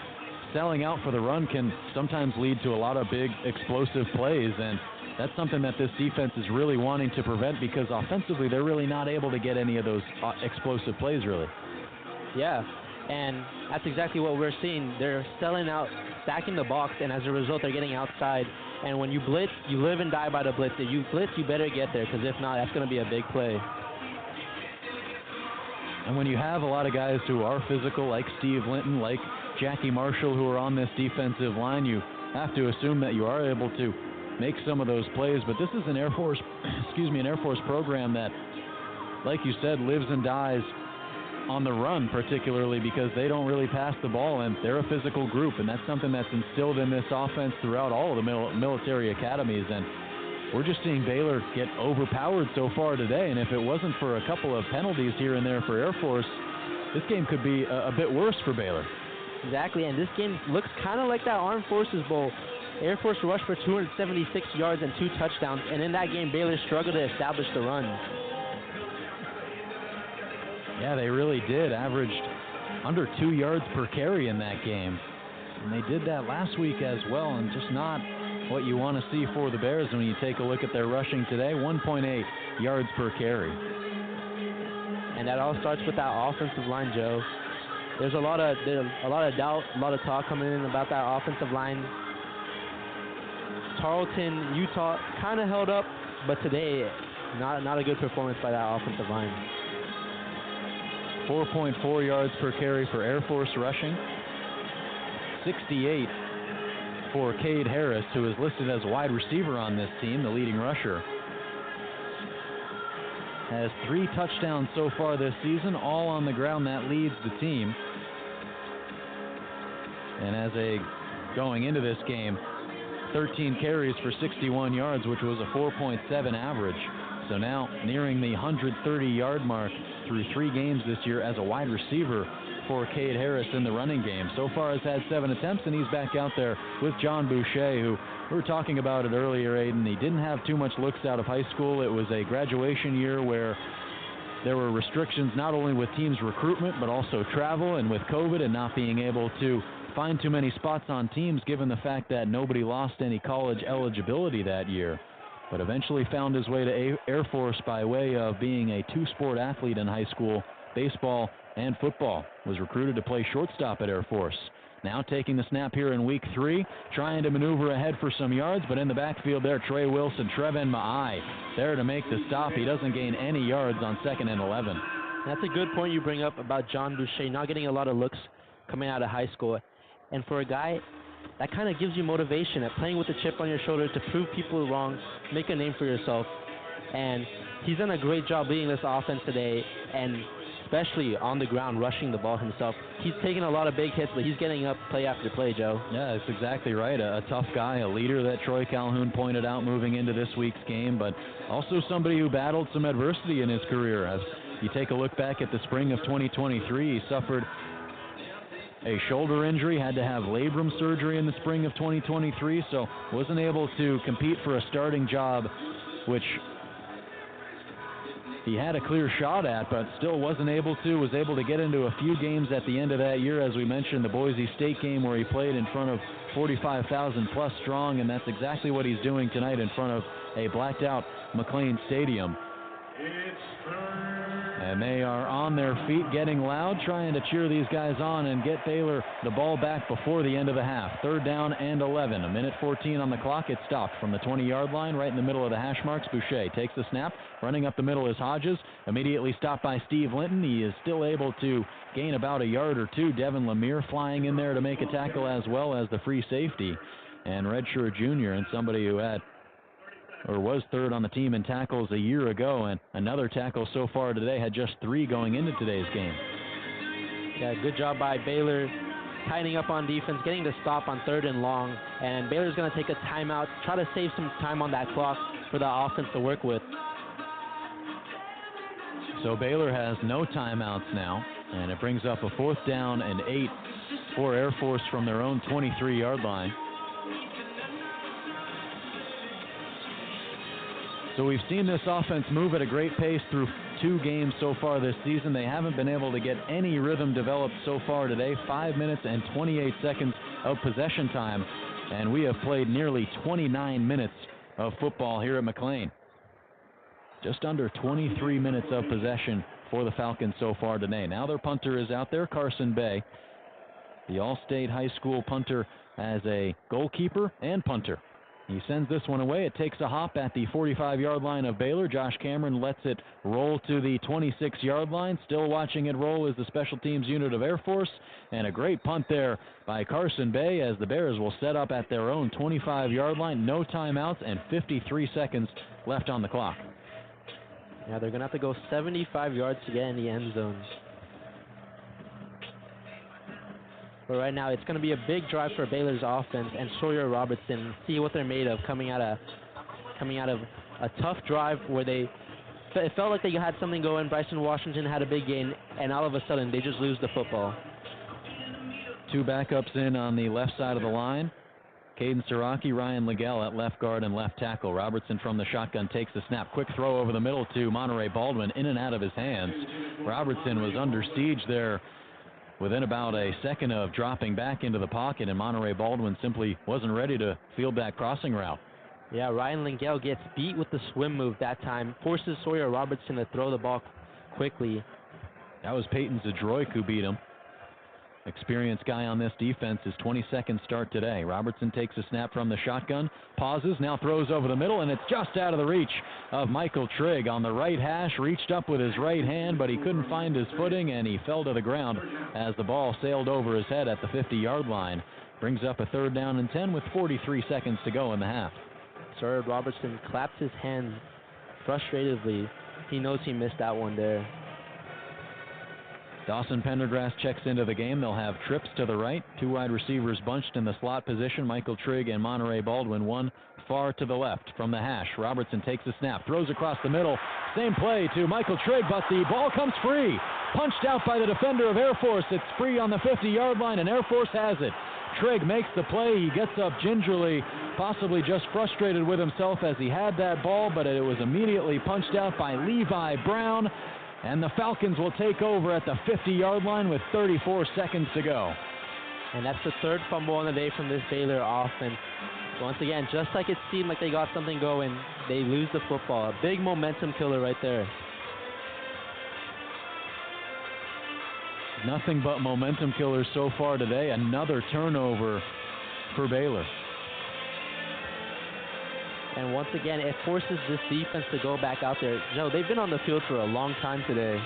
selling out for the run can sometimes lead to a lot of big explosive plays, and that's something that this defense is really wanting to prevent because offensively they're really not able to get any of those explosive plays, really. Yeah, and that's exactly what we're seeing. They're selling out, stacking the box, and as a result they're getting outside. And when you blitz, you live and die by the blitz. If you blitz, you better get there, because if not, that's going to be a big play. And when you have a lot of guys who are physical, like Steve Linton, like Jackie Marshall, who are on this defensive line, you have to assume that you are able to make some of those plays. But this is an Air Force, an Air Force program that, like you said, lives and dies on the run, particularly because they don't really pass the ball, and they're a physical group, and that's something that's instilled in this offense throughout all of the military academies. And we're just seeing Baylor get overpowered so far today, and if it wasn't for a couple of penalties here and there for Air Force, this game could be a bit worse for Baylor. Exactly, and this game looks kind of like that Armed Forces Bowl. Air Force rushed for 276 yards and 2 touchdowns, and in that game, Baylor struggled to establish the run. Yeah, they really did. Averaged under 2 yards per carry in that game. And they did that last week as well, and just not what you want to see for the Bears when you take a look at their rushing today. 1.8 yards per carry. And that all starts with that offensive line, Joe. There's a lot of doubt, a lot of talk coming in about that offensive line. Tarleton, Utah kind of held up, but today, not a good performance by that offensive line. 4.4 yards per carry for Air Force rushing. 68 for Cade Harris, who is listed as a wide receiver on this team, the leading rusher. Has 3 touchdowns so far this season, all on the ground. That leads the team. And going into this game, 13 carries for 61 yards, which was a 4.7 average. So now nearing the 130-yard mark through 3 games this year as a wide receiver for Cade Harris in the running game. So far has had 7 attempts, and he's back out there with John Boucher, who we were talking about it earlier, Aiden. He didn't have too much looks out of high school. It was a graduation year where there were restrictions not only with teams' recruitment, but also travel, and with COVID and not being able to find too many spots on teams, given the fact that nobody lost any college eligibility that year. But eventually found his way to Air Force by way of being a 2-sport athlete in high school, baseball and football. Was recruited to play shortstop at Air Force. Now taking the snap here in week 3, trying to maneuver ahead for some yards, but in the backfield there, Trey Wilson, Trevin Ma'ai, there to make the stop. He doesn't gain any yards on 2nd and 11. That's a good point you bring up about John Boucher not getting a lot of looks coming out of high school. And for a guy that kind of gives you motivation at playing with a chip on your shoulder to prove people wrong, make a name for yourself. And he's done a great job leading this offense today, and especially on the ground, rushing the ball himself. He's taken a lot of big hits, but he's getting up play after play, Joe. Yeah, that's exactly right. A tough guy, a leader that Troy Calhoun pointed out moving into this week's game, but also somebody who battled some adversity in his career. As you take a look back at the spring of 2023, he suffered a shoulder injury, had to have labrum surgery in the spring of 2023, so wasn't able to compete for a starting job, which he had a clear shot at, but still wasn't able to. Was able to get into a few games at the end of that year, as we mentioned, the Boise State game where he played in front of 45,000 plus strong, and that's exactly what he's doing tonight in front of a blacked out McLean Stadium. And they are on their feet, getting loud, trying to cheer these guys on and get Baylor the ball back before the end of the half. 3rd down and 11. 1:14 on the clock. It stopped from the 20-yard line, right in the middle of the hash marks. Boucher takes the snap. Running up the middle is Hodges. Immediately stopped by Steve Linton. He is still able to gain about a yard or two. Devin Lemire flying in there to make a tackle, as well as the free safety. And redshirt junior, and somebody who was 3rd on the team in tackles a year ago, and another tackle so far today, had just 3 going into today's game. Yeah, good job by Baylor tightening up on defense, getting the stop on 3rd and long, and Baylor's going to take a timeout, try to save some time on that clock for the offense to work with. So Baylor has no timeouts now, and it brings up a 4th down and 8 for Air Force from their own 23-yard line. So we've seen this offense move at a great pace through 2 games so far this season. They haven't been able to get any rhythm developed so far today. 5 minutes and 28 seconds of possession time, and we have played nearly 29 minutes of football here at McLean. Just under 23 minutes of possession for the Falcons so far today. Now their punter is out there, Carson Bay, the All-State High School punter, as a goalkeeper and punter. He sends this one away. It takes a hop at the 45-yard line of Baylor. Josh Cameron lets it roll to the 26-yard line. Still watching it roll is the special teams unit of Air Force. And a great punt there by Carson Bay, as the Bears will set up at their own 25-yard line. No timeouts and 53 seconds left on the clock. Yeah, they're going to have to go 75 yards to get in the end zone. But right now, it's going to be a big drive for Baylor's offense and Sawyer Robertson. See what they're made of coming out of a tough drive where it felt like they had something going. Bryson Washington had a big gain, and all of a sudden, they just lose the football. 2 backups in on the left side of the line. Caden Siraki, Ryan Legel at left guard and left tackle. Robertson from the shotgun takes the snap. Quick throw over the middle to Monterey Baldwin, in and out of his hands. Robertson was under siege there within about a second of dropping back into the pocket, and Monterey Baldwin simply wasn't ready to field that crossing route. Yeah, Ryan Lingell gets beat with the swim move that time, forces Sawyer Robertson to throw the ball quickly. That was Peyton Zadroik who beat him. Experienced guy on this defense, his 22nd start today. Robertson takes a snap from the shotgun, pauses, now throws over the middle, and it's just out of the reach of Michael Trigg on the right hash. Reached up with his right hand, but he couldn't find his footing, and he fell to the ground as the ball sailed over his head at the 50-yard line. Brings up a 3rd down and 10 with 43 seconds to go in the half. Sawyer Robertson claps his hands frustratedly. He knows he missed that one there. Dawson Pendergrass checks into the game. They'll have trips to the right. 2 wide receivers bunched in the slot position. Michael Trigg and Monterey Baldwin, one far to the left from the hash. Robertson takes a snap, throws across the middle. Same play to Michael Trigg, but the ball comes free. Punched out by the defender of Air Force. It's free on the 50-yard line, and Air Force has it. Trigg makes the play. He gets up gingerly, possibly just frustrated with himself as he had that ball, but it was immediately punched out by Levi Brown. And the Falcons will take over at the 50-yard line with 34 seconds to go. And that's the 3rd fumble on the day from this Baylor offense. Once again, just like it seemed like they got something going, they lose the football. A big momentum killer right there. Nothing but momentum killers so far today. Another turnover for Baylor. And once again, it forces this defense to go back out there. Joe, they've been on the field for a long time today.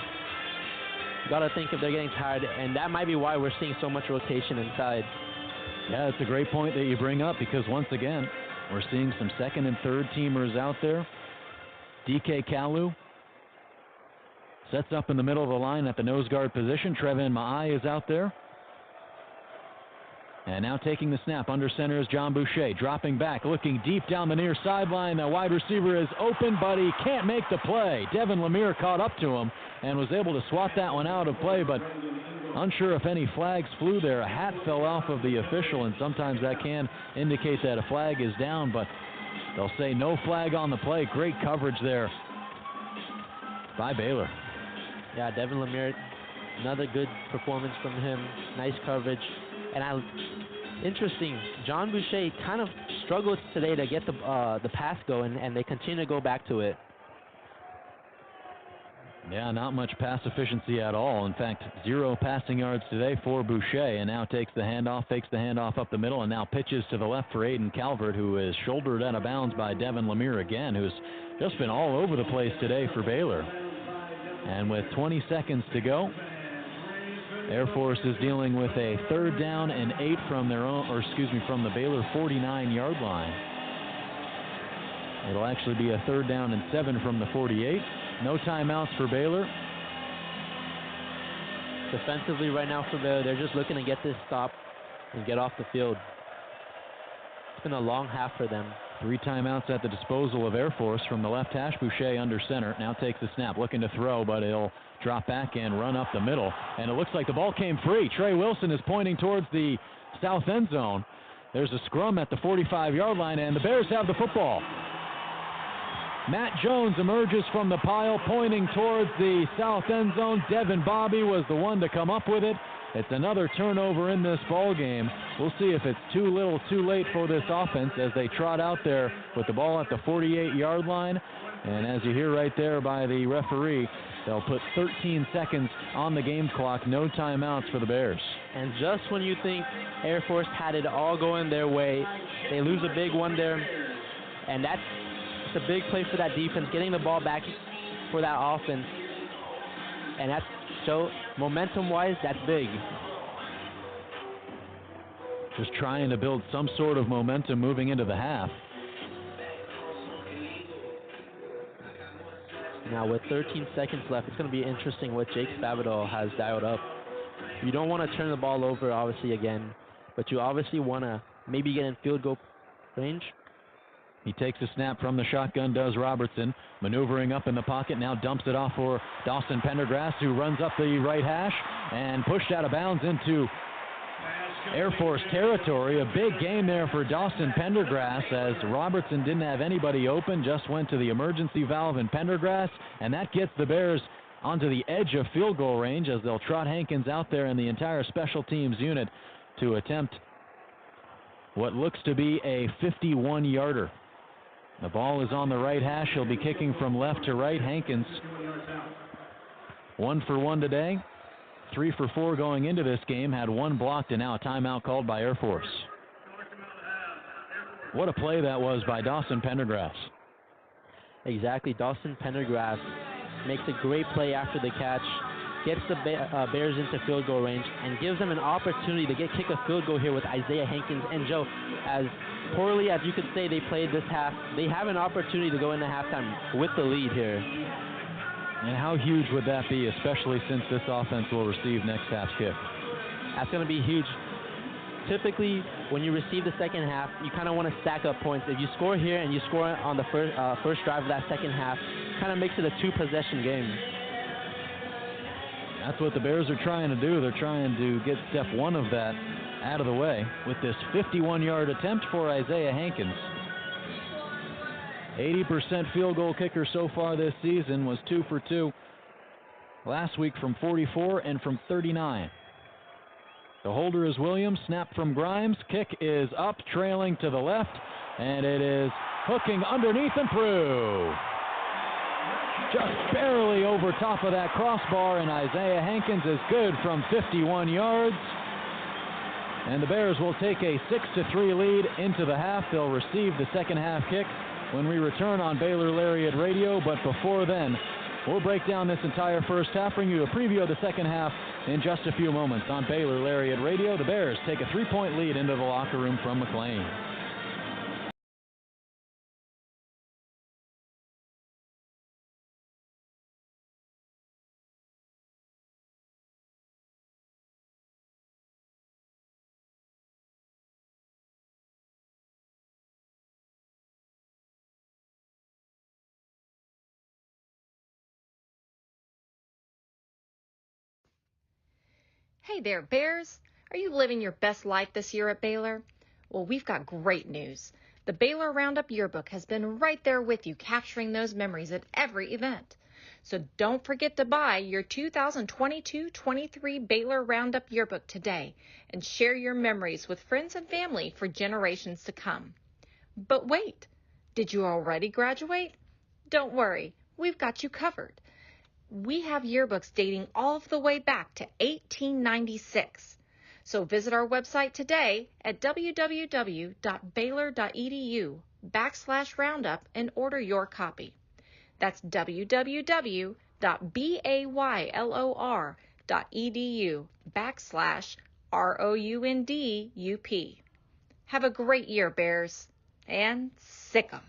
You got to think if they're getting tired, and that might be why we're seeing so much rotation inside. Yeah, it's a great point that you bring up because once again, we're seeing some second and third teamers out there. DK Kalu sets up in the middle of the line at the nose guard position. Trevin Ma'ai is out there. And now taking the snap under center is John Boucher, dropping back, looking deep down the near sideline. The wide receiver is open, but he can't make the play. Devin Lemire caught up to him and was able to swat that one out of play, but unsure if any flags flew there. A hat fell off of the official, and sometimes that can indicate that a flag is down, but they'll say no flag on the play. Great coverage there by Baylor. Yeah, Devin Lemire, another good performance from him. Nice coverage. And interesting, John Boucher kind of struggled today to get the pass going, and they continue to go back to it. Yeah, not much pass efficiency at all. In fact, 0 passing yards today for Boucher, and now takes the handoff, fakes the handoff up the middle, and now pitches to the left for Aiden Calvert, who is shouldered out of bounds by Devin Lemire again, who's just been all over the place today for Baylor. And with 20 seconds to go, Air Force is dealing with a 3rd down and 8 from from the Baylor 49-yard line. It'll actually be a 3rd down and 7 from the 48. No timeouts for Baylor. Defensively right now for Baylor, they're just looking to get this stop and get off the field. It's been a long half for them. 3 timeouts at the disposal of Air Force from the left hash. Boucher under center. Now takes the snap, looking to throw, but he'll drop back and run up the middle. And it looks like the ball came free. Trey Wilson is pointing towards the south end zone. There's a scrum at the 45-yard line, and the Bears have the football. Matt Jones emerges from the pile, pointing towards the south end zone. Devin Bobby was the one to come up with it. It's another turnover in this ball game. We'll see if it's too little, too late for this offense as they trot out there with the ball at the 48-yard line. And as you hear right there by the referee, they'll put 13 seconds on the game clock. No timeouts for the Bears. And just when you think Air Force had it all going their way, they lose a big one there. And it's a big play for that defense, getting the ball back for that offense. And that's so momentum-wise, that's big. Just trying to build some sort of momentum moving into the half. Now with 13 seconds left, it's going to be interesting what Jake Spavital has dialed up. You don't want to turn the ball over, obviously, again, but you obviously want to maybe get in field goal range. He takes a snap from the shotgun, does Robertson, maneuvering up in the pocket, now dumps it off for Dawson Pendergrass, who runs up the right hash and pushed out of bounds into Air Force territory. A big game there for Dawson Pendergrass as Robertson didn't have anybody open, just went to the emergency valve in Pendergrass, and that gets the Bears onto the edge of field goal range as they'll trot Hankins out there and the entire special teams unit to attempt what looks to be a 51-yarder. The ball is on the right hash. He'll be kicking from left to right. Hankins, 1 for 1 today. 3 for 4 going into this game. Had 1 blocked, and now a timeout called by Air Force. What a play that was by Dawson Pendergrass. Exactly. Dawson Pendergrass makes a great play after the catch, gets the Bears into field goal range, and gives them an opportunity to kick a field goal here with Isaiah Hankins. And Joe, as poorly as you could say they played this half, they have an opportunity to go into halftime with the lead here. And how huge would that be, especially since this offense will receive next half's kick? That's going to be huge. Typically, when you receive the second half, you kind of want to stack up points. If you score here and you score on the first drive of that second half, kind of makes it a 2-possession game. That's what the Bears are trying to do. They're trying to get step 1 of that out of the way with this 51-yard attempt for Isaiah Hankins. 80% field goal kicker so far this season, was 2 for 2 last week from 44 and from 39. The holder is Williams, snap from Grimes, kick is up, trailing to the left, and it is hooking underneath and through. Just barely over top of that crossbar, and Isaiah Hankins is good from 51 yards. And the Bears will take a 6-3 lead into the half. They'll receive the second half kick when we return on Baylor Lariat Radio. But before then, we'll break down this entire first half, bring you a preview of the second half In just a few moments on Baylor Lariat Radio, the Bears take a 3-point lead into the locker room from McLean. Hey there, Bears. Are you living your best life this year at Baylor? Well, we've got great news. The Baylor Roundup Yearbook has been right there with you, capturing those memories at every event. So don't forget to buy your 2022-23 Baylor Roundup Yearbook today and share your memories with friends and family for generations to come. But wait, did you already graduate? Don't worry, we've got you covered. We have yearbooks dating all the way back to 1896. So visit our website today at www.baylor.edu/roundup and order your copy. That's www.baylor.edu/ROUNDUP. Have a great year, Bears, and sick 'em.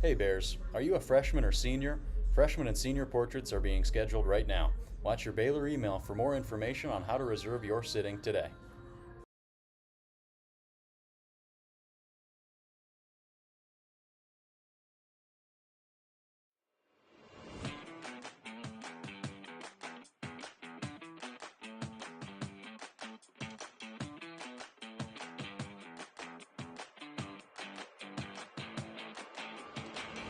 Hey Bears, are you a freshman or senior? Freshman and senior portraits are being scheduled right now. Watch your Baylor email for more information on how to reserve your sitting today.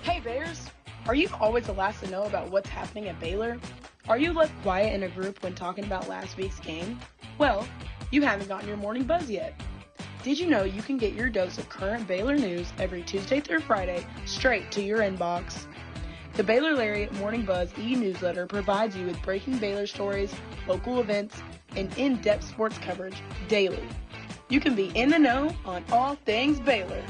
Hey Bears! Are you always the last to know about what's happening at Baylor? Are you left quiet in a group when talking about last week's game? Well, you haven't gotten your morning buzz yet. Did you know you can get your dose of current Baylor news every Tuesday through Friday straight to your inbox? The Baylor Lariat Morning Buzz e-newsletter provides you with breaking Baylor stories, local events, and in-depth sports coverage daily. You can be in the know on all things Baylor.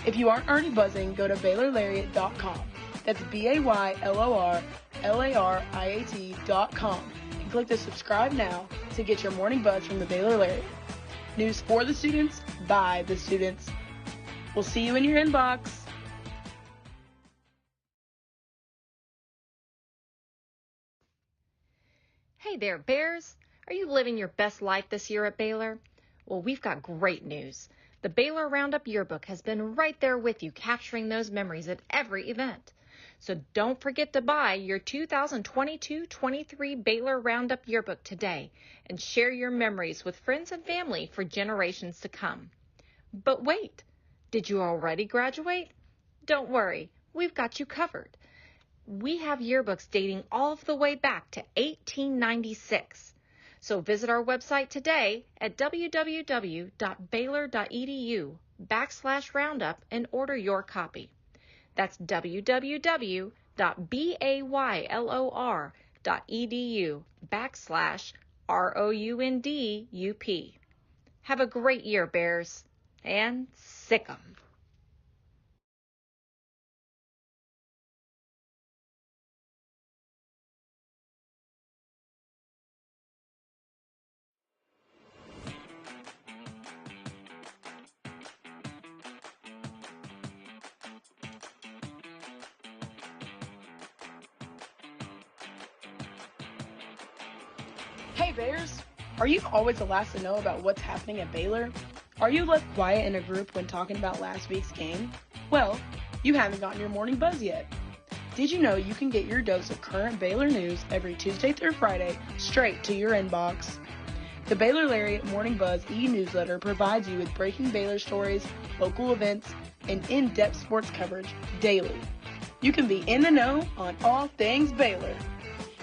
If you aren't already buzzing, go to BaylorLariat.com. That's BaylorLariat.com and click the subscribe now to get your morning buzz from the Baylor Lariat. News for the students, by the students. We'll see you in your inbox. Hey there, Bears. Are you living your best life this year at Baylor? Well, we've got great news. The Baylor Roundup Yearbook has been right there with you, capturing those memories at every event. So don't forget to buy your 2022-23 Baylor Roundup Yearbook today and share your memories with friends and family for generations to come. But wait, did you already graduate? Don't worry, we've got you covered. We have yearbooks dating all the way back to 1896. So visit our website today at www.baylor.edu/roundup and order your copy. That's www.baylor.edu/ROUNDUP. Have a great year, Bears, and sick 'em. Hey Bears! Are you always the last to know about what's happening at Baylor? Are you left quiet in a group when talking about last week's game? Well, you haven't gotten your morning buzz yet. Did you know you can get your dose of current Baylor news every Tuesday through Friday straight to your inbox? The Baylor Lariat Morning Buzz e-newsletter provides you with breaking Baylor stories, local events, and in-depth sports coverage daily. You can be in the know on all things Baylor.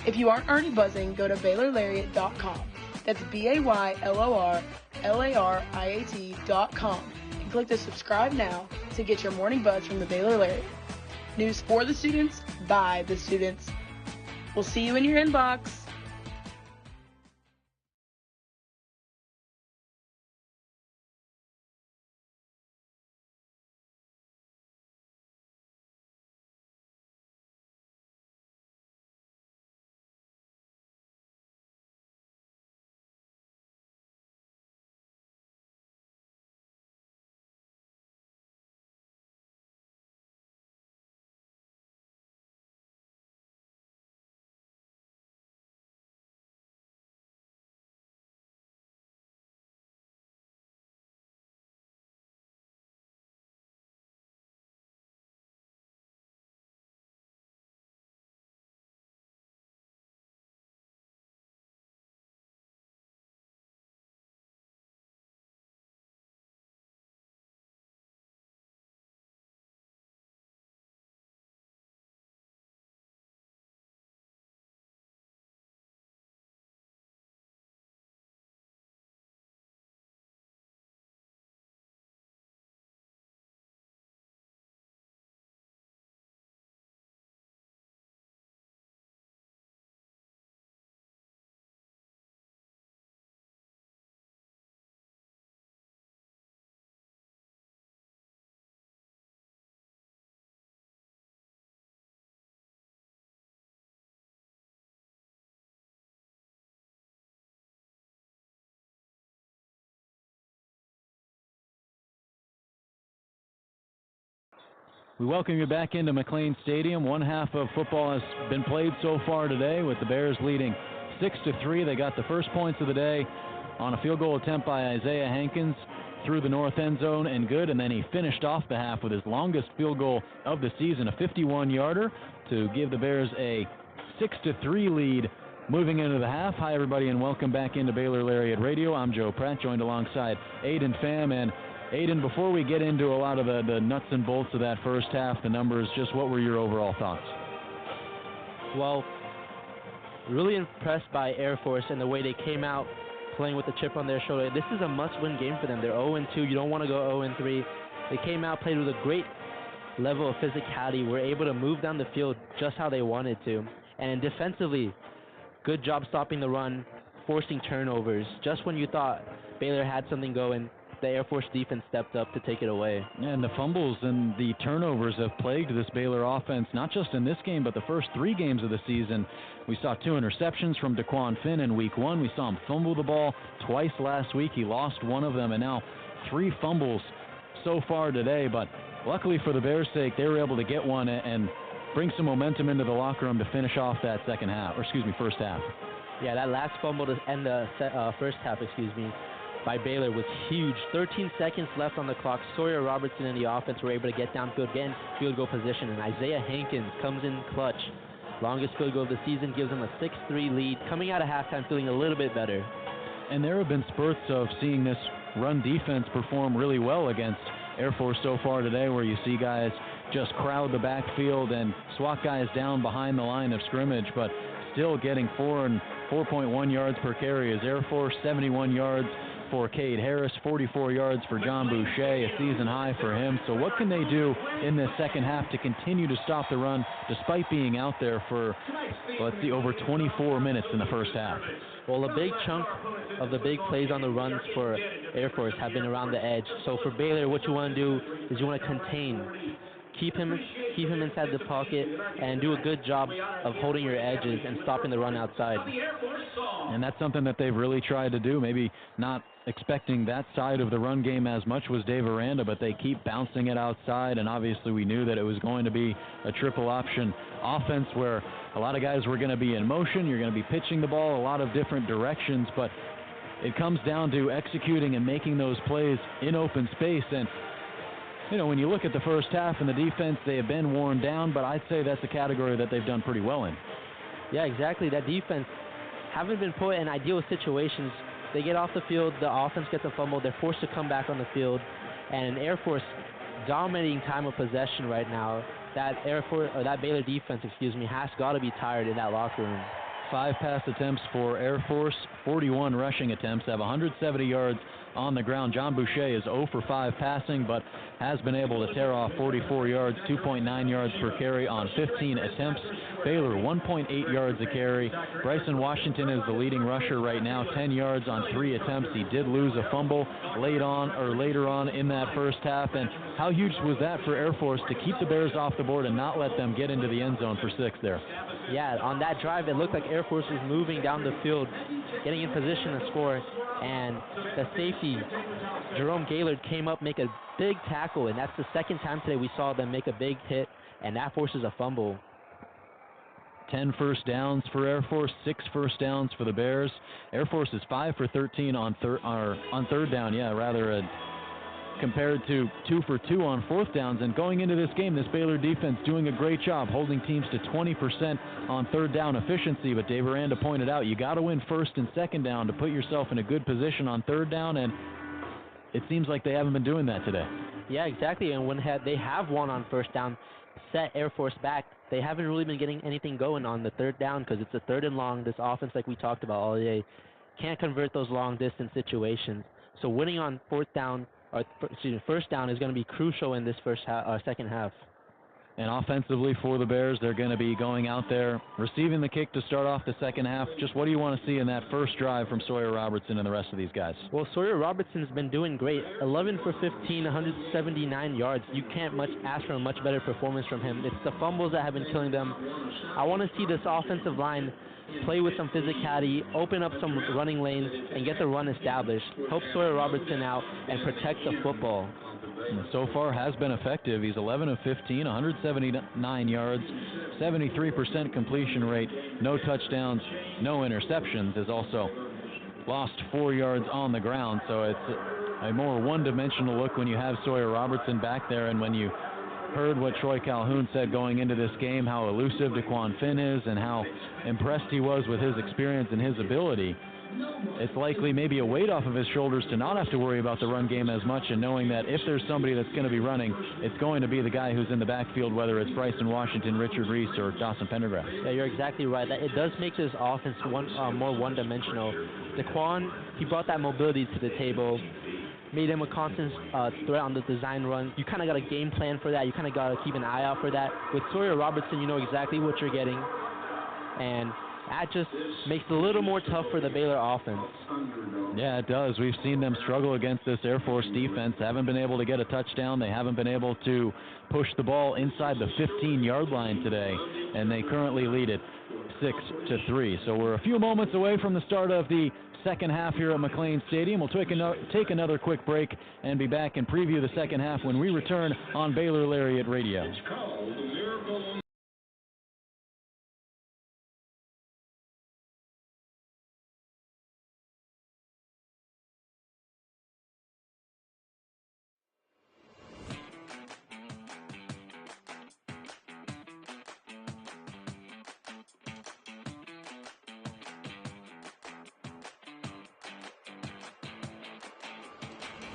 If you aren't already buzzing, go to BaylorLariat.com. That's BaylorLariat.com and click the subscribe now to get your morning buzz from the Baylor Lariat. News for the students, by the students. We'll see you in your inbox. We welcome you back into McLean Stadium. One half of football has been played so far today with the Bears leading 6-3. They got the first points of the day on a field goal attempt by Isaiah Hankins through the north end zone and good, and then he finished off the half with his longest field goal of the season, a 51-yarder, to give the Bears a 6-3 lead moving into the half. Hi, everybody, and welcome back into Baylor Lariat Radio. I'm Joe Pratt, joined alongside Aidan Pham. And Aidan, before we get into a lot of the nuts and bolts of that first half, the numbers, just what were your overall thoughts? Well, really impressed by Air Force and the way they came out playing with a chip on their shoulder. This is a must-win game for them. They're 0-2. You don't want to go 0-3. They came out, played with a great level of physicality, were able to move down the field just how they wanted to. And defensively, good job stopping the run, forcing turnovers. Just when you thought Baylor had something going, the Air Force defense stepped up to take it away. And the fumbles and the turnovers have plagued this Baylor offense, not just in this game, but the first 3 games of the season. We saw 2 interceptions from Daquan Finn in week 1. We saw him fumble the ball twice last week. He lost one of them, and now 3 fumbles so far today. But luckily for the Bears' sake, they were able to get one and bring some momentum into the locker room to finish off that first half. Yeah, that last fumble to end the first half, by Baylor was huge. 13 seconds left on the clock. Sawyer Robertson and the offense were able to get downfield, get in field goal position, and Isaiah Hankins comes in clutch. Longest field goal of the season, gives them a 6-3 lead, coming out of halftime feeling a little bit better. And there have been spurts of seeing this run defense perform really well against Air Force so far today, where you see guys just crowd the backfield and swat guys down behind the line of scrimmage, but still getting 4.1 yards per carry as Air Force, 71 yards for Cade Harris, 44 yards for John Boucher, a season high for him. So what can they do in this second half to continue to stop the run despite being out there for, over 24 minutes in the first half? Well, a big chunk of the big plays on the runs for Air Force have been around the edge. So for Baylor, what you want to do is you want to contain. Keep him inside the pocket and do a good job of holding your edges and stopping the run outside. And that's something that they've really tried to do. Maybe not expecting that side of the run game as much was Dave Aranda, but they keep bouncing it outside, and obviously we knew that it was going to be a triple option offense where a lot of guys were going to be in motion. You're going to be pitching the ball a lot of different directions, but it comes down to executing and making those plays in open space. And when you look at the first half and the defense, they have been worn down, but I'd say that's a category that they've done pretty well in. Yeah, exactly. That defense haven't been put in ideal situations. They get off the field, the offense gets a fumble, they're forced to come back on the field, and Air Force dominating time of possession right now. That Baylor defense, has got to be tired in that locker room. 5 pass attempts for Air Force, 41 rushing attempts, have 170 yards on the ground. John Boucher is 0 for 5 passing, but has been able to tear off 44 yards, 2.9 yards per carry on 15 attempts. Baylor 1.8 yards a carry. Bryson Washington is the leading rusher right now, 10 yards on 3 attempts. He did lose a fumble later on in that first half. And how huge was that for Air Force to keep the Bears off the board and not let them get into the end zone for 6 there? Yeah, on that drive, it looked like Air Force was moving down the field, getting in position to score, and the safety, Jerome Gaylord, came up, make a big tackle, and that's the second time today we saw them make a big hit, and that forces a fumble. 10 first downs for Air Force, 6 first downs for the Bears. Air Force is 5 for 13 on third down, compared to 2 for 2 on fourth downs. And going into this game, this Baylor defense doing a great job holding teams to 20% on third down efficiency. But Dave Aranda pointed out, you got to win first and second down to put yourself in a good position on third down, and it seems like they haven't been doing that today. Yeah, exactly. And when they have won on first down, set Air Force back, they haven't really been getting anything going on the third down because it's a third and long. This offense, like we talked about all day, can't convert those long distance situations. So winning on first down is going to be crucial in this second half. And offensively for the Bears, they're going to be going out there, receiving the kick to start off the second half. Just what do you want to see in that first drive from Sawyer Robertson and the rest of these guys? Well, Sawyer Robertson's been doing great. 11 for 15, 179 yards. You can't ask for a much better performance from him. It's the fumbles that have been killing them. I want to see this offensive line play with some physicality, open up some running lanes, and get the run established. Help Sawyer Robertson out and protect the football. And so far has been effective. He's 11 of 15, 179 yards, 73% completion rate, no touchdowns, no interceptions. Has also lost 4 yards on the ground, so it's a more one-dimensional look when you have Sawyer Robertson back there. And when you heard what Troy Calhoun said going into this game, how elusive DeQuan Finn is and how impressed he was with his experience and his ability, it's likely maybe a weight off of his shoulders to not have to worry about the run game as much, and knowing that if there's somebody that's going to be running, it's going to be the guy who's in the backfield, whether it's Bryson Washington, Richard Reese, or Dawson Pendergrass. Yeah, you're exactly right. It does make this offense more one-dimensional. DeQuan, he brought that mobility to the table, made him a constant threat on the design run. You kind of got a game plan for that. You kind of got to keep an eye out for that. With Sawyer Robertson, you know exactly what you're getting, and that just makes it a little more tough for the Baylor offense. Yeah, it does. We've seen them struggle against this Air Force defense. Haven't been able to get a touchdown. They haven't been able to push the ball inside the 15-yard line today, and they currently lead it 6-3. So we're a few moments away from the start of the second half here at McLean Stadium. We'll take another quick break and be back and preview the second half when we return on Baylor Lariat Radio.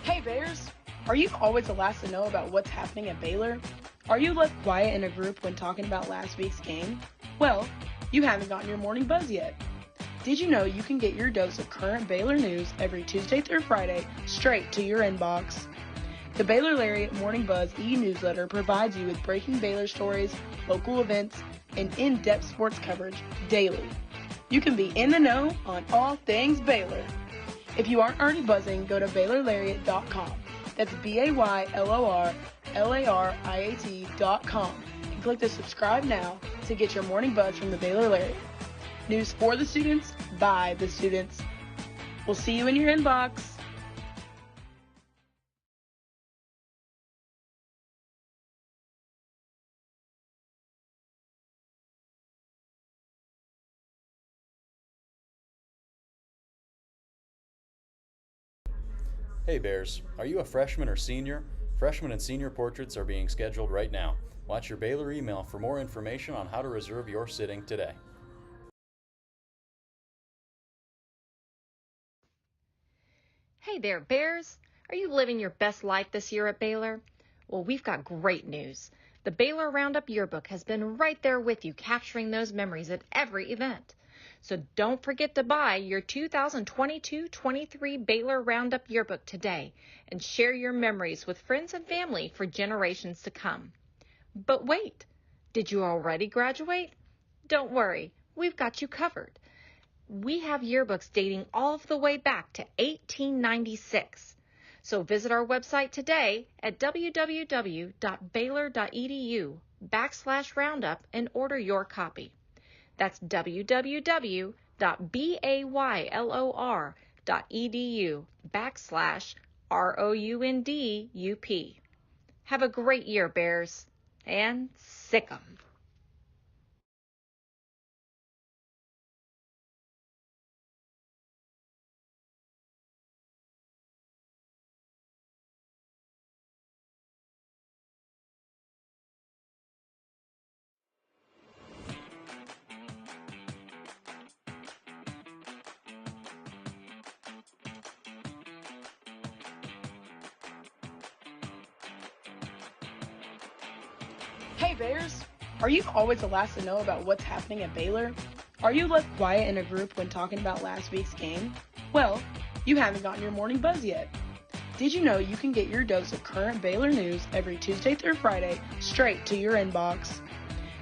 Hey Bears, are you always the last to know about what's happening at Baylor? Are you left quiet in a group when talking about last week's game? Well, you haven't gotten your morning buzz yet. Did you know you can get your dose of current Baylor news every Tuesday through Friday straight to your inbox? The Baylor Lariat Morning Buzz e-newsletter provides you with breaking Baylor stories, local events, and in-depth sports coverage daily. You can be in the know on all things Baylor. If you aren't already buzzing, go to BaylorLariat.com. That's BaylorLariat.com and click the subscribe now to get your morning buzz from the Baylor Lariat. News for the students, by the students. We'll see you in your inbox. Hey Bears, are you a freshman or senior? Freshman and senior portraits are being scheduled right now. Watch your Baylor email for more information on how to reserve your sitting today. Hey there, Bears. Are you living your best life this year at Baylor? Well, we've got great news. The Baylor Roundup Yearbook has been right there with you, capturing those memories at every event. So don't forget to buy your 2022-23 Baylor Roundup Yearbook today and share your memories with friends and family for generations to come. But wait, did you already graduate? Don't worry, we've got you covered. We have yearbooks dating all the way back to 1896. So visit our website today at www.baylor.edu/roundup and order your copy. That's www.baylor.edu/ROUNDUP. Have a great year, Bears, and sick 'em. Hey Bears! Are you always the last to know about what's happening at Baylor? Are you left quiet in a group when talking about last week's game? Well, you haven't gotten your morning buzz yet. Did you know you can get your dose of current Baylor news every Tuesday through Friday straight to your inbox?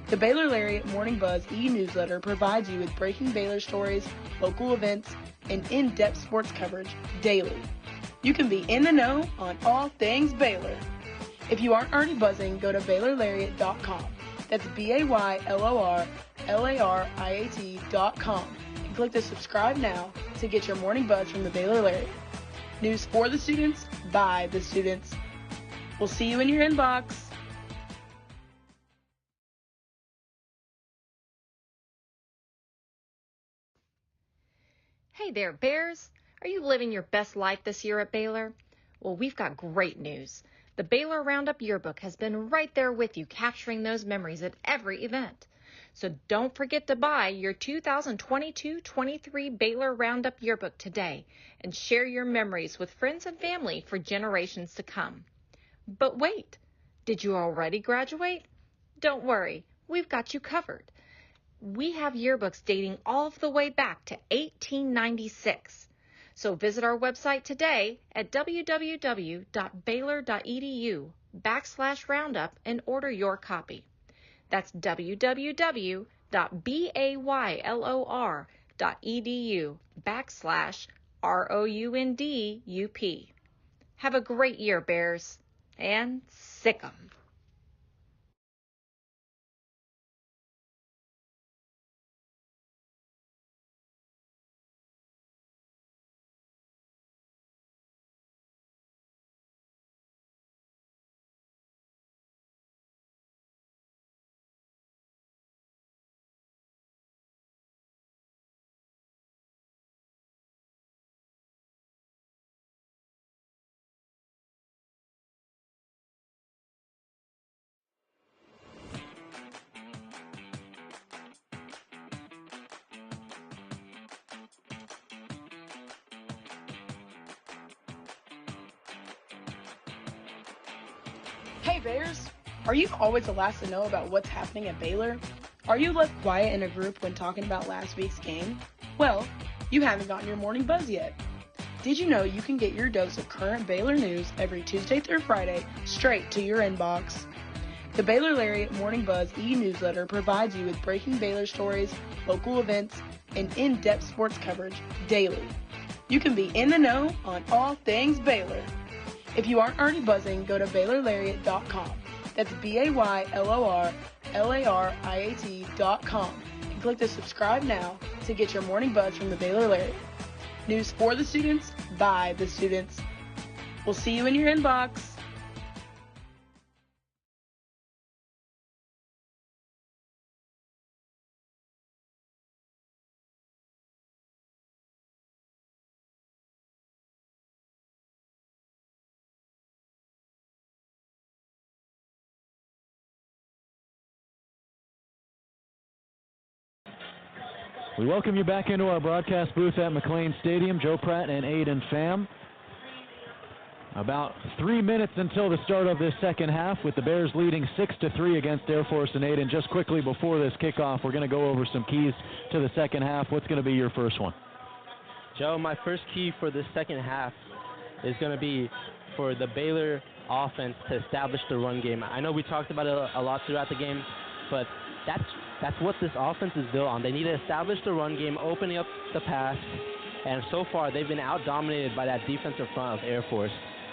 The Baylor Lariat Morning Buzz e-newsletter provides you with breaking Baylor stories, local events, and in-depth sports coverage daily. You can be in the know on all things Baylor. If you aren't already buzzing, go to BaylorLariat.com. That's BaylorLariat.com and click the subscribe now to get your morning buzz from the Baylor Lariat. News for the students, by the students. We'll see you in your inbox. Hey there, Bears. Are you living your best life this year at Baylor? Well, we've got great news. The Baylor Roundup Yearbook has been right there with you, capturing those memories at every event. So don't forget to buy your 2022-23 Baylor Roundup Yearbook today and share your memories with friends and family for generations to come. But wait, did you already graduate? Don't worry, we've got you covered. We have yearbooks dating all the way back to 1896. So visit our website today at www.baylor.edu/roundup and order your copy. That's www.baylor.edu/ROUNDUP. Have a great year, Bears, and sick 'em. Hey Bears! Are you always the last to know about what's happening at Baylor? Are you left quiet in a group when talking about last week's game? Well, you haven't gotten your morning buzz yet. Did you know you can get your dose of current Baylor news every Tuesday through Friday straight to your inbox? The Baylor Lariat Morning Buzz e-newsletter provides you with breaking Baylor stories, local events, and in-depth sports coverage daily. You can be in the know on all things Baylor. If you aren't already buzzing, go to BaylorLariat.com. That's BaylorLariat.com and click the subscribe now to get your morning buzz from the Baylor Lariat. News for the students, by the students. We'll see you in your inbox. We welcome you back into our broadcast booth at McLean Stadium. Joe Pratt and Aidan Pham. About 3 minutes until the start of this second half, with the Bears leading 6-3 against Air Force and Aidan. Just quickly before this kickoff, we're going to go over some keys to the second half. What's going to be your first one? Joe, my first key for this second half is going to be for the Baylor offense to establish the run game. I know we talked about it a lot throughout the game, but that's what this offense is built on. They need to establish the run game, opening up the pass, and so far they've been out-dominated by that defensive front of Air Force.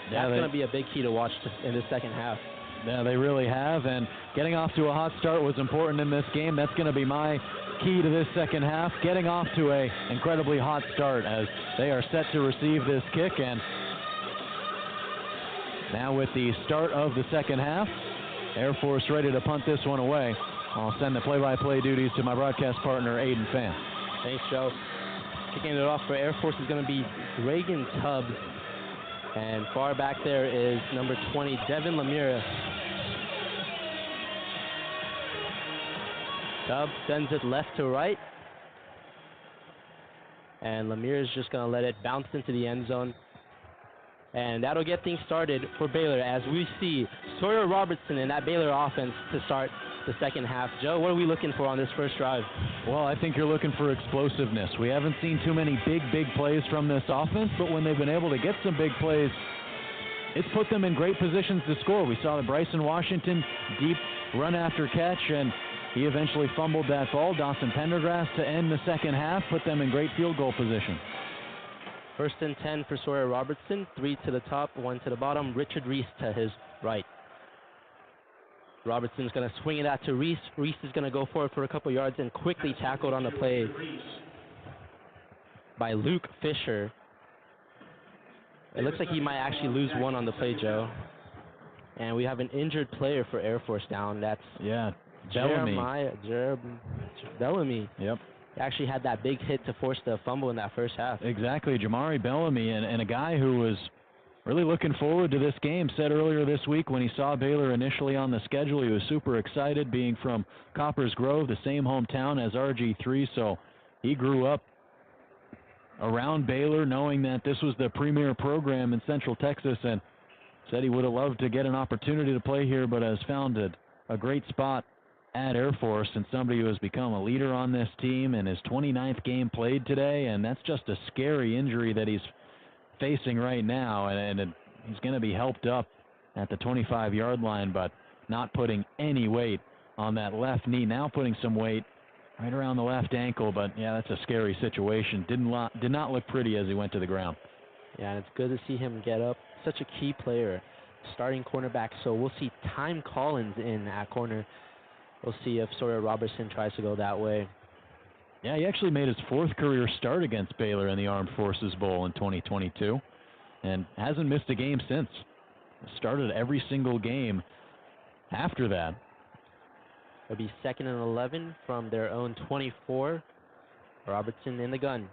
That's going to be a big key to watch in the second half. Yeah, they really have, and getting off to a hot start was important in this game. That's going to be my key to this second half, getting off to a incredibly hot start as they are set to receive this kick. And now with the start of the second half, Air Force ready to punt this one away. I'll send the play-by-play duties to my broadcast partner, Aidan Pham. Thanks, Joe. Kicking it off for Air Force is going to be Reagan Tubbs. And far back there is number 20, Devin Lemire. Tubbs sends it left to right. And Lemire is just going to let it bounce into the end zone. And that'll get things started for Baylor as we see Sawyer Robertson in that Baylor offense to start the second half. Joe, what are we looking for on this first drive? Well, I think you're looking for explosiveness. We haven't seen too many big plays from this offense, but when they've been able to get some big plays, it's put them in great positions to score. We saw the Bryson Washington deep run after catch, and he eventually fumbled that ball. Dawson Pendergrass to end the second half, put them in great field goal position. First and 10 for Sawyer Robertson, 3 to the top, 1 to the bottom. Richard Reese to his right. Robertson's going to swing it out to Reese. Reese is going to go forward for a couple yards and quickly tackled on the play by Luke Fisher. It looks like he might actually lose one on the play, Joe. And we have an injured player for Air Force down. That's Bellamy. Bellamy. Yep. He actually had that big hit to force the fumble in that first half. Exactly. Jamari Bellamy, and a guy who was really looking forward to this game, said earlier this week when he saw Baylor initially on the schedule, he was super excited, being from Coppers Grove, the same hometown as RG3, so he grew up around Baylor knowing that this was the premier program in Central Texas, and said he would have loved to get an opportunity to play here, but has found a great spot at Air Force, and somebody who has become a leader on this team in his 29th game played today, and that's just a scary injury that he's facing right now, and he's going to be helped up at the 25-yard line, but not putting any weight on that left knee. Now putting some weight right around the left ankle, but yeah, that's a scary situation. Did not look pretty as he went to the ground. Yeah, and it's good to see him get up. Such a key player, starting cornerback. So we'll see Time Collins in at corner. We'll see if Sawyer Robertson tries to go that way. Yeah, he actually made his 4th career start against Baylor in the Armed Forces Bowl in 2022 and hasn't missed a game since. Started every single game after that. It'll be 2nd and 11 from their own 24. Robertson in the gun.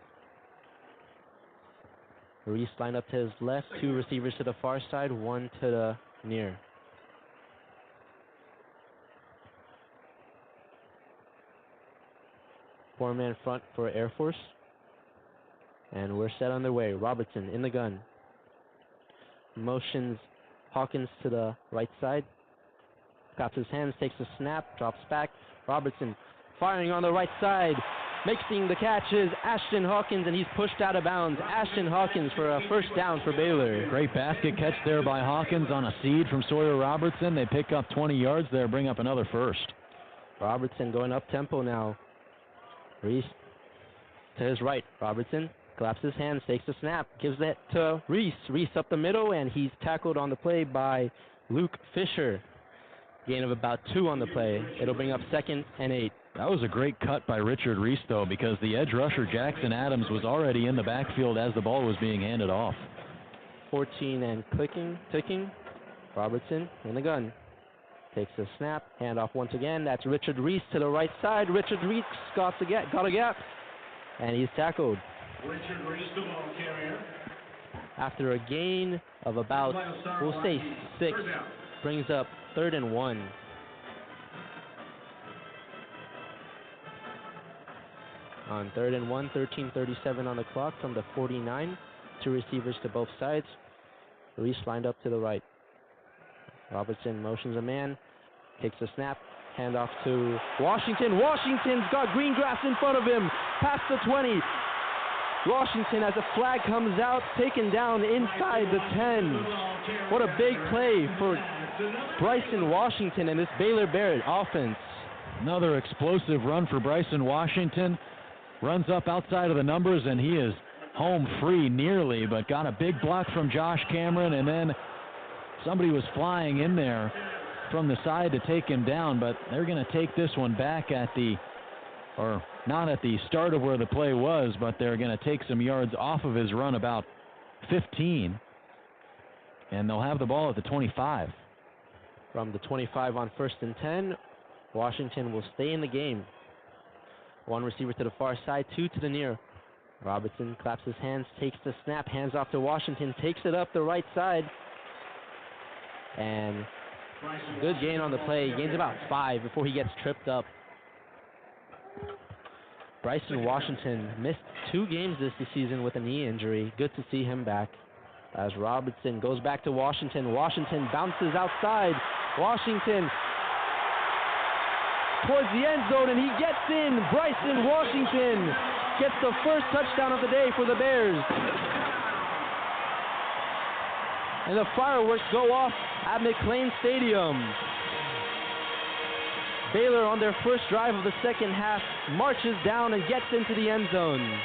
Reese lined up to his left, 2 receivers to the far side, 1 to the near. Four-man front for Air Force. And we're set on their way. Robertson in the gun. Motions Hawkins to the right side. Claps his hands, takes a snap, drops back. Robertson firing on the right side. Making the catch is Ashton Hawkins, and he's pushed out of bounds. Ashton Hawkins for a first down for Baylor. Great basket catch there by Hawkins on a seed from Sawyer Robertson. They pick up 20 yards there, bring up another first. Robertson going up tempo now. Reese to his right. Robertson claps his hands, takes the snap, gives it to Reese. Reese up the middle, and he's tackled on the play by Luke Fisher. Gain of about 2 on the play. It'll bring up 2nd and 8. That was a great cut by Richard Reese, though, because the edge rusher, Jackson Adams, was already in the backfield as the ball was being handed off. 14 and ticking. Robertson in the gun. Takes the snap, handoff once again. That's Richard Reese to the right side. Richard Reese got a gap, and he's tackled. Richard Reese, the ball carrier. After a gain of about, we'll say 6, brings up 3rd and 1. On 3rd and 1, 13:37 on the clock from the 49. 2 receivers to both sides. Reese lined up to the right. Robertson motions a man, takes a snap, handoff to Washington. Washington's got green grass in front of him, past the 20. Washington, as a flag comes out, taken down inside the 10. What a big play for Bryson Washington and this Baylor Bear offense. Another explosive run for Bryson Washington. Runs up outside of the numbers, and he is home free nearly, but got a big block from Josh Cameron, and then somebody was flying in there from the side to take him down, but they're going to take this one back at the, or not at the start of where the play was, but they're going to take some yards off of his run, about 15, and they'll have the ball at the 25. From the 25 on 1st and 10, Washington will stay in the game. One receiver to the far side, two to the near. Robertson claps his hands, takes the snap, hands off to Washington, takes it up the right side. And good gain on the play. He gains about 5 before he gets tripped up. Bryson Washington missed 2 games this season with a knee injury. Good to see him back. As Robertson goes back to Washington. Washington bounces outside. Washington towards the end zone, and he gets in. Bryson Washington gets the first touchdown of the day for the Bears. And the fireworks go off at McLean Stadium. Baylor, on their first drive of the second half, marches down and gets into the end zone.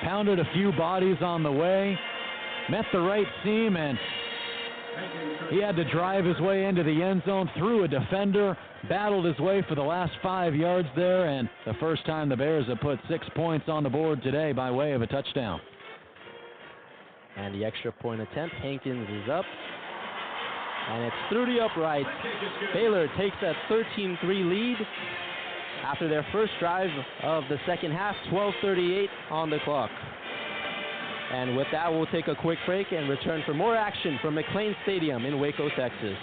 Pounded a few bodies on the way, met the right seam, and he had to drive his way into the end zone, through a defender, battled his way for the last 5 yards there, and the first time the Bears have put 6 points on the board today by way of a touchdown. And the extra point attempt, Hankins is up, and it's through the uprights. Baylor takes a 13-3 lead after their first drive of the second half, 12:38 on the clock. And with that, we'll take a quick break and return for more action from McLean Stadium in Waco, Texas.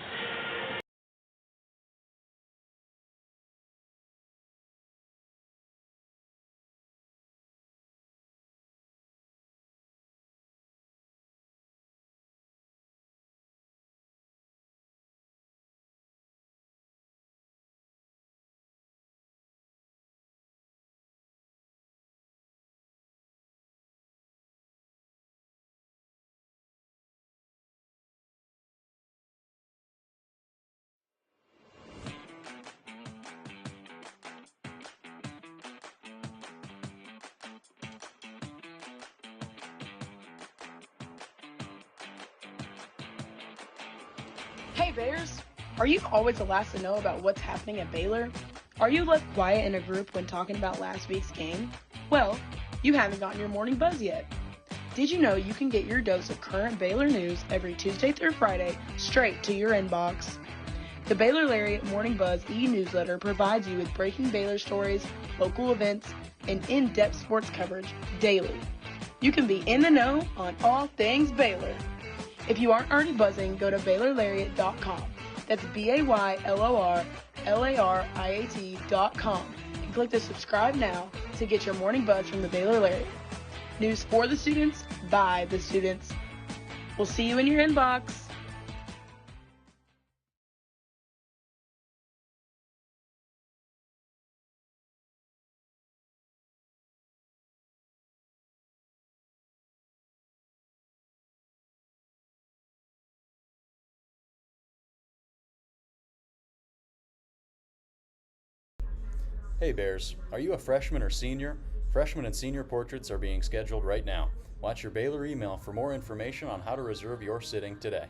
Hey Bears! Are you always the last to know about what's happening at Baylor? Are you left quiet in a group when talking about last week's game? Well, you haven't gotten your morning buzz yet. Did you know you can get your dose of current Baylor news every Tuesday through Friday straight to your inbox? The Baylor Lariat Morning Buzz e-newsletter provides you with breaking Baylor stories, local events, and in-depth sports coverage daily. You can be in the know on all things Baylor. If you aren't already buzzing, go to BaylorLariat.com. That's BaylorLariat.com and click the subscribe now to get your morning buzz from the Baylor Lariat. News for the students, by the students. We'll see you in your inbox. Hey Bears, are you a freshman or senior? Freshman and senior portraits are being scheduled right now. Watch your Baylor email for more information on how to reserve your sitting today.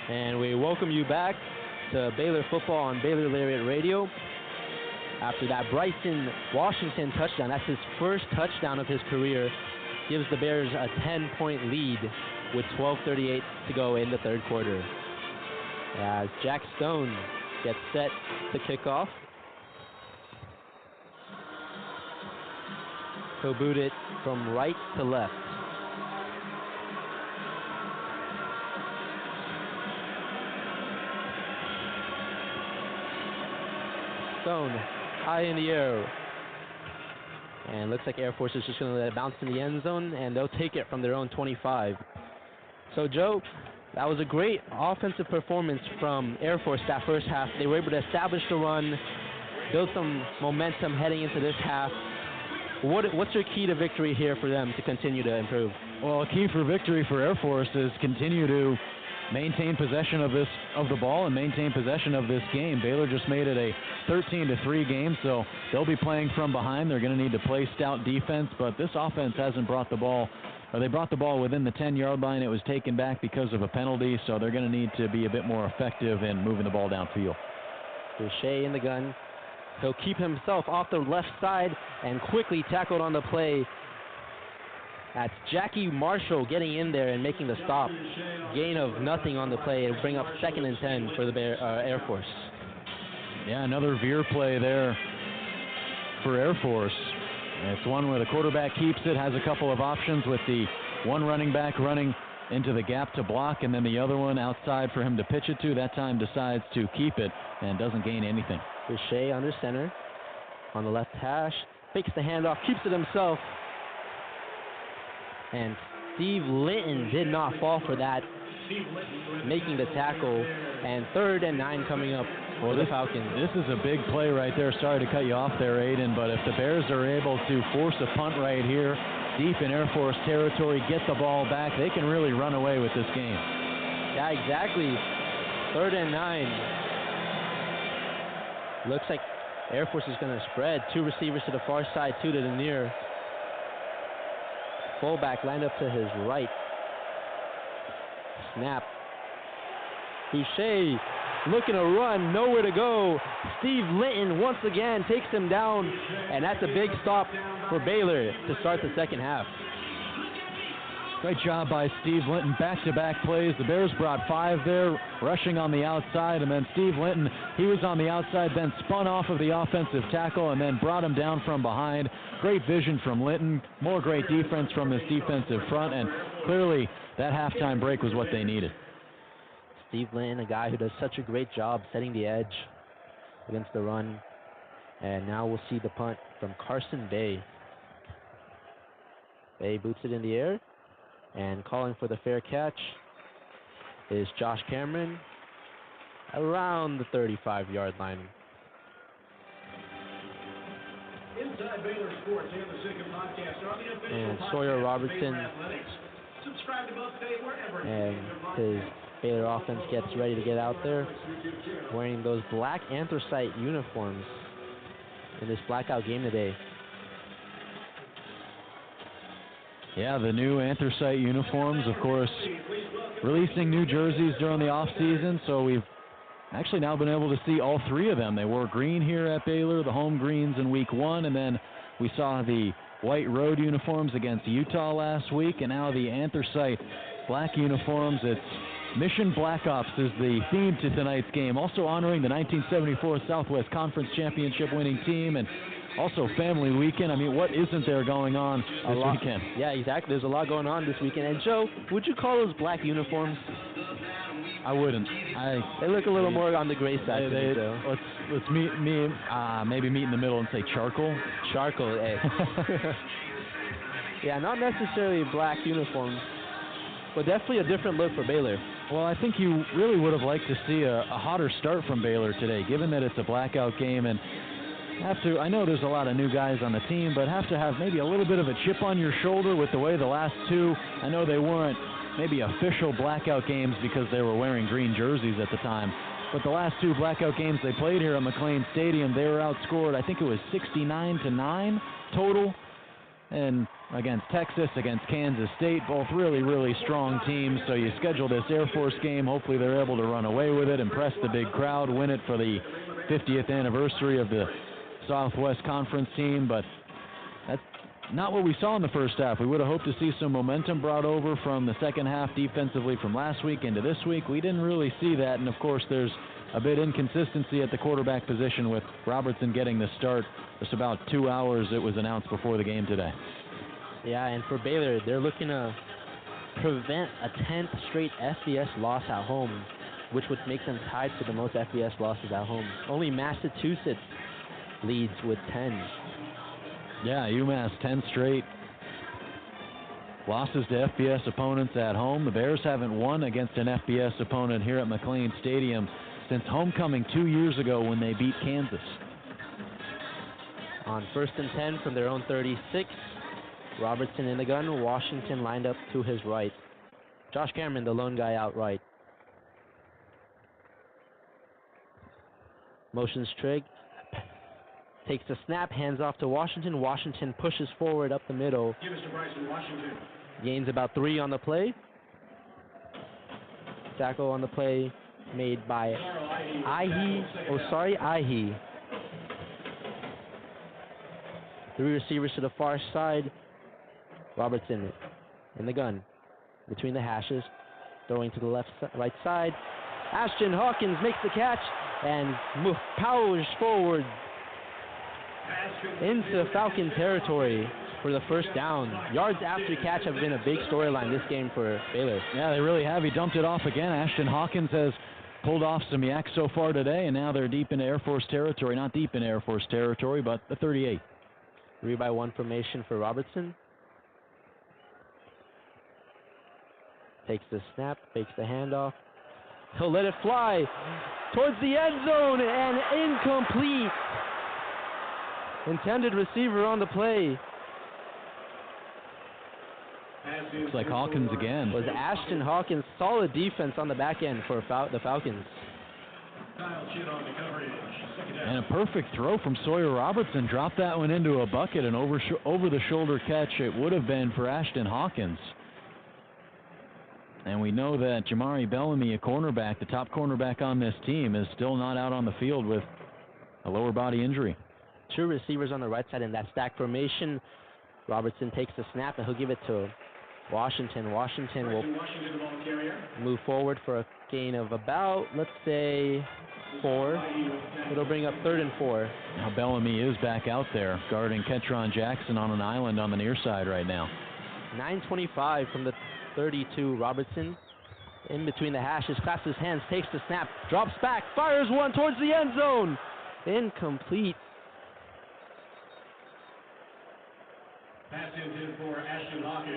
And we welcome you back to Baylor football on Baylor Lariat Radio. After that Bryson Washington touchdown, that's his first touchdown of his career, gives the Bears a 10-point lead with 12:38 to go in the third quarter. As Jack Stone gets set to kick off. He'll boot it from right to left. Stone high in the air. And looks like Air Force is just going to let it bounce in the end zone, and they'll take it from their own 25. So, Joe, that was a great offensive performance from Air Force that first half. They were able to establish the run, build some momentum heading into this half. What's your key to victory here for them to continue to improve? Well, a key for victory for Air Force is continue to maintain possession of the ball and maintain possession of this game. Baylor just made it a 13-3 game, so they'll be playing from behind. They're going to need to play stout defense, but this offense hasn't brought the ball, or they brought the ball within the 10-yard line. It was taken back because of a penalty, so they're going to need to be a bit more effective in moving the ball downfield. Boucher in the gun. He'll keep himself off the left side and quickly tackled on the play. That's Jackie Marshall getting in there and making the stop. Gain of nothing on the play and bring up 2nd and 10 for the Air Force. Yeah, another veer play there for Air Force. It's one where the quarterback keeps it, has a couple of options with the one running back running into the gap to block, and then the other one outside for him to pitch it to. That time decides to keep it and doesn't gain anything. Boucher under center on the left hash, fakes the handoff, keeps it himself. And Steve Linton did not fall for that, making the tackle. And 3rd and 9 coming up for the Falcons. This is a big play right there. Sorry to cut you off there, Aidan, but if the Bears are able to force a punt right here, deep in Air Force territory, get the ball back, they can really run away with this game. Yeah, exactly. 3rd and 9. Looks like Air Force is going to spread. 2 receivers to the far side, 2 to the near. Fullback lined up to his right. Snap. Boucher looking to run, nowhere to go. Steve Linton once again takes him down, and that's a big stop for Baylor to start the second half. Great job by Steve Linton, back-to-back plays. The Bears brought 5 there, rushing on the outside, and then Steve Linton, he was on the outside, then spun off of the offensive tackle and then brought him down from behind. Great vision from Linton, more great defense from this defensive front, and clearly that halftime break was what they needed. Steve Linton, a guy who does such a great job setting the edge against the run. And now we'll see the punt from Carson Bay. Bay boots it in the air. And calling for the fair catch is Josh Cameron around the 35-yard line. Inside Baylor Sports and the Second Podcast are the official And podcast Sawyer of Robertson. Baylor Athletics. Subscribe to both today wherever And his Baylor offense gets ready to get out there wearing those black anthracite uniforms in this blackout game today. Yeah, the new anthracite uniforms, of course, releasing new jerseys during the offseason, so we've actually now been able to see all 3 of them. They wore green here at Baylor, the home greens in week 1, and then we saw the white road uniforms against Utah last week, and now the anthracite black uniforms. It's Mission Black Ops is the theme to tonight's game, also honoring the 1974 Southwest Conference Championship winning team, and also family weekend. I mean, what isn't there going on this weekend? Yeah, exactly. There's a lot going on this weekend. And Joe, would you call those black uniforms? I wouldn't. They look a little more on the gray side. Let's maybe meet in the middle and say charcoal. Charcoal, eh? Yeah, not necessarily black uniforms, but definitely a different look for Baylor. Well, I think you really would have liked to see a hotter start from Baylor today, given that it's a blackout game, and I know there's a lot of new guys on the team, but have to have maybe a little bit of a chip on your shoulder with the way the last 2, I know they weren't maybe official blackout games because they were wearing green jerseys at the time, but the last 2 blackout games they played here at McLean Stadium, they were outscored, I think it was 69-9 total, and against Texas, against Kansas State, both really, really strong teams, so you schedule this Air Force game, hopefully they're able to run away with it, impress the big crowd, win it for the 50th anniversary of the Southwest Conference team, but that's not what we saw in the first half. We would have hoped to see some momentum brought over from the second half defensively from last week into this week. We didn't really see that, and of course there's a bit inconsistency at the quarterback position with Robertson getting the start just about 2 hours it was announced before the game today. Yeah, and for Baylor, they're looking to prevent a 10th straight FBS loss at home, which would make them tied for the most FBS losses at home. Only Massachusetts leads with 10. Yeah, UMass 10 straight losses to FBS opponents at home. The Bears haven't won against an FBS opponent here at McLean Stadium since homecoming 2 years ago when they beat Kansas. On 1st and 10 from their own 36, Robertson in the gun, Washington lined up to his right. Josh Cameron, the lone guy out right. Motions Trigg, takes the snap, hands off to Washington. Washington pushes forward up the middle. Give us to Bryson Washington. Gains about 3 on the play. Tackle on the play made by Ihi. 3 receivers to the far side. Robertson in the gun, between the hashes, throwing to the right side. Ashton Hawkins makes the catch and powers forward into Falcon territory for the first down. Yards after catch have been a big storyline this game for Baylor. Yeah, they really have. He dumped it off again. Ashton Hawkins has pulled off some yaks so far today, and now they're deep into Air Force territory. Not deep in Air Force territory, but the 38. 3-by-1 formation for Robertson. Takes the snap, fakes the handoff. He'll let it fly towards the end zone and incomplete. Intended receiver on the play looks like Hawkins again. was Ashton Hawkins. Solid defense on the back end for the Falcons. And a perfect throw from Sawyer Robertson. Dropped that one into a bucket, and over-the-shoulder catch it would have been for Ashton Hawkins. And we know that Jamari Bellamy, a cornerback, the top cornerback on this team, is still not out on the field with a lower body injury. 2 receivers on the right side in that stack formation. Robertson takes the snap, and he'll give it to Washington. Washington will move forward for a gain of about, let's say, 4. It'll bring up 3rd and 4. Now Bellamy is back out there, guarding Ketron Jackson on an island on the near side right now. 9:25 from the 32. Robertson in between the hashes, clasps his hands, takes the snap, drops back, fires one towards the end zone. Incomplete.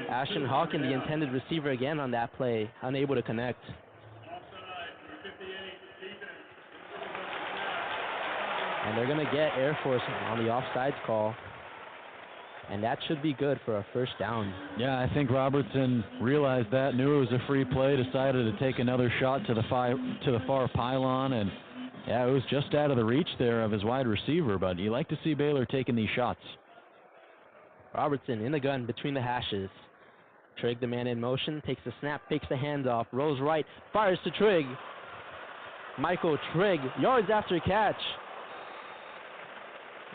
Ashton Hawkins, the intended receiver again on that play, unable to connect. And they're going to get Air Force on the offsides call. And that should be good for a first down. Yeah, I think Robertson realized that, knew it was a free play, decided to take another shot to the far pylon, and yeah, it was just out of the reach there of his wide receiver, but you like to see Baylor taking these shots. Robertson in the gun between the hashes. Trigg, the man in motion, takes the snap, fakes the handoff, rolls right, fires to Trigg. Michael Trigg, yards after catch.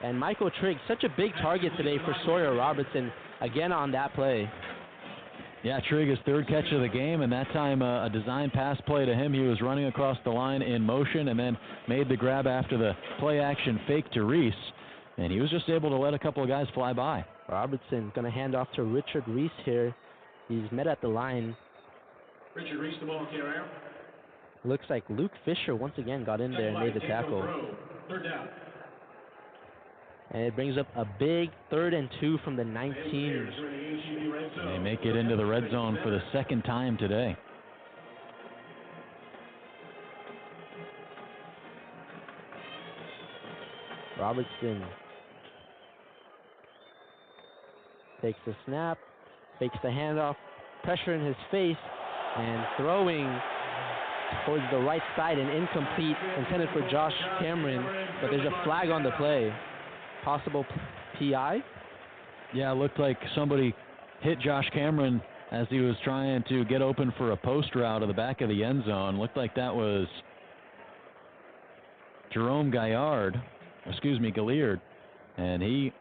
And Michael Trigg, such a big target today for Sawyer Robertson, again on that play. Yeah, Trigg, his 3rd catch of the game, and that time a design pass play to him. He was running across the line in motion and then made the grab after the play action fake to Reese. And he was just able to let a couple of guys fly by. Robertson going to hand off to Richard Reese here. He's met at the line. Richard Reese, the ball carrier. Looks like Luke Fisher once again got in there and made the tackle. 3rd down. And it brings up a big 3rd and 2 from the 19. They make it into the red zone for the 2nd time today. Robertson takes the snap, fakes the handoff, pressure in his face, and throwing towards the right side and incomplete, intended for Josh Cameron, but there's a flag on the play. Possible PI? Yeah, it looked like somebody hit Josh Cameron as he was trying to get open for a post route to the back of the end zone. Looked like that was Jerome Galliard, and he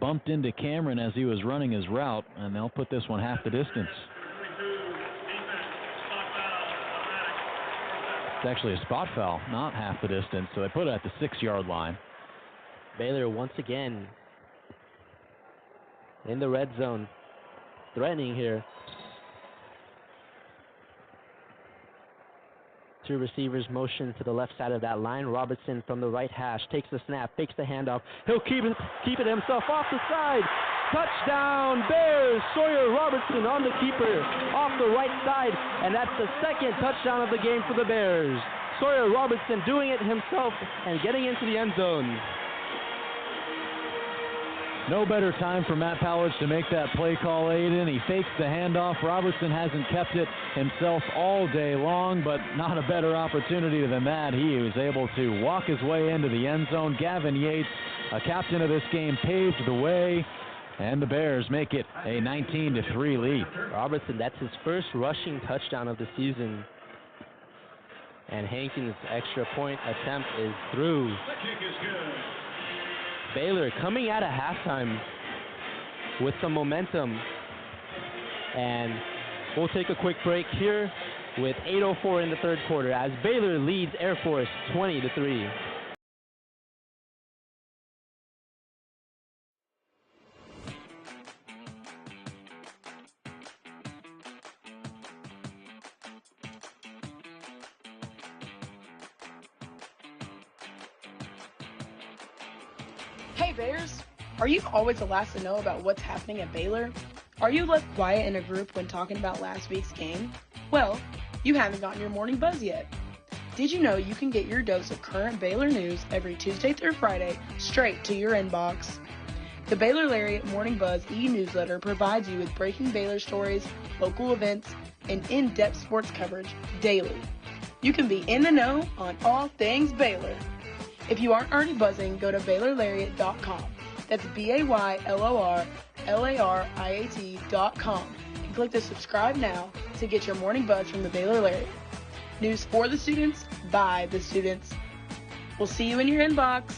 bumped into Cameron as he was running his route, and they'll put this one half the distance. It's actually a spot foul, not half the distance, so they put it at the 6-yard line. Baylor once again in the red zone, threatening here. Two receivers motion to the left side of that line. Robertson from the right hash takes the snap, fakes the handoff. He'll keep it himself off the side. Touchdown, Bears! Sawyer Robertson on the keeper off the right side, and that's the second touchdown of the game for the Bears. Sawyer Robertson doing it himself and getting into the end zone. No better time for Matt Powledge to make that play call, Aiden. He fakes the handoff. Robertson hasn't kept it himself all day long, but not a better opportunity than that. He was able to walk his way into the end zone. Gavin Yates, a captain of this game, paved the way, and the Bears make it a 19-3 lead. Robertson, that's his first rushing touchdown of the season. And Hankins' extra point attempt is through. The kick is good. Baylor coming out of halftime with some momentum. And we'll take a quick break here with 8:04 in the third quarter as Baylor leads Air Force 20-3. Hey Bears! Are you always the last to know about what's happening at Baylor? Are you left quiet in a group when talking about last week's game? Well, you haven't gotten your morning buzz yet. Did you know you can get your dose of current Baylor news every Tuesday through Friday straight to your inbox? The Baylor Lariat Morning Buzz e-newsletter provides you with breaking Baylor stories, local events, and in-depth sports coverage daily. You can be in the know on all things Baylor. If you aren't already buzzing, go to BaylorLariat.com. That's BaylorLariat.com and click the subscribe now to get your morning buzz from the Baylor Lariat. News for the students, by the students. We'll see you in your inbox.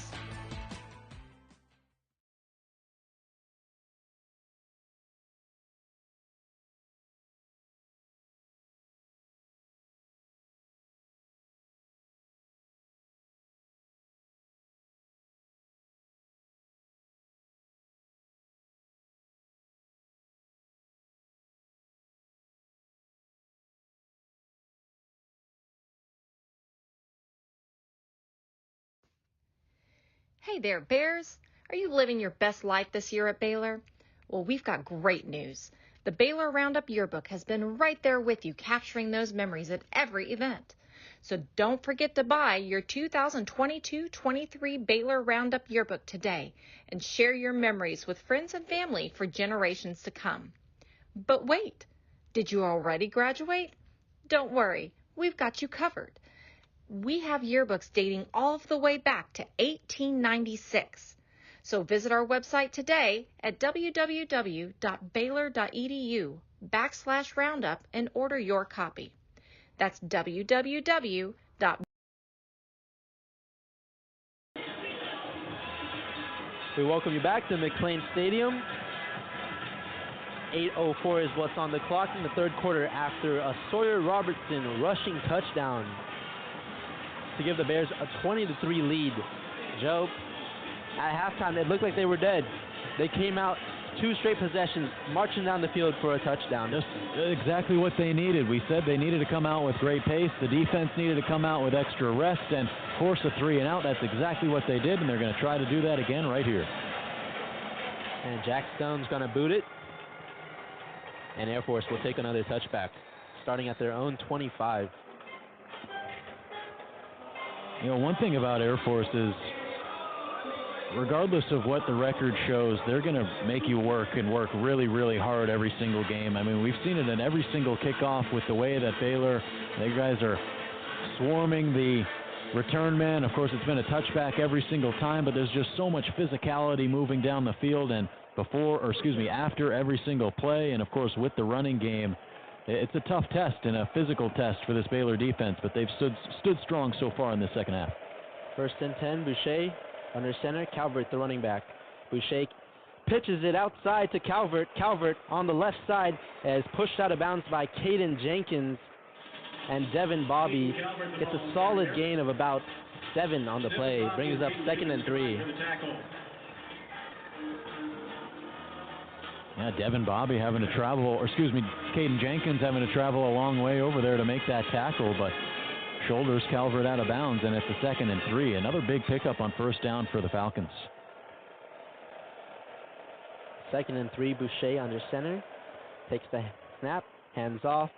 Hey there, Bears. Are you living your best life this year at Baylor? Well, we've got great news. The Baylor Roundup Yearbook has been right there with you, capturing those memories at every event. So don't forget to buy your 2022-23 Baylor Roundup Yearbook today and share your memories with friends and family for generations to come. But wait, did you already graduate? Don't worry, we've got you covered. We have yearbooks dating all the way back to 1896. So visit our website today at www.baylor.edu/roundup and order your copy. That's www. We welcome you back to McLean Stadium. 8:04 is what's on the clock in the third quarter after a Sawyer Robertson rushing touchdown to give the Bears a 20-3 lead. Joe, at halftime, it looked like they were dead. They came out 2 straight possessions, marching down the field for a touchdown. Just exactly what they needed. We said they needed to come out with great pace. The defense needed to come out with extra rest and force a 3-and-out. That's exactly what they did, and they're going to try to do that again right here. And Jack Stone's going to boot it. And Air Force will take another touchback, starting at their own 25. You know, one thing about Air Force is, regardless of what the record shows, they're going to make you work and work really, really hard every single game. I mean, we've seen it in every single kickoff with the way that Baylor, they guys are swarming the return man. Of course, it's been a touchback every single time, but there's just so much physicality moving down the field and after every single play. And, of course, with the running game, it's a tough test and a physical test for this Baylor defense, but they've stood strong so far in the second half. 1st and 10, Boucher under center, Calvert the running back. Boucher pitches it outside to Calvert. Calvert on the left side is pushed out of bounds by Caden Jenkins. and Devin Bobby gets a solid gain of about 7 on the play, brings up 2nd and 3. Yeah, Devin Bobby having to travel, or excuse me, Caden Jenkins having to travel a long way over there to make that tackle, but shoulders Calvert out of bounds, and it's a 2nd and 3. Another big pickup on first down for the Falcons. 2nd and 3, Boucher under center. Takes the snap, hands off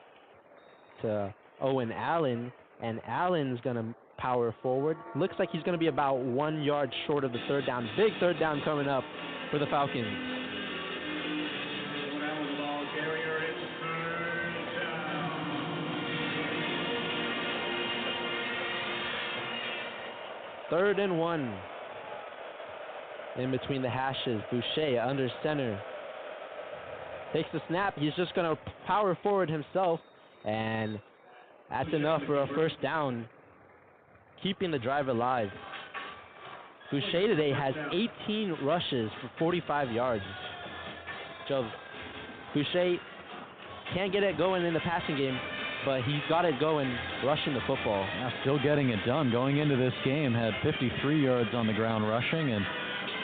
to Owen Allen, and Allen's going to power forward. Looks like he's going to be about 1 yard short of the third down. Big third down coming up for the Falcons. Third and 1. In between the hashes, Boucher under center. Takes the snap. He's just going to power forward himself, and that's enough for a first down, keeping the drive alive. Boucher today has 18 rushes for 45 yards. So Boucher can't get it going in the passing game, but he's got it going rushing the football. Yeah, still getting it done. Going into this game, had 53 yards on the ground rushing, and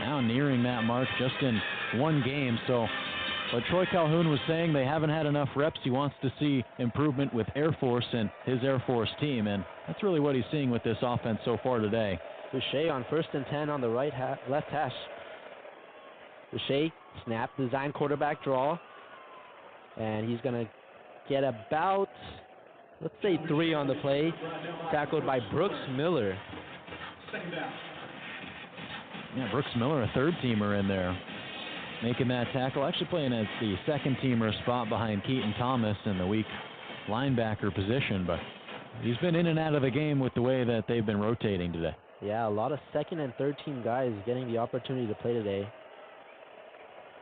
now nearing that mark just in one game. So what Troy Calhoun was saying, they haven't had enough reps. He wants to see improvement with Air Force and his Air Force team, and that's really what he's seeing with this offense so far today. Boucher on 1st and 10 on the left hash. Boucher, snap, design quarterback draw, and he's going to get about, let's say, 3 on the play, tackled by Brooks Miller. Yeah, Brooks Miller, a third-teamer in there, making that tackle. Actually playing as the second-teamer spot behind Keaton Thomas in the weak linebacker position, but he's been in and out of the game with the way that they've been rotating today. Yeah, a lot of second and third team guys getting the opportunity to play today.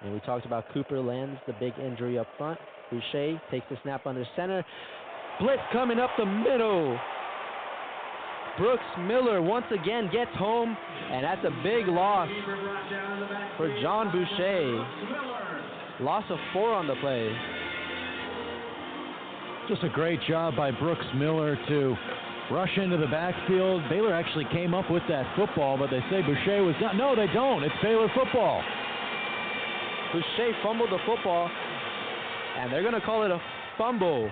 And we talked about Cooper Lands, the big injury up front. Boucher takes the snap under center. Blitz coming up the middle. Brooks Miller once again gets home, and that's a big loss for John Boucher. Loss of 4 on the play. Just a great job by Brooks Miller to rush into the backfield. Baylor actually came up with that football, but they say Boucher was done. No, they don't. It's Baylor football. Boucher fumbled the football, and they're going to call it a fumble.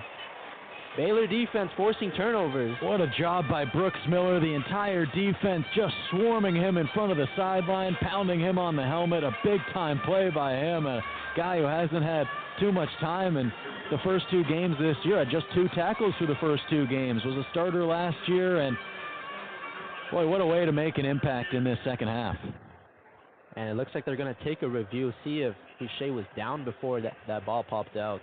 Baylor defense forcing turnovers. What a job by Brooks Miller. The entire defense just swarming him in front of the sideline, pounding him on the helmet. A big-time play by him, a guy who hasn't had too much time in the first 2 games this year. Had just 2 tackles through the first 2 games. Was a starter last year, and boy, what a way to make an impact in this second half. And it looks like they're going to take a review, see if Boucher was down before that ball popped out.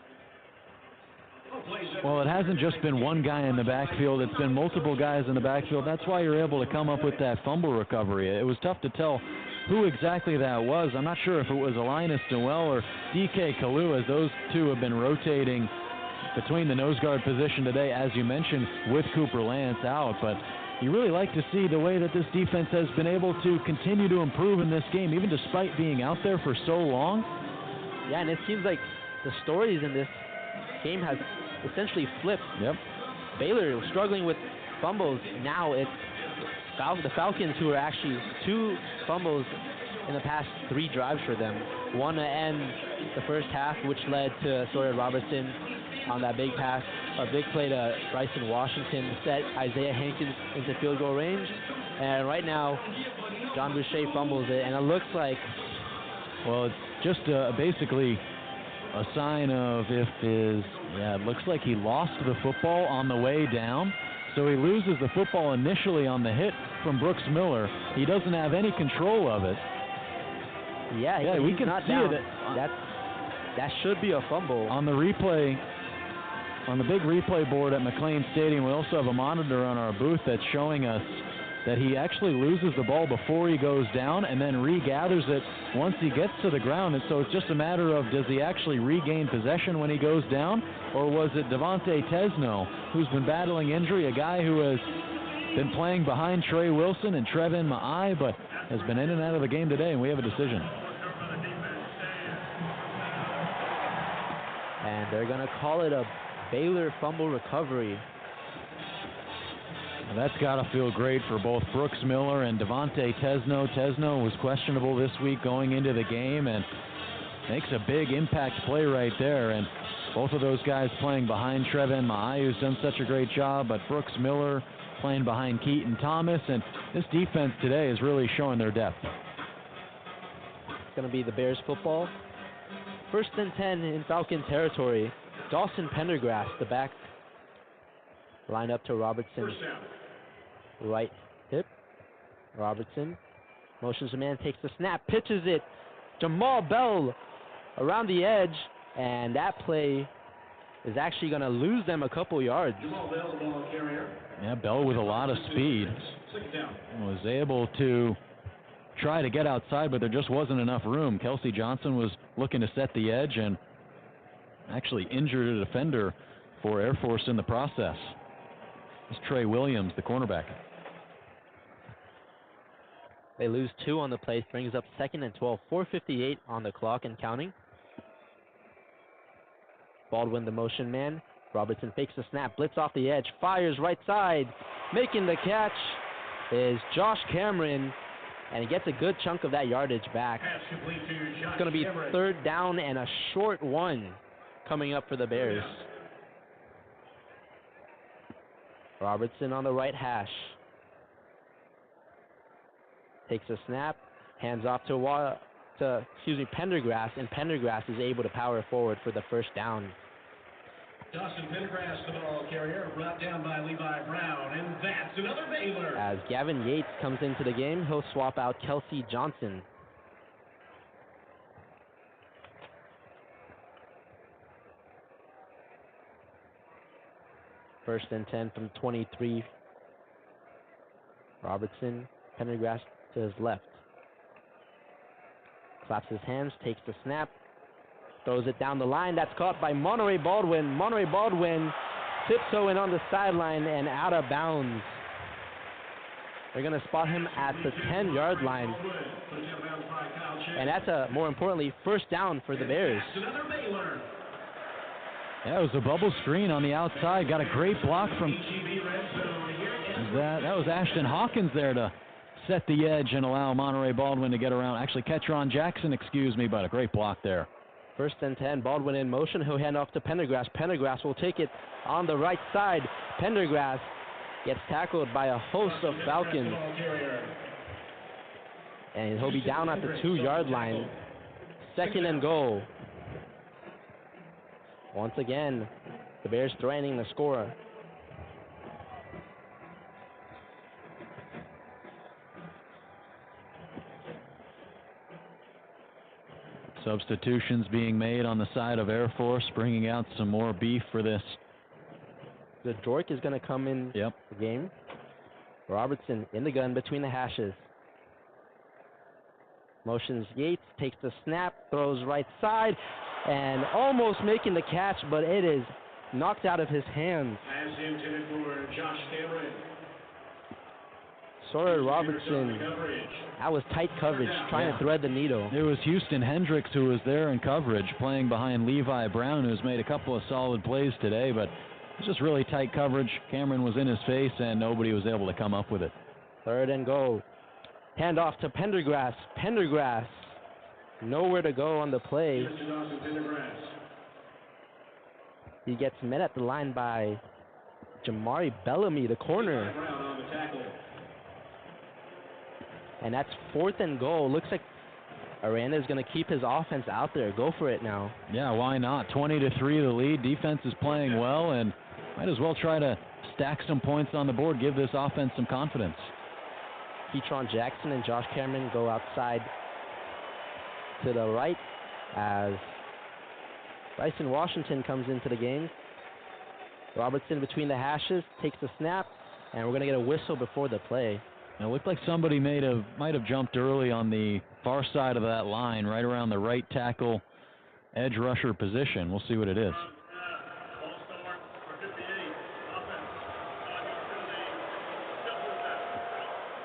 Well, it hasn't just been one guy in the backfield. It's been multiple guys in the backfield. That's why you're able to come up with that fumble recovery. It was tough to tell who exactly that was. I'm not sure if it was Linus Noel or DK Kalu, as those two have been rotating between the nose guard position today, as you mentioned, with Cooper Lance out. But you really like to see the way that this defense has been able to continue to improve in this game, even despite being out there for so long. Yeah, and it seems like the stories in this game has essentially flipped. Yep. Baylor was struggling with fumbles. Now it's the Falcons who are actually 2 fumbles in the past 3 drives for them. One to end the first half, which led to Sawyer Robertson on that big pass, a big play to Bryson Washington, set Isaiah Hankins into field goal range. And right now, John Boucher fumbles it, and it looks like, well, it's just basically a sign of it looks like he lost the football on the way down. So he loses the football initially on the hit from Brooks Miller. He doesn't have any control of it. Yeah, we can not see down. it. That should be a fumble. On the replay, on the big replay board at McLean Stadium, we also have a monitor on our booth that's showing us that he actually loses the ball before he goes down and then regathers it once he gets to the ground. And so it's just a matter of, does he actually regain possession when he goes down, or was it Devontae Tesno, who's been battling injury, a guy who has been playing behind Trey Wilson and Trevin Ma'ai, but has been in and out of the game today, and we have a decision. And they're going to call it a Baylor fumble recovery. And that's got to feel great for both Brooks Miller and Devontae Tesno. Tesno was questionable this week going into the game and makes a big impact play right there. And both of those guys playing behind Trevin Ma'ayu's done such a great job, but Brooks Miller playing behind Keaton Thomas, and this defense today is really showing their depth. It's going to be the Bears football. 1st and 10 in Falcon territory. Dawson Pendergrass, the back. Line up to Robertson. Right hip. Robertson motions a man, takes the snap, pitches it. Jamal Bell around the edge, and that play is actually going to lose them a couple yards. Jamal Bell, the ball carrier. Yeah, Bell with a lot of speed. Was able to try to get outside, but there just wasn't enough room. Kelsey Johnson was looking to set the edge and actually injured a defender for Air Force in the process. It's Trey Williams, the cornerback. They lose 2 on the play, brings up 2nd and 12, 4:58 on the clock and counting. Baldwin, the motion man. Robertson fakes the snap, blitz off the edge, fires right side. Making the catch is Josh Cameron, and he gets a good chunk of that yardage back. It's going to be 3rd down and a short one coming up for the Bears. Robertson on the right hash. Takes a snap, hands off to Pendergrass, and Pendergrass is able to power forward for the 1st down. Dawson Pendergrass, the ball carrier, brought down by Levi Brown, and that's another Baylor. As Gavin Yates comes into the game, he'll swap out Kelsey Johnson. First and 10 from 23. Robertson, Pendergrass to his left. Claps his hands, takes the snap, throws it down the line. That's caught by Monterey Baldwin. Monterey Baldwin tiptoeing on the sideline and out of bounds. They're going to spot him at the 10-yard line. And that's more importantly, 1st down for the Bears. Yeah, it was a bubble screen on the outside. Got a great block from that was Ashton Hawkins there to set the edge and allow Monterey Baldwin to get around. Actually, Ketron Jackson, but a great block there. 1st and 10, Baldwin in motion. He'll hand off to Pendergrass. Pendergrass will take it on the right side. Pendergrass gets tackled by a host of Falcons. And he'll be down at the 2-yard line. 2nd and goal. Once again, the Bears threatening the score. Substitutions being made on the side of Air Force, bringing out some more beef for this. The Jork is going to come in the game. Robertson in the gun between the hashes. Motions Yates, takes the snap, throws right side, and almost making the catch, but it is knocked out of his hands. As intended for Josh Cameron. Sawyer Robertson, that was tight coverage, trying to thread the needle. It was Houston Hendricks who was there in coverage, playing behind Levi Brown, who's made a couple of solid plays today, but it's just really tight coverage. Cameron was in his face, and nobody was able to come up with it. 3rd and goal. Hand off to Pendergrass. Pendergrass, nowhere to go on the play. He gets met at the line by Jamari Bellamy, the corner. And that's 4th and goal. Looks like Aranda is going to keep his offense out there. Go for it now. Yeah, why not? 20-3 the lead. Defense is playing well, and might as well try to stack some points on the board, give this offense some confidence. Ketron Jackson and Josh Cameron go outside to the right as Bryson Washington comes into the game. Robertson between the hashes, takes the snap, and we're going to get a whistle before the play. It looked like somebody might have jumped early on the far side of that line, right around the right tackle edge rusher position. We'll see what it is.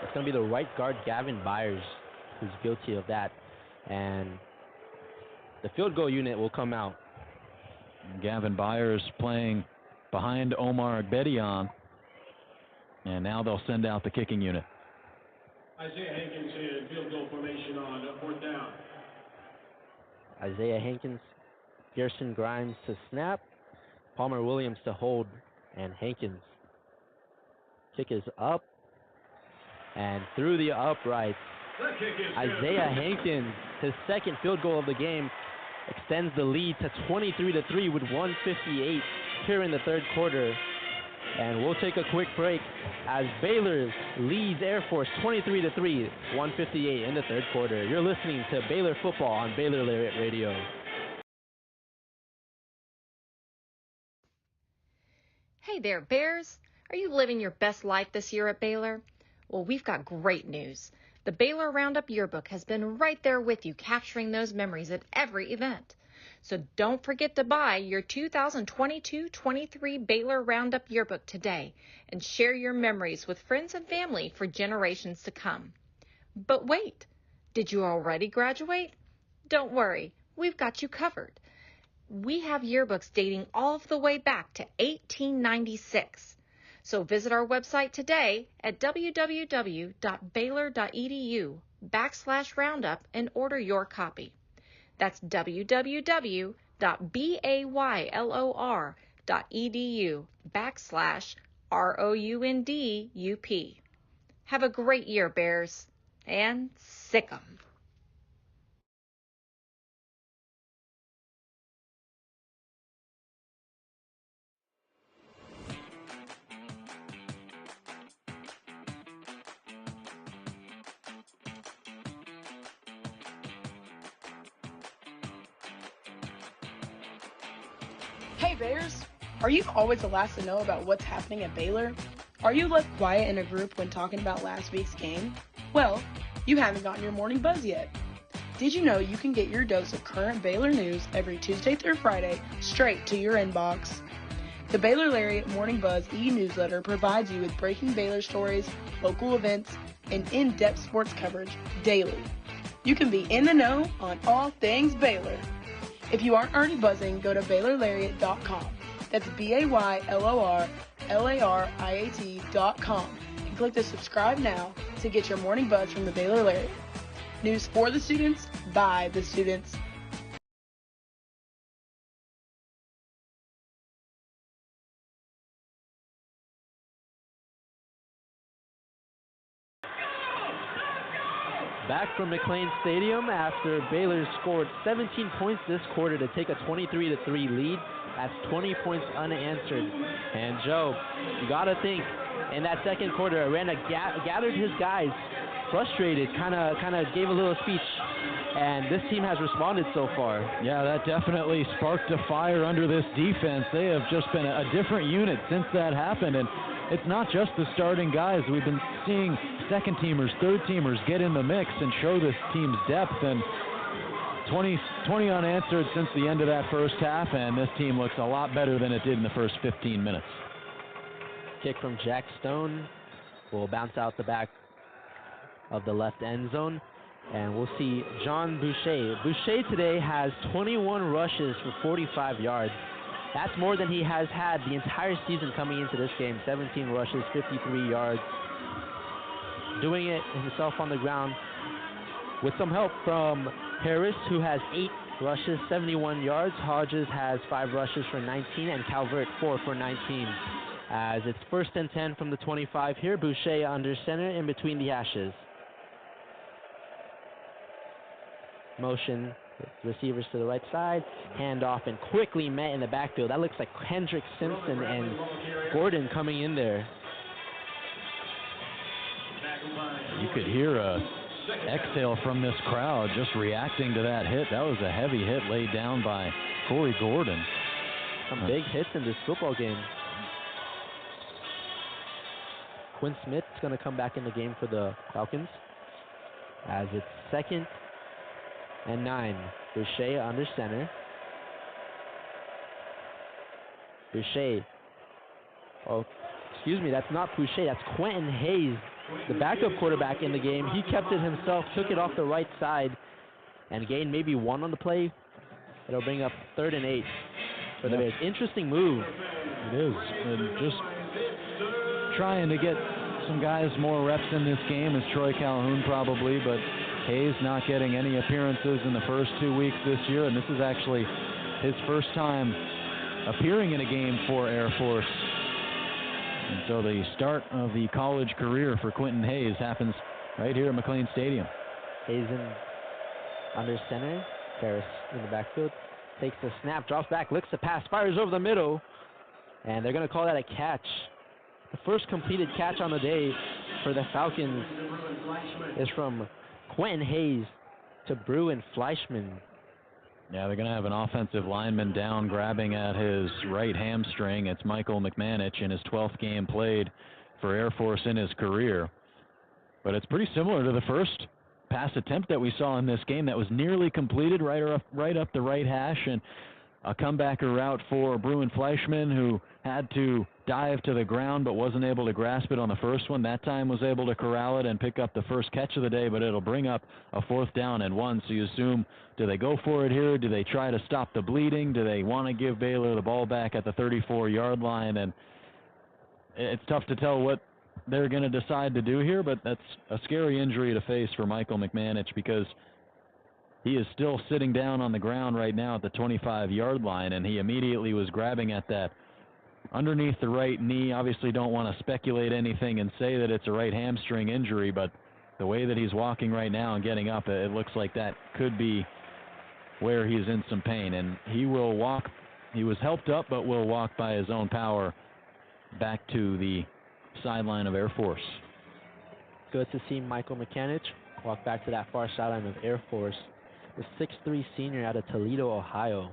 It's going to be the right guard, Gavin Byers, who's guilty of that. And the field goal unit will come out. Gavin Byers playing behind Omar Agbedion. And now they'll send out the kicking unit. Isaiah Hankins in field goal formation on fourth down. Isaiah Hankins, Gerson Grimes to snap, Palmer Williams to hold, and Hankins. Kick is up and through the uprights. Isaiah Hankins, his second field goal of the game, extends the lead to 23-3 with 1:58 here in the third quarter. And we'll take a quick break as Baylor leads Air Force 23-3, 1:58 in the third quarter. You're listening to Baylor football on Baylor Lariat Radio. Hey there, Bears. Are you living your best life this year at Baylor? Well, we've got great news. The Baylor Roundup Yearbook has been right there with you, capturing those memories at every event. So don't forget to buy your 2022-23 Baylor Roundup Yearbook today and share your memories with friends and family for generations to come. But wait, did you already graduate? Don't worry, we've got you covered. We have yearbooks dating all the way back to 1896. So visit our website today at www.baylor.edu/roundup and order your copy. That's www.baylor.edu/ROUNDUP. Have a great year, Bears, and sick 'em. Hey Bears! Are you always the last to know about what's happening at Baylor? Are you left quiet in a group when talking about last week's game? Well, you haven't gotten your morning buzz yet. Did you know you can get your dose of current Baylor news every Tuesday through Friday straight to your inbox? The Baylor Lariat Morning Buzz e-newsletter provides you with breaking Baylor stories, local events, and in-depth sports coverage daily. You can be in the know on all things Baylor. If you aren't already buzzing, go to BaylorLariat.com. That's BaylorLariat.com and click the subscribe now to get your morning buzz from the Baylor Lariat. News for the students, by the students. Back from McLean Stadium after Baylor scored 17 points this quarter to take a 23-3 lead. That's 20 points unanswered. And Joe, you got to think, in that second quarter, Aranda gathered his guys, frustrated, kind of gave a little speech, and this team has responded so far. Yeah, that definitely sparked a fire under this defense. They have just been a different unit since that happened, and it's not just the starting guys. We've been seeing second-teamers, third-teamers get in the mix and show this team's depth, and 20 unanswered since the end of that first half, and this team looks a lot better than it did in the first 15 minutes. Kick from Jack Stone will bounce out the back of the left end zone, and we'll see John Boucher. Boucher today has 21 rushes for 45 yards. That's more than he has had the entire season coming into this game. 17 rushes, 53 yards. Doing it himself on the ground with some help from Harris, who has 8 rushes, 71 yards. Hodges has 5 rushes for 19, and Calvert 4 for 19. As it's 1st and 10 from the 25 here. Boucher under center in between the hashes. Motion, receivers to the right side, handoff, and quickly met in the backfield. That looks like Hendrick Simpson and Gordon coming in there. You could hear a exhale from this crowd just reacting to that hit. That was a heavy hit laid down by Corey Gordon. Some big hits in this football game. Quinn Smith's going to come back in the game for the Falcons as it's 2nd and 9. Boucher under center. Boucher. Oh, excuse me, that's not Boucher. That's Quentin Hayes, the backup quarterback in the game. He kept it himself, took it off the right side, and gained maybe 1 on the play. It'll bring up 3rd and 8 for the Bears. Interesting move. It is. And just trying to get some guys more reps in this game, as Troy Calhoun probably, but Hayes not getting any appearances in the first 2 weeks this year, and this is actually his first time appearing in a game for Air Force. And so the start of the college career for Quentin Hayes happens right here at McLean Stadium. Hayes in under center. Ferris in the backfield. Takes the snap, drops back, looks to pass, fires over the middle, and they're going to call that a catch. The first completed catch on the day for the Falcons is from Quentin Hayes to Bruin Fleischman. Yeah, they're going to have an offensive lineman down grabbing at his right hamstring. It's Michael McManich in his 12th game played for Air Force in his career. But it's pretty similar to the first pass attempt that we saw in this game that was nearly completed right up the right hash, and a comebacker route for Bruin Fleischman, who had to dive to the ground but wasn't able to grasp it on the first one. That time was able to corral it and pick up the first catch of the day, but it'll bring up a 4th down and 1. So you assume, do they go for it here? Do they try to stop the bleeding? Do they want to give Baylor the ball back at the 34-yard line? And it's tough to tell what they're going to decide to do here, but that's a scary injury to face for Michael McManich, because he is still sitting down on the ground right now at the 25-yard line, and he immediately was grabbing at that underneath the right knee. Obviously don't want to speculate anything and say that it's a right hamstring injury, but the way that he's walking right now and getting up, it looks like that could be where he's in some pain. And he will walk. He was helped up, but will walk by his own power back to the sideline of Air Force. Good to see Michael McManich walk back to that far sideline of Air Force. The 6'3" senior out of Toledo, Ohio.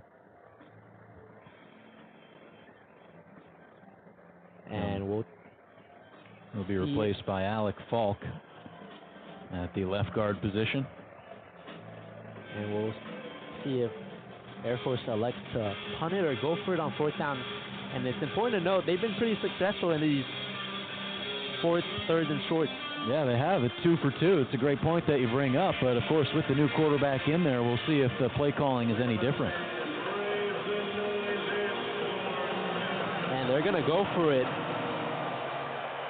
And will be replaced by Alec Falk at the left guard position. And we'll see if Air Force elects to punt it or go for it on 4th down. And it's important to note they've been pretty successful in these 4th, 3rd, and shorts. Yeah, they have. It's 2 for 2. It's a great point that you bring up, but of course with the new quarterback in there, we'll see if the play calling is any different. And they're going to go for it.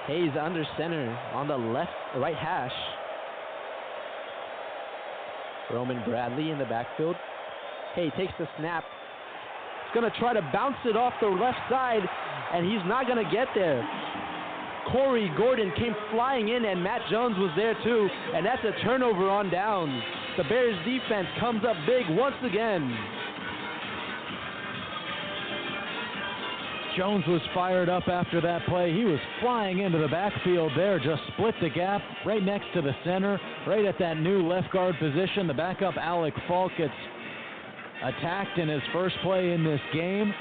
Hayes under center on the right hash. Roman Bradley in the backfield. Hayes takes the snap. He's going to try to bounce it off the left side, and he's not going to get there. Corey Gordon came flying in, and Matt Jones was there too, and that's a turnover on downs. The Bears defense comes up big once again. Jones was fired up after that play. He was flying into the backfield there, just split the gap right next to the center, right at that new left guard position. The backup Alec Falk gets attacked in his first play in this game.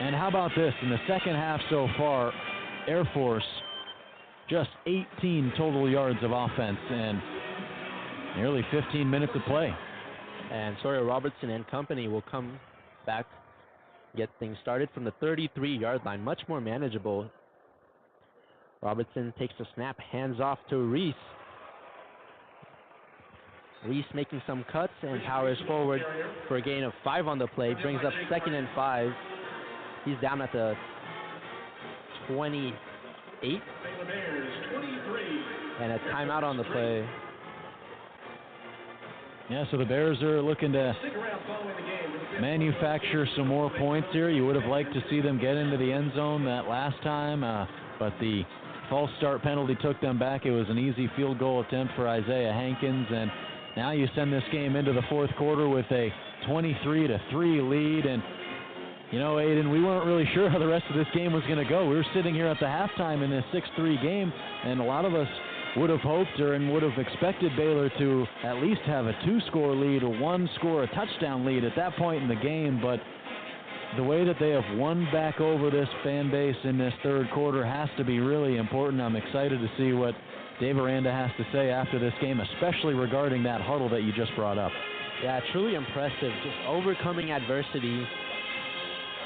And how about this? In the second half so far, Air Force just 18 total yards of offense and nearly 15 minutes of play. And Sawyer Robertson and company will come back, get things started from the 33-yard line, much more manageable. Robertson takes the snap, hands off to Reese. Reese making some cuts and powers forward for a gain of 5 on the play, brings up 2nd and 5. He's down at the 28. And a timeout on the play. Yeah, so the Bears are looking to manufacture some more points here. You would have liked to see them get into the end zone that last time, but the false start penalty took them back. It was an easy field goal attempt for Isaiah Hankins, and now you send this game into the 4th quarter with a 23-3 lead. And you know, Aidan, we weren't really sure how the rest of this game was going to go. We were sitting here at the halftime in this 6-3 game, and a lot of us would have hoped and would have expected Baylor to at least have a 2-score lead, or 1-score, a touchdown lead at that point in the game. But the way that they have won back over this fan base in this 3rd quarter has to be really important. I'm excited to see what Dave Aranda has to say after this game, especially regarding that huddle that you just brought up. Yeah, truly impressive. Just overcoming adversity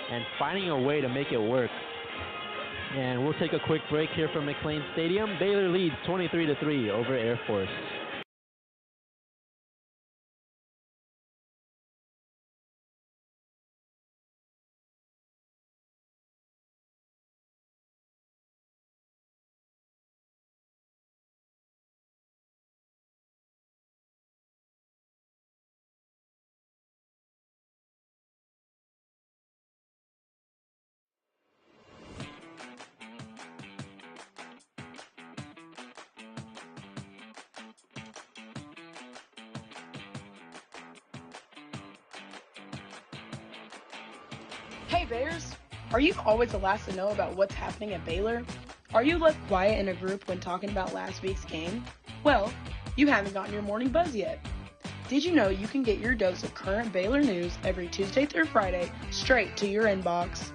and finding a way to make it work. And we'll take a quick break here from McLean Stadium. Baylor leads 23-3 over Air Force. Hey Bears! Are you always the last to know about what's happening at Baylor? Are you left quiet in a group when talking about last week's game? Well, you haven't gotten your morning buzz yet. Did you know you can get your dose of current Baylor news every Tuesday through Friday straight to your inbox?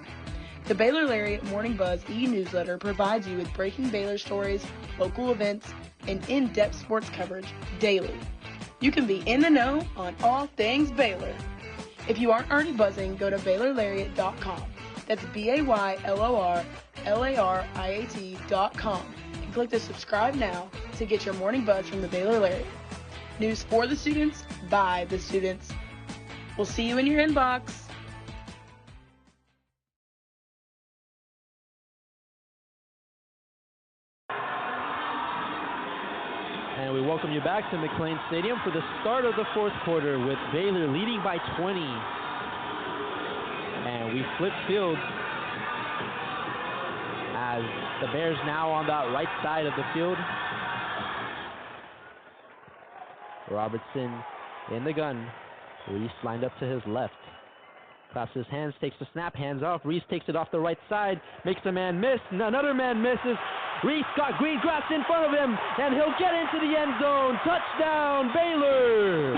The Baylor Lariat Morning Buzz e-newsletter provides you with breaking Baylor stories, local events, and in-depth sports coverage daily. You can be in the know on all things Baylor. If you aren't already buzzing, go to BaylorLariat.com. That's BaylorLariat.com and click the subscribe now to get your morning buzz from the Baylor Lariat. News for the students, by the students. We'll see you in your inbox. And we welcome you back to McLean Stadium for the start of the fourth quarter with Baylor leading by 20. And we flip field as the Bears now on that right side of the field. Robertson in the gun. Reese lined up to his left. Claps his hands, takes the snap, hands off. Reese takes it off the right side, makes a man miss. Another man misses. Reese got green grass in front of him, and he'll get into the end zone. Touchdown, Baylor!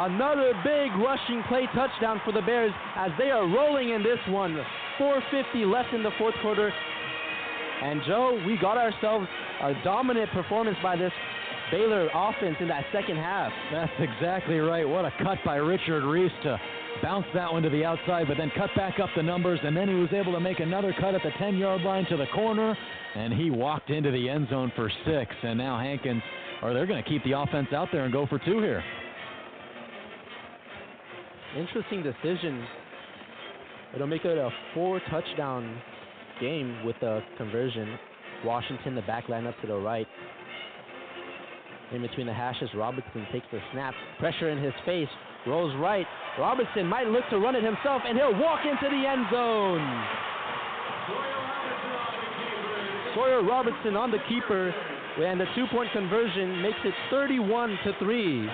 Another big rushing play touchdown for the Bears as they are rolling in this one. 4:50 left in the fourth quarter. And Joe, we got ourselves a dominant performance by this Baylor offense in that second half. That's exactly right. What a cut by Richard Reese to bounce that one to the outside, but then cut back up the numbers, and then he was able to make another cut at the 10-yard line to the corner, and he walked into the end zone for 6. And now Hankins, or they're going to keep the offense out there and go for 2 here. Interesting decision. It'll make it a 4-touchdown game with the conversion. Washington, the back line up to the right. In between the hashes, Robertson takes the snap. Pressure in his face. Rolls right. Robertson might look to run it himself, and he'll walk into the end zone. Sawyer Robertson on the keeper, and the 2-point conversion makes it 31-3.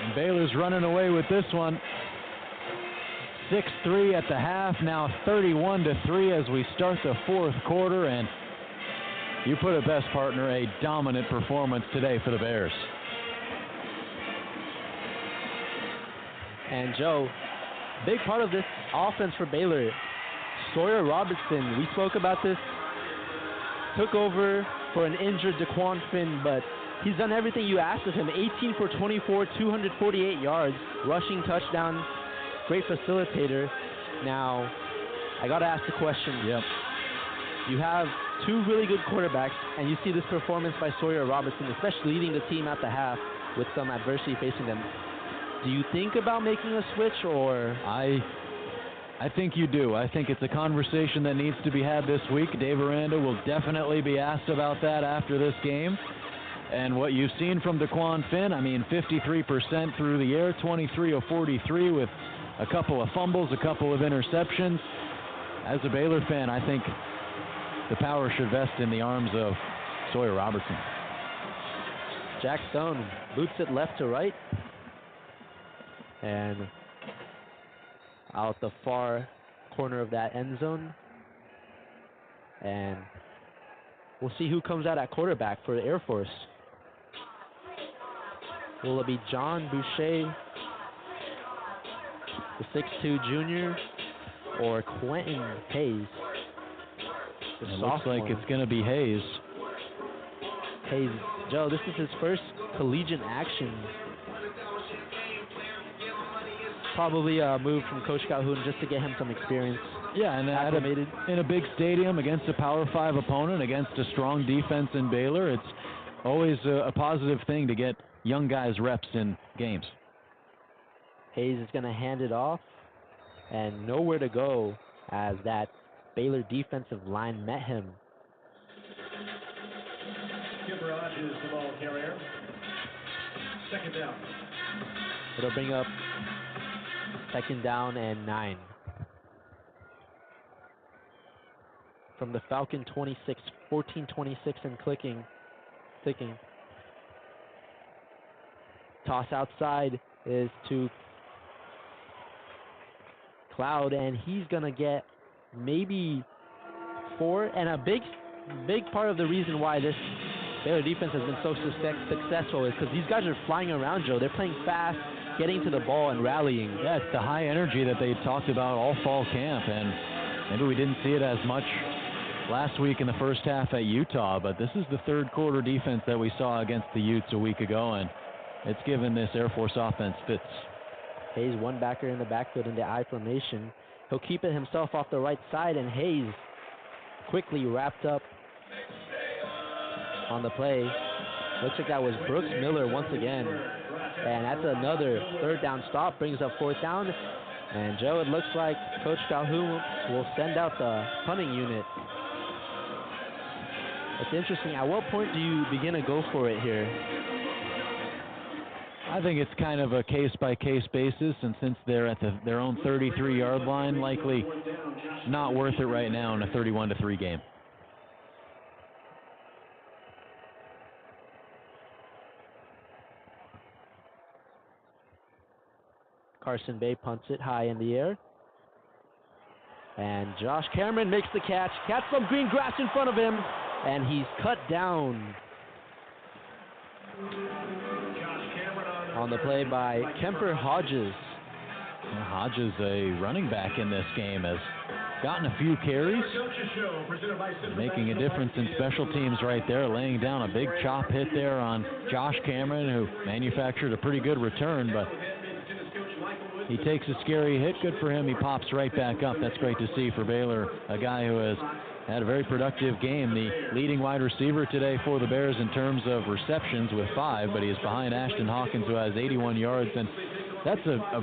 And Baylor's running away with this one. 6-3 at the half, now 31-3 as we start the fourth quarter, and you put it best, partner, a dominant performance today for the Bears. And Joe, big part of this offense for Baylor, Sawyer Robertson, we spoke about this, took over for an injured Daquan Finn, but he's done everything you asked of him. 18 for 24, 248 yards, rushing touchdown, great facilitator. Now, I got to ask the question. Yep. You have 2 really good quarterbacks, and you see this performance by Sawyer Robertson, especially leading the team at the half with some adversity facing them. Do you think about making a switch, or? I think you do. I think it's a conversation that needs to be had this week. Dave Aranda will definitely be asked about that after this game. And what you've seen from Daquan Finn, 53% through the air, 23 of 43 with a couple of fumbles, a couple of interceptions. As a Baylor fan, I think the power should vest in the arms of Sawyer Robertson. Jack Stone boots it left to right. And out the far corner of that end zone. And we'll see who comes out at quarterback for the Air Force. Will it be John Boucher, the 6'2 junior, or Quentin Hayes, the sophomore? Looks like it's going to be Hayes. Hayes, Joe, this is his first collegiate action. Probably a move from Coach Calhoun just to get him some experience. Yeah, and in a big stadium against a Power 5 opponent, against a strong defense in Baylor, it's always a positive thing to get young guys reps in games. Hayes is going to hand it off, and nowhere to go as that Baylor defensive line met him. Skip Raj is the ball carrier. Second down. It'll bring up second down and 9. From the Falcon 26, 14-26 and ticking. Toss outside is to Cloud, and he's going to get maybe 4. And a big part of the reason why this Baylor defense has been so successful is because these guys are flying around, Joe. They're playing fast, getting to the ball, and rallying. Yeah, it's the high energy that they talked about all fall camp, and maybe we didn't see it as much last week in the first half at Utah, but this is the third quarter defense that we saw against the Utes a week ago, and it's given this Air Force offense fits. Hayes, one backer in the backfield in the I formation. He'll keep it himself off the right side, and Hayes quickly wrapped up on the play. Looks like that was Brooks Miller once again. And that's another third down stop, brings up fourth down. And Joe, it looks like Coach Calhoun will send out the punting unit. It's interesting. At what point do you begin to go for it here? I think it's kind of a case-by-case basis, and since they're at their own 33-yard line, likely not worth it right now in a 31-3 game. Carson Bay punts it high in the air. And Josh Cameron makes the catch. Catch some green grass in front of him. And he's cut down on the play by Kemper Hodges. Well, Hodges, a running back in this game, has gotten a few carries, making a difference in special teams right there, laying down a big chop hit there on Josh Cameron, who manufactured a pretty good return, but he takes a scary hit. Good for him. He pops right back up. That's great to see for Baylor, a guy who has had a very productive game. The leading wide receiver today for the Bears in terms of receptions with 5, but he is behind Ashton Hawkins, who has 81 yards. And that's a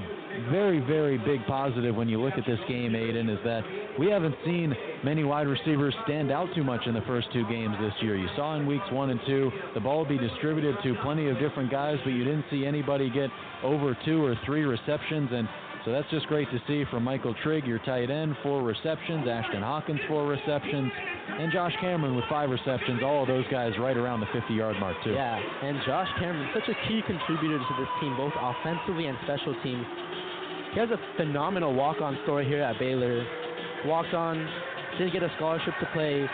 very, very big positive when you look at this game, Aidan, is that we haven't seen many wide receivers stand out too much in the first 2 games this year. You saw in weeks 1 and 2 the ball be distributed to plenty of different guys, but you didn't see anybody get over 2 or 3 receptions, and so that's just great to see from Michael Trigg, your tight end, 4 receptions, Ashton Hawkins 4 receptions, and Josh Cameron with 5 receptions, all of those guys right around the 50-yard mark too. Yeah, and Josh Cameron, such a key contributor to this team, both offensively and special teams. He has a phenomenal walk-on story here at Baylor. Walked on, didn't get a scholarship to play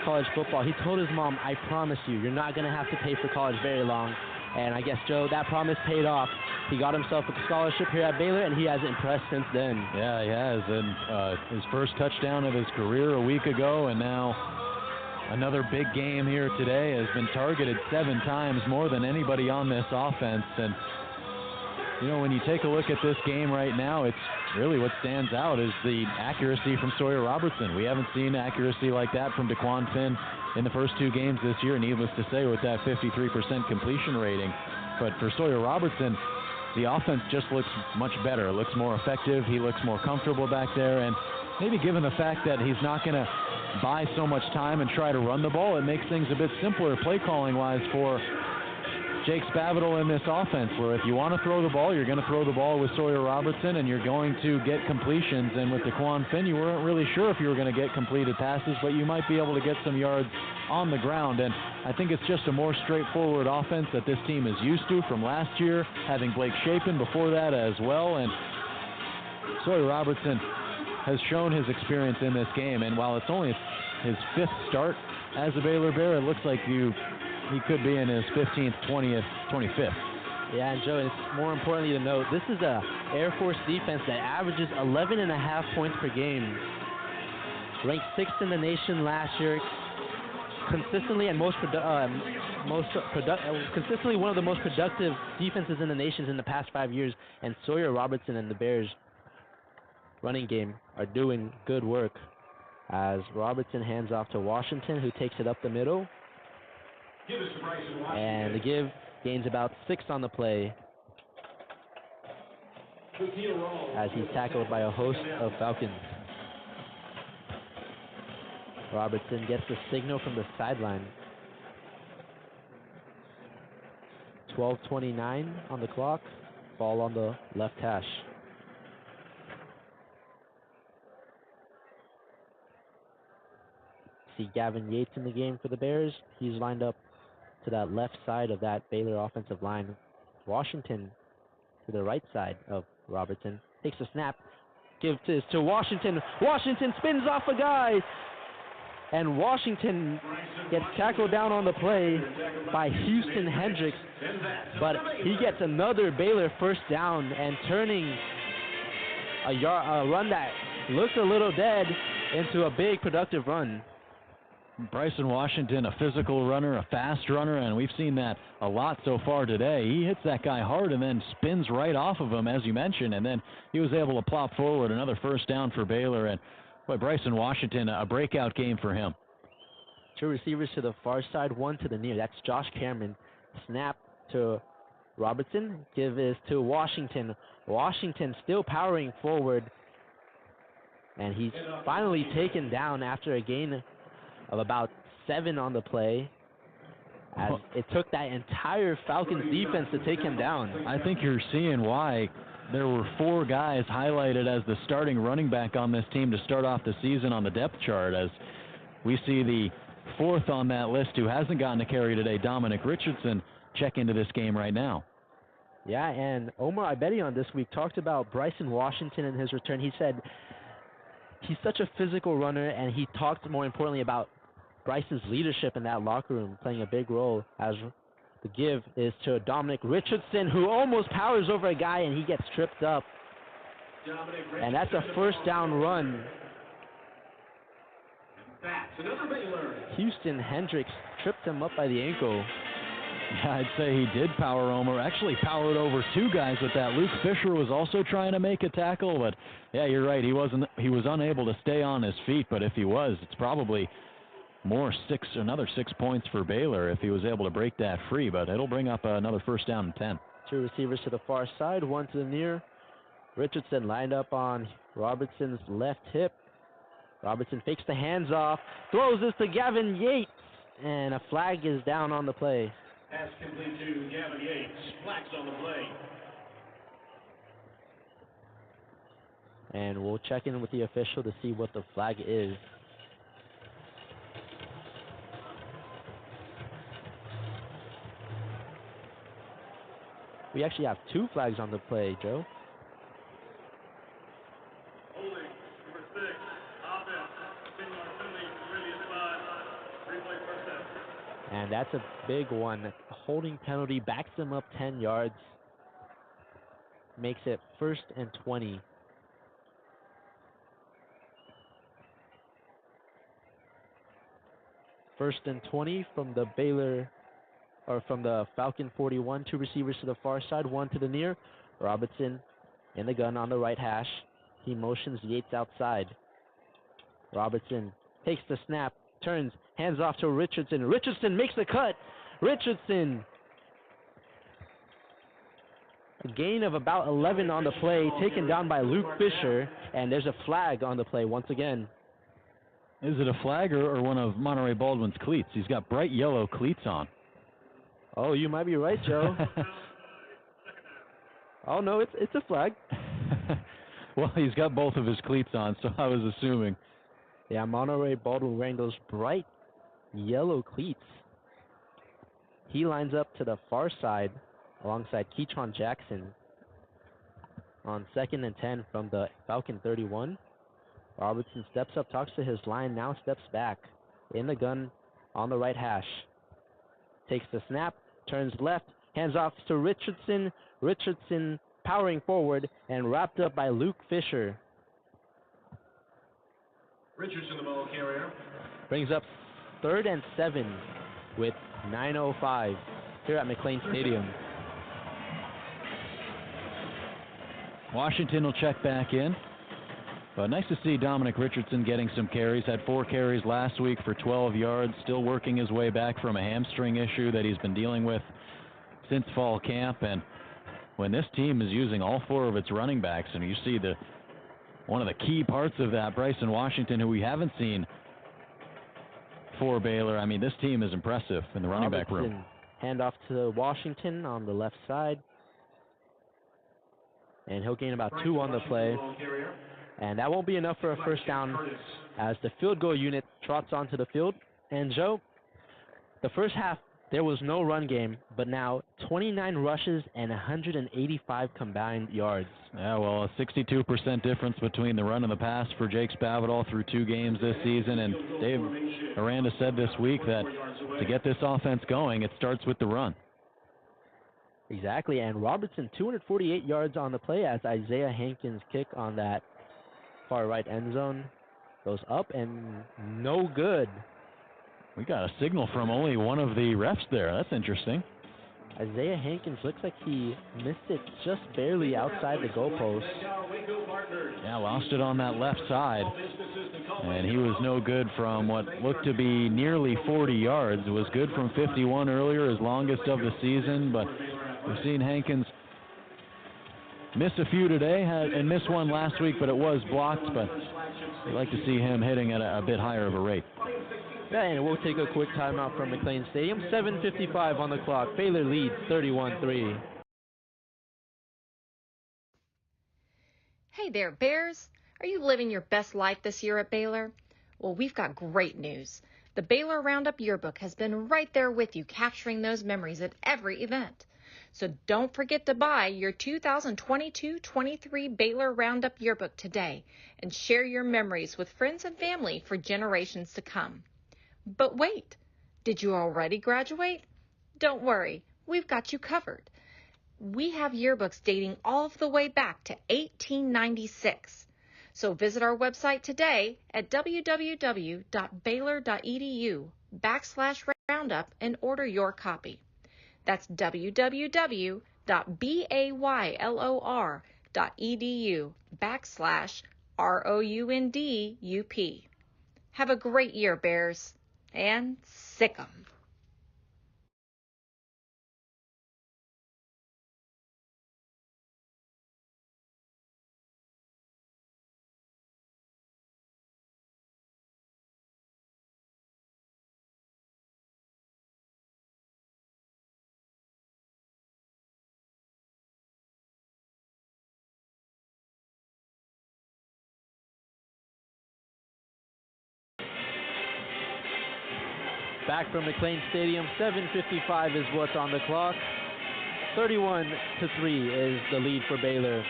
college football. He told his mom, I promise you're not going to have to pay for college very long. And I guess, Joe, that promise paid off. He got himself a scholarship here at Baylor, and he has impressed since then. Yeah, he has. And his first touchdown of his career a week ago, and now another big game here today. Has been targeted 7 times, more than anybody on this offense. And, you know, when you take a look at this game right now, it's really what stands out is the accuracy from Sawyer Robertson. We haven't seen accuracy like that from DeQuan Finn in the first 2 games this year, needless to say, with that 53% completion rating. But for Sawyer Robertson, the offense just looks much better. It looks more effective. He looks more comfortable back there. And maybe given the fact that he's not going to buy so much time and try to run the ball, it makes things a bit simpler play calling-wise for Jake Spavital in this offense, where if you want to throw the ball, you're going to throw the ball with Sawyer Robertson, and you're going to get completions. And with DeQuan Finn, you weren't really sure if you were going to get completed passes, but you might be able to get some yards on the ground. And I think it's just a more straightforward offense that this team is used to from last year, having Blake Shapen before that as well. And Sawyer Robertson has shown his experience in this game, and while it's only his 5th start as a Baylor Bear, it looks like he could be in his 15th, 20th, 25th. Yeah, and Joe, it's more importantly to note, this is a Air Force defense that averages 11.5 points per game. Ranked 6th in the nation last year, consistently and consistently one of the most productive defenses in the nation in the past 5 years. And Sawyer Robertson and the Bears running game are doing good work as Robertson hands off to Washington, who takes it up the middle. And the give gains about 6 on the play as he's tackled by a host of Falcons. Robertson gets the signal from the sideline. 12:29 on the clock. Ball on the left hash. See Gavin Yates in the game for the Bears. He's lined up to that left side of that Baylor offensive line, Washington to the right side of Robertson. Takes a snap. Gives this to Washington. Washington spins off a guy. And Washington gets tackled down on the play by Houston Hendricks. But he gets another Baylor first down and turning a run that looked a little dead into a big productive run. Bryson Washington, a physical runner, a fast runner, and we've seen that a lot so far today. He hits that guy hard and then spins right off of him, as you mentioned, and then he was able to plop forward another first down for Baylor. And boy, Bryson Washington, a breakout game for him. Two receivers to the far side, one to the near. That's Josh Cameron. Snap to Robertson. Give this to Washington. Washington still powering forward, and he's finally taken down after a gain of about 7 on the play, as it took that entire Falcons defense to take him down. I think you're seeing why there were 4 guys highlighted as the starting running back on this team to start off the season on the depth chart, as we see the 4th on that list who hasn't gotten a carry today, Dominic Richardson, check into this game right now. Yeah, and Omar Ibedion this week talked about Bryson Washington and his return. He said he's such a physical runner, and he talked more importantly about Bryce's leadership in that locker room playing a big role, as the give is to Dominic Richardson, who almost powers over a guy and he gets tripped up. And that's a first down run. Houston Hendricks tripped him up by the ankle. Yeah, I'd say he did power Omer. Actually powered over 2 guys with that. Luke Fisher was also trying to make a tackle, but yeah, you're right. He was unable to stay on his feet, but if he was, it's probably another 6 points for Baylor if he was able to break that free, but it'll bring up another first down and 10. 2 receivers to the far side, 1 to the near. Richardson lined up on Robertson's left hip. Robertson fakes the hands off, throws this to Gavin Yates, and a flag is down on the play. Pass complete to Gavin Yates. Flags on the play. And we'll check in with the official to see what the flag is. We actually have 2 flags on the play, Joe. Holding, number 6, offense, single penalty, previous 5, replay first down. And that's a big one. A holding penalty backs them up 10 yards. Makes it 1st and 20. First and 20 from the from the Falcon 41. 2 receivers to the far side, 1 to the near. Robertson in the gun on the right hash. He motions Yates outside. Robertson takes the snap, turns, hands off to Richardson. Richardson makes the cut. Richardson. A gain of about 11 on the play, taken down by Luke Fisher, and there's a flag on the play once again. Is it a flag or one of Monterey Baldwin's cleats? He's got bright yellow cleats on. Oh, you might be right, Joe. Oh, no, it's a flag. Well, he's got both of his cleats on, so I was assuming. Yeah, Monterey Baldwin wearing those bright yellow cleats. He lines up to the far side alongside Keytron Jackson on 2nd and 10 from the Falcon 31. Robertson steps up, talks to his line, now steps back. In the gun on the right hash. Takes the snap, turns left, hands off to Richardson. Richardson powering forward and wrapped up by Luke Fisher. Richardson, the ball carrier. Brings up 3rd and 7 with 9:05 here at McLean Stadium. Washington will check back in. But nice to see Dominic Richardson getting some carries. Had 4 carries last week for 12 yards. Still working his way back from a hamstring issue that he's been dealing with since fall camp. And when this team is using all 4 of its running backs, and you see one of the key parts of that, Bryson Washington, who we haven't seen for Baylor. I mean, this team is impressive in the running back room. Hand off to Washington on the left side. And he'll gain about 2 on the play. And that won't be enough for a first down as the field goal unit trots onto the field. And Joe, the first half There was no run game, but now 29 rushes and 185 combined yards. Yeah, well, a 62% difference between the run and the pass for Jake Spavital through 2 games this season. And Dave Aranda said this week that to get this offense going, it starts with the run. Exactly, and Robertson 248 yards on the play as Isaiah Hankins' kick on that far right end zone goes up and no good. We got a signal from only one of the refs there. That's interesting. Isaiah Hankins looks like he missed it just barely outside the goalpost. Yeah, lost it on that left side. And he was no good from what looked to be nearly 40 yards. It was good from 51 earlier, his longest of the season. But we've seen Hankins miss a few today and miss one last week, but it was blocked. But we'd like to see him hitting at a bit higher of a rate. Yeah, and we'll take a quick timeout from McLean Stadium. 7:55 on the clock. Baylor leads 31-3. Hey there, Bears. Are you living your best life this year at Baylor? Well, we've got great news. The Baylor Roundup Yearbook has been right there with you, capturing those memories at every event. So don't forget to buy your 2022-23 Baylor Roundup Yearbook today and share your memories with friends and family for generations to come. But wait, did you already graduate? Don't worry, we've got you covered. We have yearbooks dating all the way back to 1896. So visit our website today at www.baylor.edu/roundup and order your copy. That's www.baylor.edu/ROUNDUP. Have a great year, Bears, and sick 'em. Back from McLean Stadium, 7:55 is what's on the clock. 31-3 is the lead for Baylor.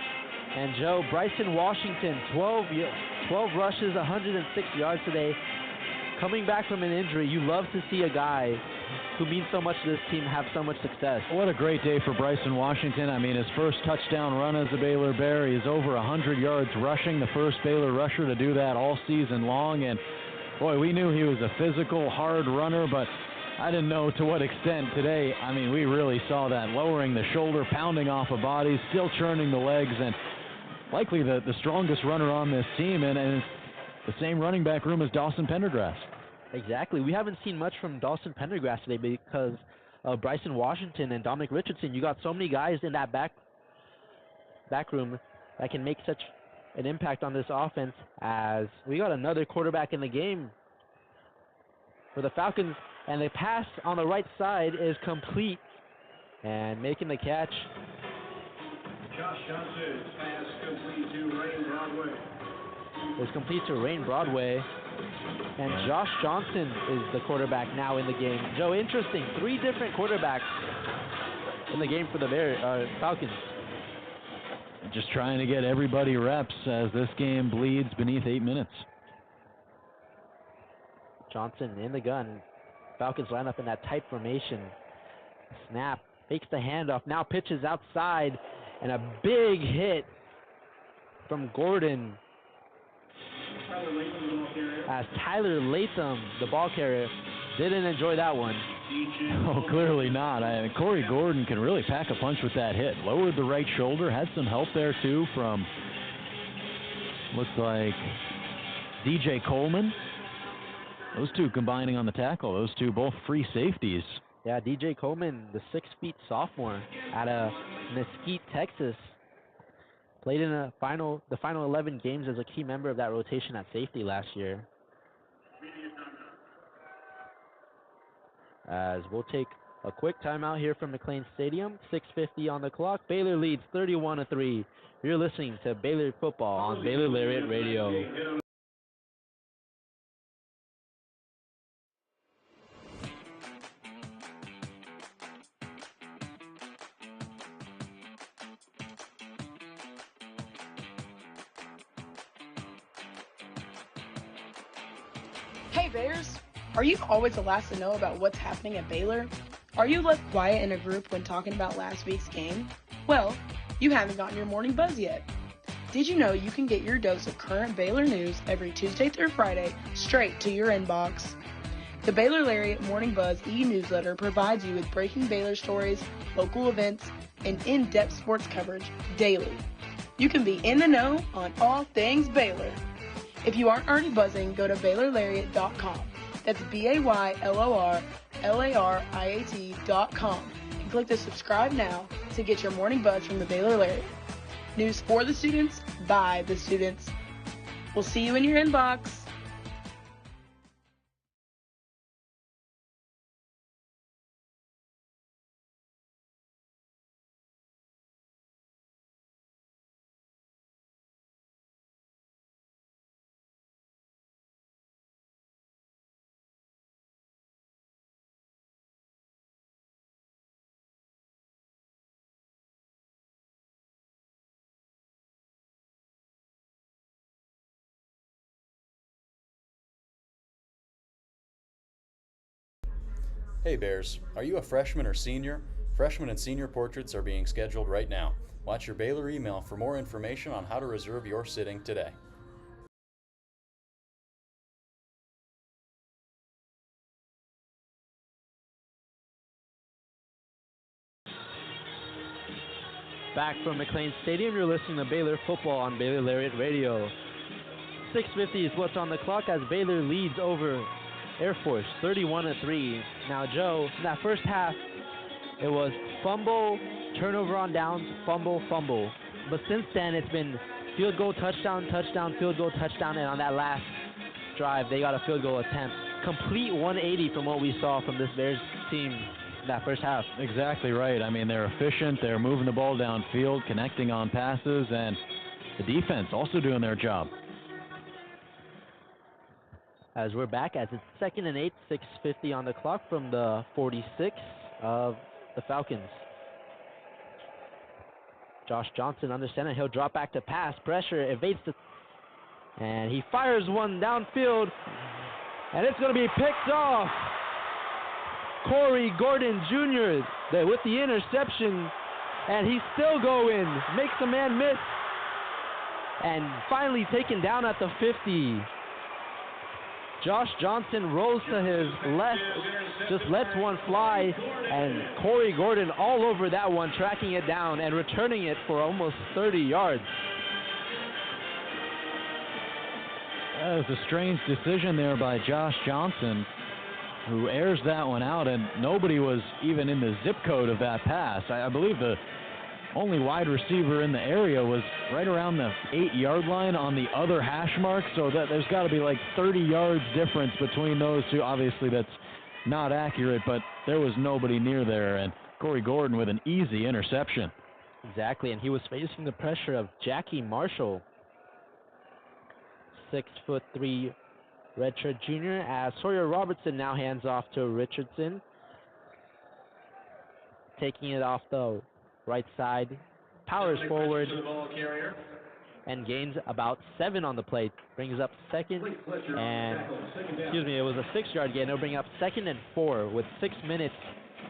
And Joe, Bryson Washington, 12 rushes, 106 yards today. Coming back from an injury, you love to see a guy who means so much to this team have so much success. What a great day for Bryson Washington. I mean, his first touchdown run as a Baylor Bear. He's over 100 yards rushing, the first Baylor rusher to do that all season long. And boy, we knew he was a physical, hard runner, but I didn't know to what extent today. I mean, we really saw that, lowering the shoulder, pounding off of bodies, still churning the legs, and likely the strongest runner on this team, and it's the same running back room as Dawson Pendergrass. Exactly. We haven't seen much from Dawson Pendergrass today because of Bryson Washington and Dominic Richardson. You got so many guys in that back room that can make such an impact on this offense, as we got another quarterback in the game for the Falcons, and the pass on the right side is complete, and making the catch. Josh Johnson, pass complete to Rain Broadway. Is complete to Rain Broadway, and Josh Johnson is the quarterback now in the game. Joe, interesting, 3 different quarterbacks in the game for the Falcons. Just trying to get everybody reps as this game bleeds beneath 8 minutes. Johnson in the gun. Falcons line up in that tight formation. Snap, fakes the handoff, now pitches outside, and a big hit from Gordon as Tyler Latham, the ball carrier, didn't enjoy that one. Oh, clearly not. Corey Gordon can really pack a punch with that hit. Lowered the right shoulder, had some help there too from, looks like, DJ Coleman. Those two combining on the tackle. Those two both free safeties. Yeah, DJ Coleman, the 6' sophomore out of Mesquite, Texas, played in the final 11 games as a key member of that rotation at safety last year. As we'll take a quick timeout here from McLean Stadium, 6:50 on the clock. Baylor leads 31-3. You're listening to Baylor football on Baylor Lariat Radio. Bears! Are you always the last to know about what's happening at Baylor? Are you left quiet in a group when talking about last week's game? Well, you haven't gotten your morning buzz yet. Did you know you can get your dose of current Baylor news every Tuesday through Friday straight to your inbox? The Baylor Lariat Morning Buzz e-newsletter provides you with breaking Baylor stories, local events, and in-depth sports coverage daily. You can be in the know on all things Baylor. If you aren't already buzzing, go to BaylorLariat.com. That's BaylorLariat.com and click the subscribe now to get your morning buzz from the Baylor Lariat. News for the students, by the students. We'll see you in your inbox. Hey Bears, are you a freshman or senior? Freshman and senior portraits are being scheduled right now. Watch your Baylor email for more information on how to reserve your sitting today. Back from McLean Stadium, you're listening to Baylor football on Baylor Lariat Radio. 6:50 is what's on the clock as Baylor leads over Air Force 31-3. Now, Joe, in that first half, it was fumble, turnover on downs, fumble, fumble. But since then, it's been field goal, touchdown, touchdown, field goal, touchdown, and on that last drive, they got a field goal attempt. Complete 180 from what we saw from this Bears team in that first half. Exactly right. I mean, they're efficient. They're moving the ball downfield, connecting on passes, and the defense also doing their job. As we're back, as it's 2nd and 8, 6:50 on the clock from the 46 of the Falcons. Josh Johnson understanding he'll drop back to pass, pressure, evades the, and he fires one downfield, and it's going to be picked off. Corey Gordon Jr. With the interception, and he's still going, makes the man miss, and finally taken down at the 50. Josh Johnson rolls to his left, just lets one fly, and Corey Gordon all over that one, tracking it down and returning it for almost 30 yards. That was a strange decision there by Josh Johnson, who airs that one out, and nobody was even in the zip code of that pass. I believe the only wide receiver in the area was right around the 8-yard line on the other hash mark, so that there's got to be like 30 yards difference between those two. Obviously, that's not accurate, but there was nobody near there, and Corey Gordon with an easy interception. Exactly, and he was facing the pressure of Jackie Marshall, 6'3" redshirt junior, as Sawyer Robertson now hands off to Richardson, taking it off the right side, powers forward, and gains about 7 on the play. Brings up second, and, it was a 6-yard gain. They'll bring up 2nd and 4 with 6 minutes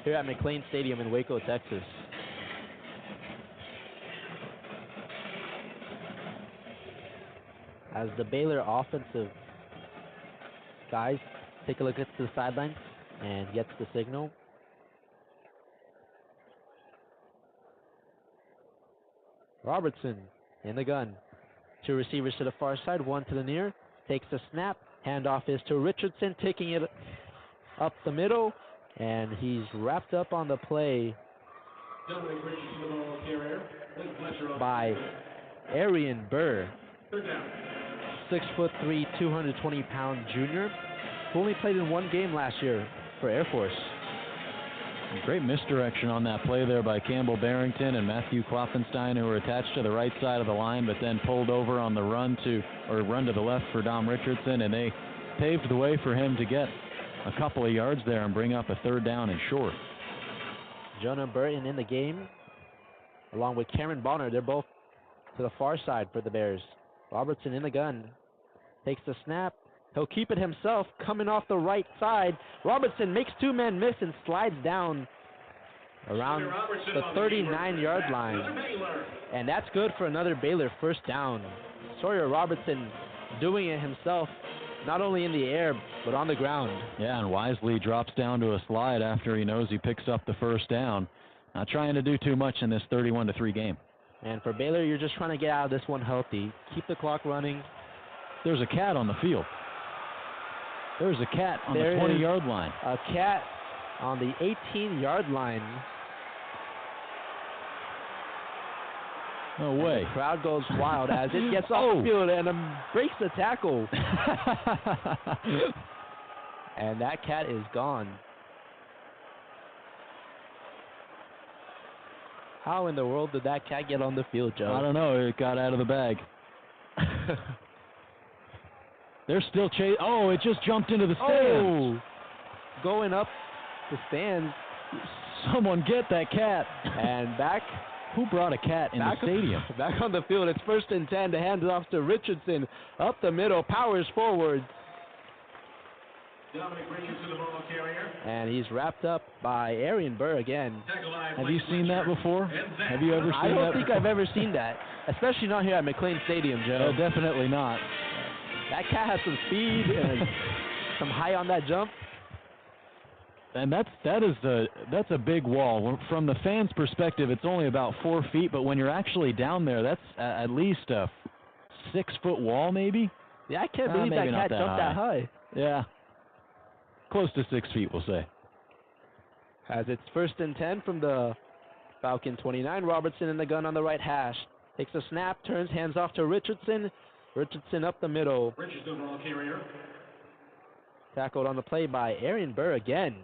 here at McLean Stadium in Waco, Texas. As the Baylor offensive guys take a look at the sideline and gets the signal. Robertson in the gun. 2 receivers to the far side, 1 to the near. Takes the snap. Handoff is to Richardson, taking it up the middle, and he's wrapped up on the play by Arian Burr, 6'3", 220-pound junior, who only played in 1 game last year for Air Force. Great misdirection on that play there by Campbell Barrington and Matthew Klopfenstein, who were attached to the right side of the line, but then pulled over on the run to the left for Dom Richardson, and they paved the way for him to get a couple of yards there and bring up a 3rd down and short. Jonah Burton in the game, along with Cameron Bonner. They're both to the far side for the Bears. Robertson in the gun, takes the snap, He'll keep it himself, coming off the right side. Robertson makes two men miss and slides down around the 39-yard line. And that's good for another Baylor first down. Sawyer Robertson doing it himself, not only in the air, but on the ground. Yeah, and wisely drops down to a slide after he knows he picks up the first down. Not trying to do too much in this 31-3 game. And for Baylor, you're just trying to get out of this one healthy. Keep the clock running. There's a cat on the field. There's a cat on the 20-yard line. A cat on the 18-yard line. No way. The crowd goes wild as it gets off the field and breaks the tackle. And that cat is gone. How in the world did that cat get on the field, Joe? I don't know. It got out of the bag. They're still chasing. Oh, it just jumped into the stands. Oh, going up the stands. Someone get that cat. And back. Who brought a cat in the stadium? Back on the field. It's 1st and 10 to hand it off to Richardson. Up the middle. Powers forward. And he's wrapped up by Arian Burr again. Have you seen that before? Have you ever seen that? I don't think I've ever seen that. Especially not here at McLean Stadium, Joe. Definitely not. That cat has some speed and some height on that jump. And that's a big wall. From the fans' perspective, it's only about 4 feet, but when you're actually down there, that's at least a 6-foot wall, maybe. Yeah, I can't believe that cat jumped that high. Yeah, close to 6 feet, we'll say. As it's 1st and 10 from the Falcon 29. Robertson in the gun on the right hash. Takes a snap, turns, hands off to Richardson. Richardson up the middle. Richardson, ball carrier. Tackled on the play by Arian Burr again.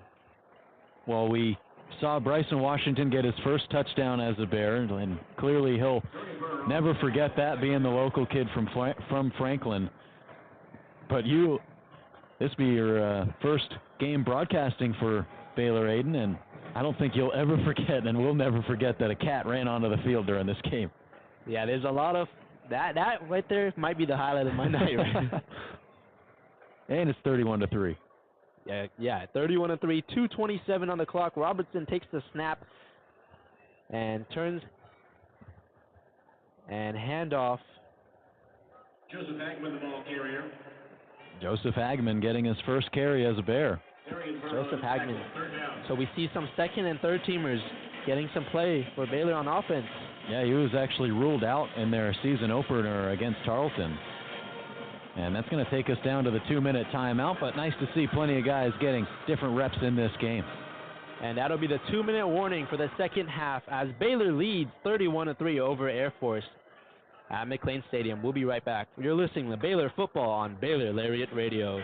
Well, we saw Bryson Washington get his first touchdown as a Bear, and clearly he'll never forget that, being the local kid from Franklin. But this be your first game broadcasting for Baylor, Aidan, and I don't think you'll ever forget, and we'll never forget, that a cat ran onto the field during this game. Yeah, there's a lot of that right there might be the highlight of my night, right? And it's 31-3. Yeah, 31-3, 2:27 on the clock. Robertson takes the snap and turns and handoff. Joseph Hagman, the ball carrier. Joseph Hagman getting his first carry as a Bear. Joseph Hagman. So we see some second and third teamers getting some play for Baylor on offense. Yeah, he was actually ruled out in their season opener against Tarleton. And that's going to take us down to the 2-minute timeout, but nice to see plenty of guys getting different reps in this game. And that'll be the 2-minute warning for the second half as Baylor leads 31-3 over Air Force at McLean Stadium. We'll be right back. You're listening to Baylor Football on Baylor Lariat Radio.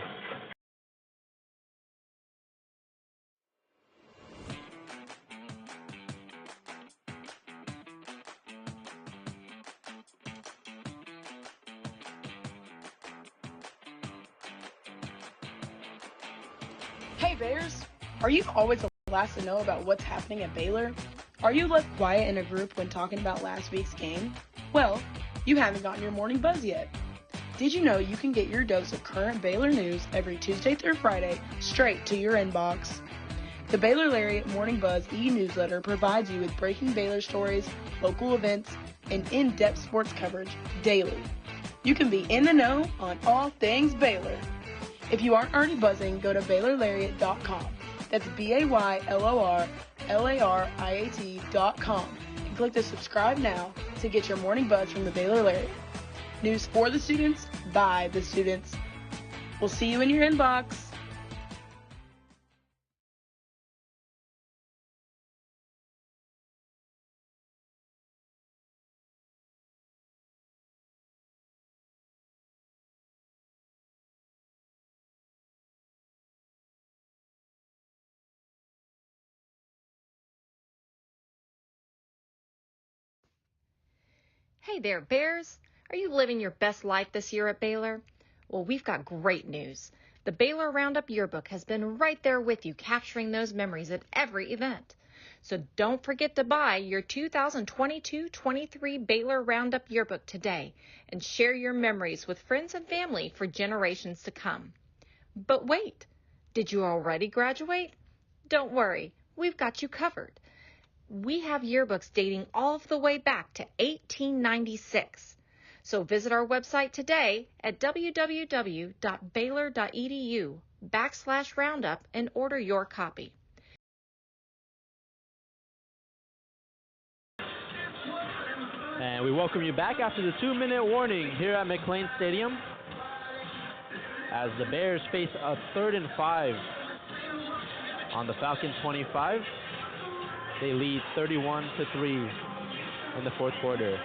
Hey Bears, are you always the last to know about what's happening at Baylor? Are you left quiet in a group when talking about last week's game? Well, you haven't gotten your morning buzz yet. Did you know you can get your dose of current Baylor news every Tuesday through Friday straight to your inbox? The Baylor Lariat Morning Buzz e-newsletter provides you with breaking Baylor stories, local events, and in-depth sports coverage daily. You can be in the know on all things Baylor. If you aren't already buzzing, go to BaylorLariat.com. That's BaylorLariat.com and click the subscribe now to get your morning buzz from the Baylor Lariat. News for the students, by the students. We'll see you in your inbox. Hey there, Bears. Are you living your best life this year at Baylor? Well, we've got great news. The Baylor Roundup Yearbook has been right there with you, capturing those memories at every event. So don't forget to buy your 2022-23 Baylor Roundup Yearbook today and share your memories with friends and family for generations to come. But wait, did you already graduate? Don't worry, we've got you covered. We have yearbooks dating all the way back to 1896. So visit our website today at www.baylor.edu/roundup and order your copy. And we welcome you back after the 2-minute warning here at McLean Stadium as the Bears face a 3rd and 5 on the Falcons 25. They lead 31-3 in the fourth quarter.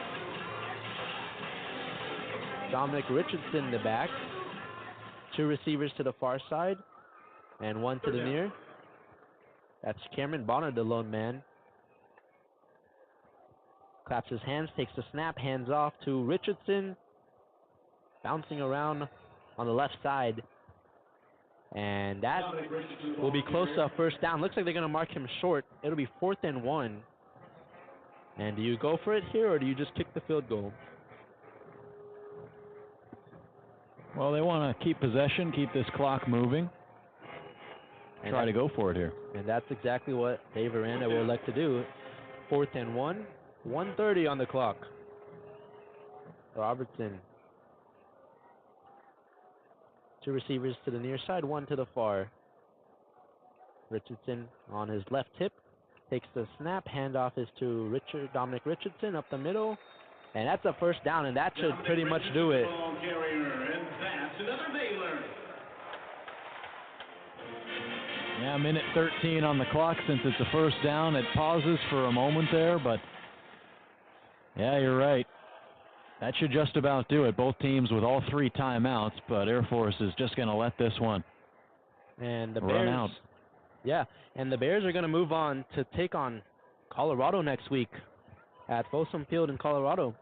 Dominic Richardson in the back. 2 receivers to the far side and 1 to the near. That's Cameron Bonner, the lone man. Claps his hands, takes the snap, hands off to Richardson. Bouncing around on the left side. And that will be close to a first down. Looks like they're going to mark him short. It'll be 4th and 1. And do you go for it here or do you just kick the field goal? Well, they want to keep possession, keep this clock moving. And Try to go for it here. And that's exactly what Dave Aranda will elect to do. 4th and 1. 1:30 on the clock. Robertson. 2 receivers to the near side, 1 to the far. Richardson on his left hip. Takes the snap. Handoff is to Dominic Richardson up the middle. And that's a first down, and that should pretty much do it. Yeah, minute 13 on the clock since it's a first down. It pauses for a moment there, but yeah, you're right. That should just about do it. Both teams with all 3 timeouts, but Air Force is just going to let this one and the run Bears, out. Yeah, and the Bears are going to move on to take on Colorado next week at Folsom Field in Colorado,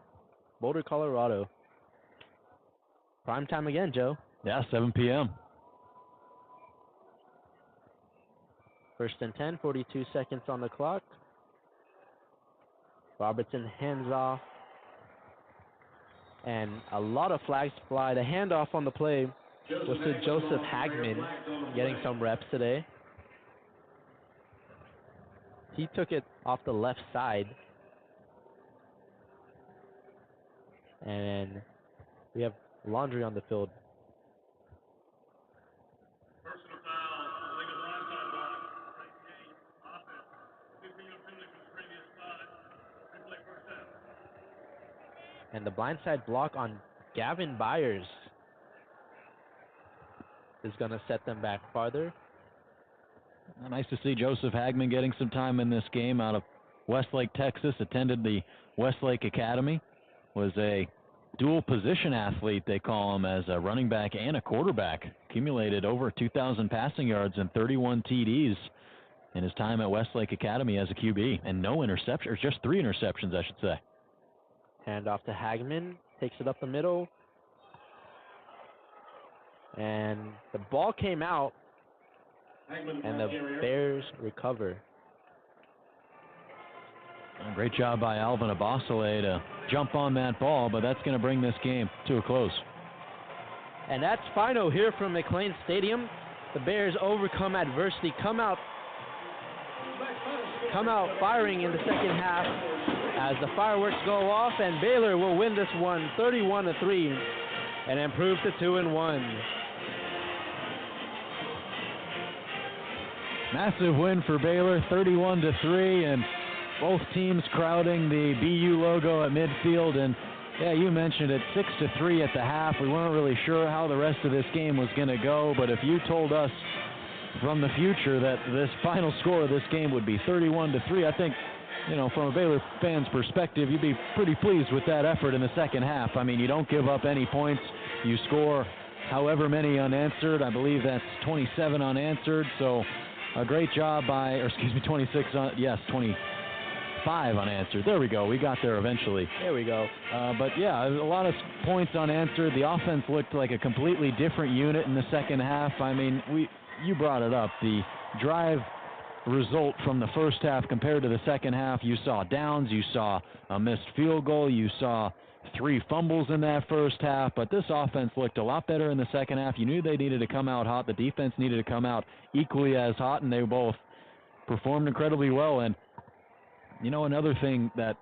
Boulder, Colorado. Prime time again, Joe. Yeah, 7 p.m. 1st and 10, 42 seconds on the clock. Robertson hands off. And a lot of flags fly. The handoff on the play was to Joseph Hagman, getting some reps today. He took it off the left side. And we have Laundry on the field. Personal foul, illegal blindside block, 19 offense. 15-yard penalty for the previous spot. Replay first down. And the blindside block on Gavin Byers is going to set them back farther. Nice to see Joseph Hagman getting some time in this game out of Westlake, Texas. Attended the Westlake Academy. Was a dual position athlete, they call him, as a running back and a quarterback. Accumulated over 2,000 passing yards and 31 TDs in his time at Westlake Academy as a QB. And no interceptions, or just 3 interceptions, I should say. Hand off to Hagman. Takes it up the middle. And the ball came out. And the Bears recover. Great job by Alvin Abasale to jump on that ball, but that's going to bring this game to a close. And that's final here from McLean Stadium. The Bears overcome adversity, come out firing in the second half as the fireworks go off, and Baylor will win this one 31-3 and improve to 2-1. Massive win for Baylor, 31-3, and both teams crowding the BU logo at midfield. And yeah, you mentioned it, 6-3 at the half. We weren't really sure how the rest of this game was going to go, but if you told us from the future that this final score of this game would be 31-3, I think, you know, from a Baylor fan's perspective, you'd be pretty pleased with that effort in the second half. I mean, you don't give up any points. You score however many unanswered. I believe that's 27 unanswered. So a great job by, or excuse me, 25 unanswered. There we go. We got there eventually. There we go. But yeah, a lot of points unanswered. The offense looked like a completely different unit in the second half. I mean, you brought it up. The drive result from the first half compared to the second half. You saw downs, you saw a missed field goal, you saw 3 fumbles in that first half, but this offense looked a lot better in the second half. You knew they needed to come out hot. The defense needed to come out equally as hot, and they both performed incredibly well. And, you know, another thing that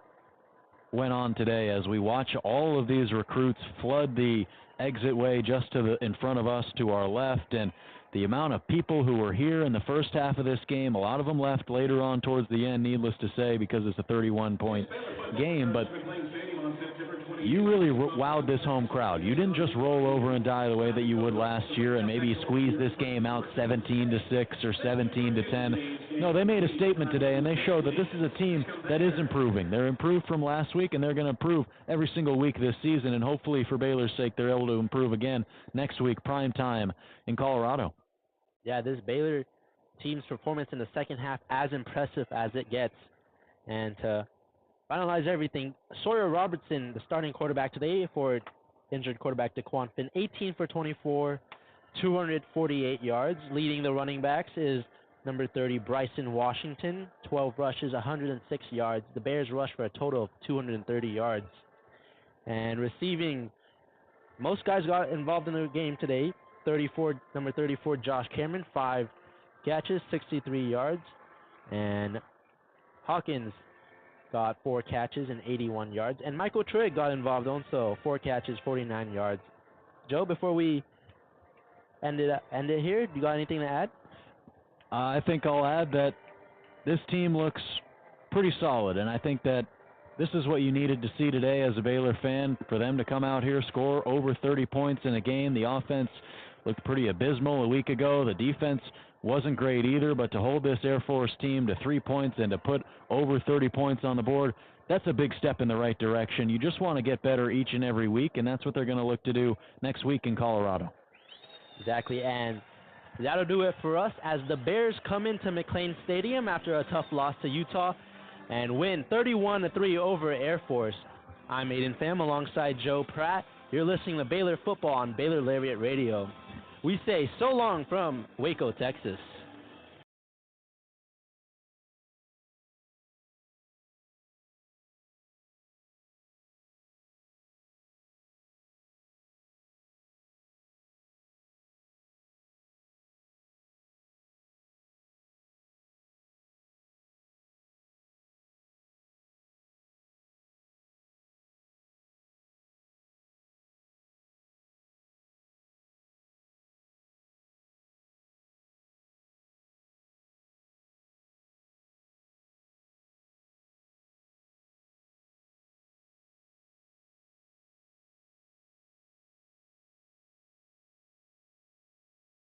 went on today as we watch all of these recruits flood the exit way just in front of us to our left, and the amount of people who were here in the first half of this game, a lot of them left later on towards the end, needless to say, because it's a 31-point game, but you really wowed this home crowd. You didn't just roll over and die the way that you would last year and maybe squeeze this game out 17-6 or 17-10. No, they made a statement today, and they showed that this is a team that is improving. They're improved from last week, and they're going to improve every single week this season, and hopefully for Baylor's sake, they're able to improve again next week, prime time in Colorado. Yeah, this Baylor team's performance in the second half as impressive as it gets. And to finalize everything, Sawyer Robertson, the starting quarterback today for injured quarterback DeQuan Finn, 18 for 24, 248 yards. Leading the running backs is number 30, Bryson Washington, 12 rushes, 106 yards. The Bears rushed for a total of 230 yards. And receiving, most guys got involved in the game today. Number 34, Josh Cameron, 5 catches, 63 yards. And Hawkins got 4 catches and 81 yards. And Michael Trigg got involved also, 4 catches, 49 yards. Joe, before we end it here, you got anything to add? I think I'll add that this team looks pretty solid, and I think that this is what you needed to see today as a Baylor fan, for them to come out here, score over 30 points in a game. The offense looked pretty abysmal a week ago. The defense wasn't great either, but to hold this Air Force team to 3 points and to put over 30 points on the board, that's a big step in the right direction. You just want to get better each and every week, and that's what they're going to look to do next week in Colorado. Exactly, and that'll do it for us as the Bears come into McLean Stadium after a tough loss to Utah and win 31-3 over Air Force. I'm Aidan Pham alongside Joe Pratt. You're listening to Baylor Football on Baylor Lariat Radio. We say so long from Waco, Texas.